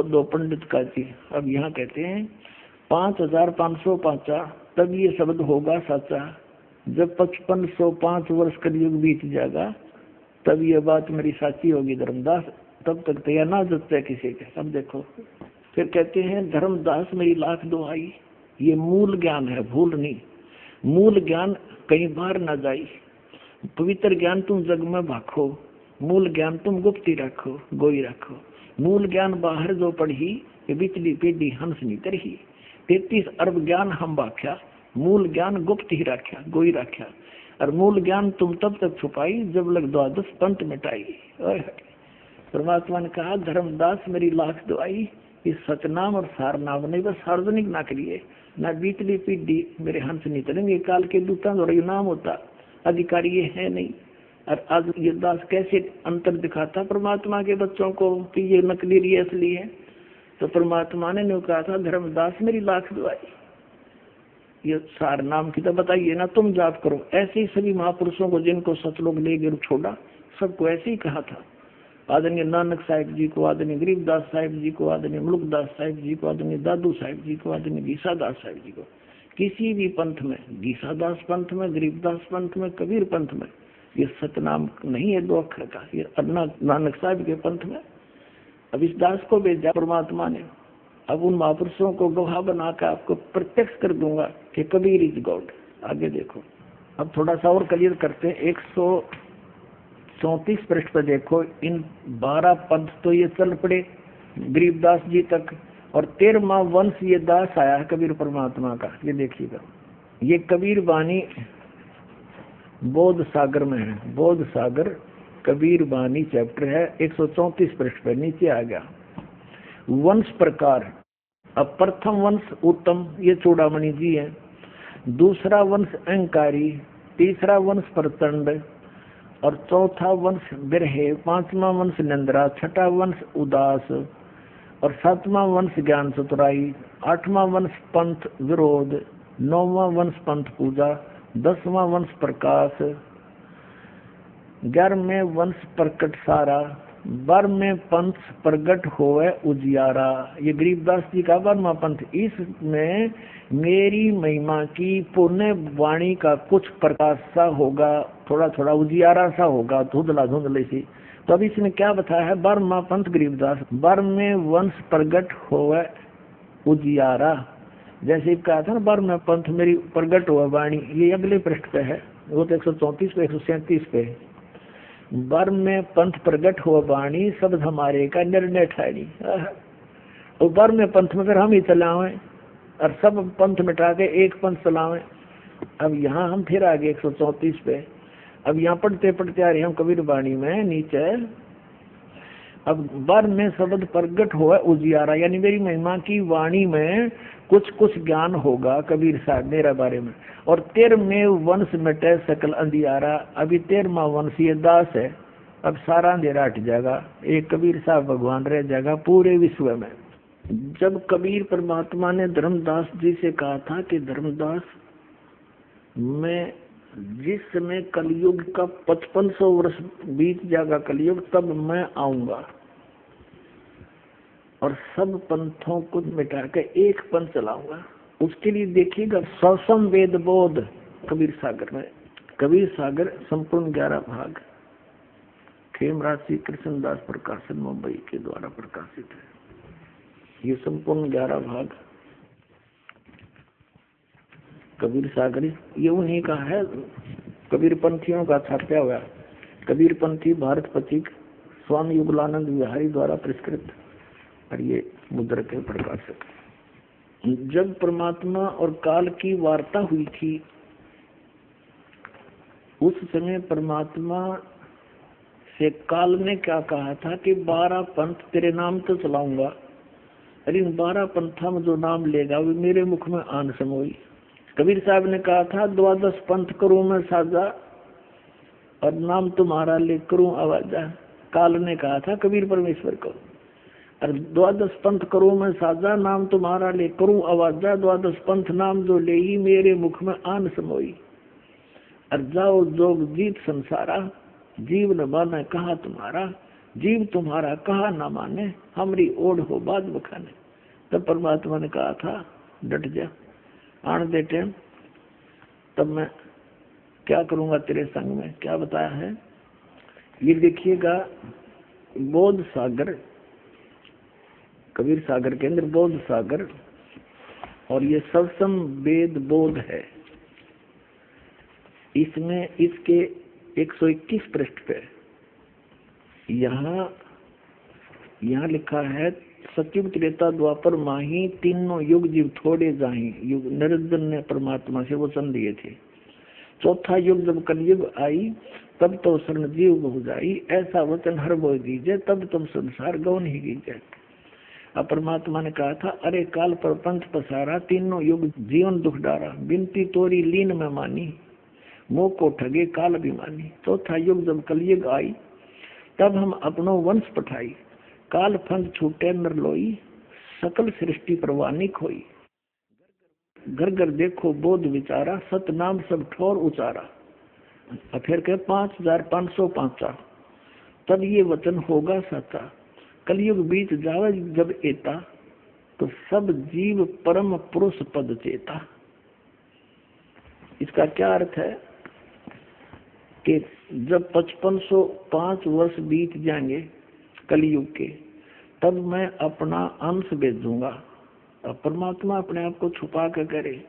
दो पंडित का जी। अब यहाँ कहते हैं 5505 तब ये शब्द होगा सच्चा। जब 5505 वर्ष कलयुग बीत जाएगा तब ये बात मेरी साची होगी धर्मदास, तब तक तैयार ना जगता है किसी के। अब देखो फिर कहते हैं धर्मदास मेरी लाख दुआई, ये मूल ज्ञान है, भूल नहीं। मूल ज्ञान कहीं बाहर ना जाई, पवित्र ज्ञान तुम जग में भाखो, मूल ज्ञान तुम गुप्ती रखो गोई रखो। मूल ज्ञान बाहर जो पढ़ी, ये बिचली पीढ़ी हंस नहीं तरही। 33 अरब ज्ञान हम बाख्या, मूल ज्ञान गुप्त ही रख्या गोई रख्या। और मूल ज्ञान तुम तब तक छुपाई, जब लग 12 पंथ मिटाई। परमात्मा ने कहा धर्मदास मेरी लाख दुआई, इस सतनाम और सारनाम नहीं बस सार्वजनिक ना करिए, ना बीतली पीढ़ी मेरे हंस नहीं चलेंगे। काल के दूता और नाम होता, अधिकारी ये है नहीं। और आज ये दास कैसे अंतर दिखाता परमात्मा के बच्चों को कि ये नकली ये असली है। तो परमात्मा ने कहा था धर्मदास मेरी लाख दुआई, ये सार नाम की तो बताइए ना, तुम जाप करो। ऐसे ही सभी महापुरुषों को जिनको सतलोक ले गए छोड़ा, सबको ऐसे ही कहा था। आदरणीय नानक साहिब जी को, आदरणीय गरीबदास साहिब जी को, आदरणीय मुल्कदास साहिब जी को, आदरणीय दादू साहिब जी को, आदरणीय गीसादास साहिब जी को। किसी भी पंथ में, गीसादास पंथ में, गरीबदास पंथ में, कबीर पंथ में ये सतनाम नहीं है 2 अक्षर का। ये नानक साहिब के पंथ में अब इस दास को भेजा परमात्मा ने। अब उन महापुरुषों को गवाह बनाकर आपको प्रत्यक्ष कर दूंगा कि कबीर इज गॉड। आगे देखो, अब थोड़ा सा और क्लियर करते हैं। 134 पृष्ठ पर देखो, इन 12 पंथ तो ये चल पड़े गरीबदास जी तक, और 13वां वंश ये दास आया है कबीर परमात्मा का। ये देखिएगा, ये कबीर बानी बोध सागर में है। बोध सागर कबीर बानी चैप्टर है, 134 पृष्ठ पर नीचे आ गया। वंश प्रकार, अब प्रथम वंश उत्तम, ये चूड़ामणि जी है। दूसरा वंश अहंकारी, तीसरा वंश प्रचंड, और चौथा वंश बिरहे, 5वां वंश निंद्रा, 6वां वंश उदास, और 7वां वंश ज्ञान चतुराई, 8वां वंश पंथ विरोध, 9वां वंश पंथ पूजा, 10वां वंश प्रकाश, 11वें वंश प्रकट सारा, 12वें पंथ प्रगट होवे उजियारा। ये गरीबदास जी का 12वां पंथ। इसमें मेरी महिमा की पुण्य वाणी का कुछ प्रकाश सा होगा, थोड़ा थोड़ा उजियारा सा होगा, धुंधला धुंधले सी। तो अब इसने क्या बताया है, 12वां पंथ गरीबदास, 12वें वंश प्रगट होवे उजियारा। जैसे कहा था ना 12वें पंथ मेरी प्रगट हुआ वाणी, ये अगले पृष्ठ पे है, वो तो 134 पे 137 पे। 12वें पंथ प्रगट हुआ वाणी, शब्द हमारे का निर्णय ठानी। और 12वें पंथ में फिर हम ही चलावे और सब पंथ मिटा के एक पंथ चलावे। अब यहाँ हम फिर आगे 134 पे, अब यहाँ पढ़ते पढ़ते आ रहे हम कबीर वाणी में नीचे। अब 12वें शब्द प्रगट हुआ उजियारा, यानी मेरी महिमा की वाणी में कुछ कुछ ज्ञान होगा कबीर साहब मेरा बारे में। और 13वें वंश मिटे सकल अंधियारा। अभी 13वां वंश ये दास है, अब सारा अंधेरा हट जाएगा, एक कबीर साहब भगवान रह जाएगा पूरे विश्व में। जब कबीर परमात्मा ने धर्मदास जी से कहा था कि धर्मदास मैं जिस समय कलयुग का 5500 वर्ष बीत जाएगा कलयुग, तब मैं आऊंगा और सब पंथों को मिटा के एक पंथ चलाऊंगा। उसके लिए देखिएगा सौसम वेद बोध कबीर सागर में। कबीर सागर संपूर्ण 11 भाग, खेमराज श्री कृष्णदास प्रकाशन मुंबई के द्वारा प्रकाशित है। ये संपूर्ण 11 भाग कबीर सागर, ये उन्हीं का है, कबीर पंथियों का छापा हुआ। कबीर पंथी भारत पथिक स्वामी युगलानंद विहारी द्वारा परिष्कृत, और ये मुद्रक के प्रकाशक। जब परमात्मा और काल की वार्ता हुई थी, उस समय परमात्मा से काल ने क्या कहा था कि 12 पंथ तेरे नाम तो चलाऊंगा, और इन 12 पंथा में जो नाम लेगा वो मेरे मुख में आन समोई। कबीर साहब ने कहा था 12 पंथ करूं मैं साजा, और नाम तुम्हारा ले करूं आवाजा। काल ने कहा था कबीर परमेश्वर को, और 12 पंथ करूं मैं साजा, नाम तुम्हारा ले करूं आवाजा। 12 पंथ नाम जो ले ही मेरे मुख में आन समोई। और जाओ जोग जीत संसारा, जीव न माने कहा तुम्हारा, जीव तुम्हारा कहा न माने, हमरी ओढ़ हो बाद बखाने। तब परमात्मा ने कहा था डट जा, आन दे टाइम, तब मैं क्या करूंगा तेरे संग में। क्या बताया है ये देखिएगा। बोध सागर, कबीर सागर के अंदर बोध सागर, और ये सबसम वेद बोध है। इसमें इसके 121 पृष्ठ पे यहाँ लिखा है, सतयुग त्रेता द्वापर माही, तीनों युग जीव थोड़े जाही। युग निरंजन ने परमात्मा से वचन दिए थे। चौथा युग जब कलयुग आई, तब तो शरण जीव बहु जाई, ऐसा वचन हर बोल दीजिए, तब तुम संसार गौन ही कीजिए। अब परमात्मा ने कहा था, अरे काल पर पंथ पसारा, तीनों युग जीवन दुख डारा, बिनती तोरी लीन में मानी, मोह को ठगे काल अभिमानी। चौथा युग जब कलयुग आई, तब हम अपनो वंश पठाई, काल फंद छूटे नर लोई, सकल सृष्टि परवानी खोई। घर घर देखो बोध विचारा, सत नाम सब ठोर उचारा। फिर के 5505, तब ये वचन होगा सच्चा, कलयुग बीत जावे जब एता, तो सब जीव परम पुरुष पद चेता। इसका क्या अर्थ है कि जब 5505 वर्ष बीत जाएंगे कलयुग के, तब मैं अपना अंश भेजूंगा। अब परमात्मा अपने आप को छुपा कर करे,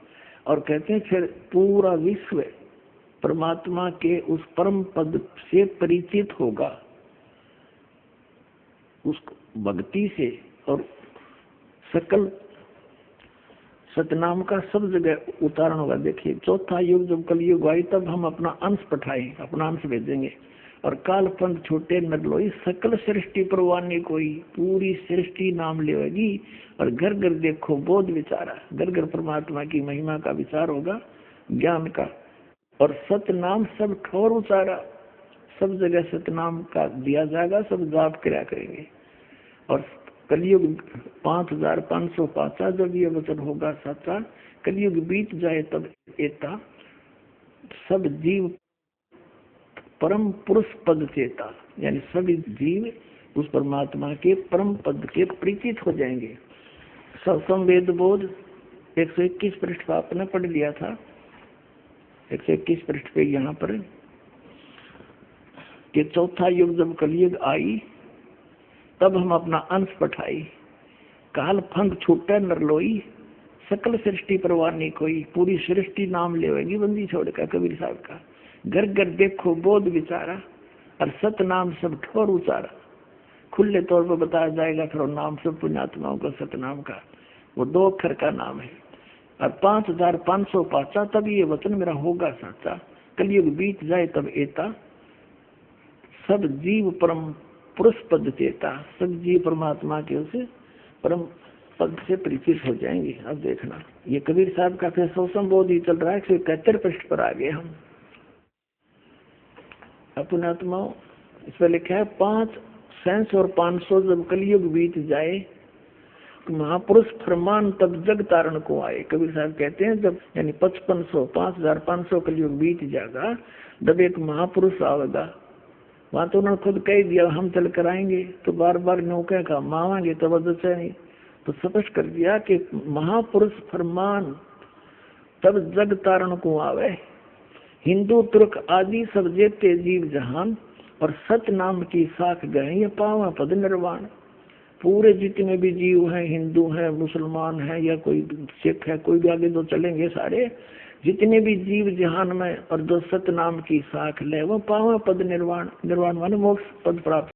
और कहते हैं फिर पूरा विश्व परमात्मा के उस परम पद से परिचित होगा, उस भक्ति से, और सकल सतनाम का सब जगह उतारण होगा। देखिए, चौथा युग जब कलयुग आई, तब हम अपना अंश पठाए, अपना अंश भेजेंगे, और काल पंथ छोटे नर लोई, सकल सृष्टि परवानी कोई, पूरी सृष्टि नाम लेगी। और घर घर देखो बोध विचारा, घर घर परमात्मा की महिमा का विचार होगा, ज्ञान का। और सतनाम सब ठोर उचारा, सब जगह सतनाम का दिया जाएगा, सब जाप किया करेंगे। और कलयुग 5505, जब ये वचन होगा सच्चा, कलयुग बीत जाए तब एता, सब जीव परम पुरुष पद चेता, यानी सभी जीव उस परमात्मा के परम पद के परिचित हो जाएंगे। सबसम वेद बोध 121 पृष्ठ पर आपने पढ़ लिया था। 121 पृष्ठ पे यहाँ पर कि चौथा युग जब कलयुग आई, तब हम अपना अंश पठाई, काल फंद छूटे नर लोई, सकल सृष्टि परवानी कोई, पूरी सृष्टि नाम लेवेगी बंदी छोड़कर। कबीर साहब का घर घर देखो बोध विचारा, और सत नाम सब ठोर उचारा। खुले तौर पर बताया जाएगा फिर नाम सब पुण्यात्माओं का सतनाम का, वो 2 अक्षर का नाम है। और 5505, तब ये वचन मेरा होगा सच्चा, कलयुग बीत जाए तब एता, सब जीव परम पुरुष पद चेता, सब जीव परमात्मा के उसे परम पद से परिचित हो जाएंगे। अब देखना, ये कबीर साहब का फिर सौसम बोध ही चल रहा है। 171 पृष्ठ पर आ गए हम। अपने आत्माओं, इस पर लिखा है 500 और 500 जब कलयुग बीत जाए, तो महापुरुष फरमान तब जग तारण को आए। कबीर साहब कहते हैं जब यानी 5500 5500 कलयुग बीत जाएगा, जब एक महापुरुष आवेगा। वहां तो उन्होंने खुद कह दिया हम चल कर आएंगे, तो बार बार नौके का मांगेंगे तो वजह नहीं, तो स्पष्ट कर दिया कि महापुरुष फरमान तब जग तारण को आवे, हिंदू तुर्क आदि सब जेते जीव जहान, और सत नाम की साख गए ये पावा पद निर्वाण। पूरे जितने भी जीव हैं, हिंदू हैं, मुसलमान हैं, या कोई सिख है, कोई भी आगे जो चलेंगे सारे जितने भी जीव जहान में, और जो सत नाम की साख ले वो पावा पद निर्वाण। निर्वाण माने मोक्ष पद प्राप्त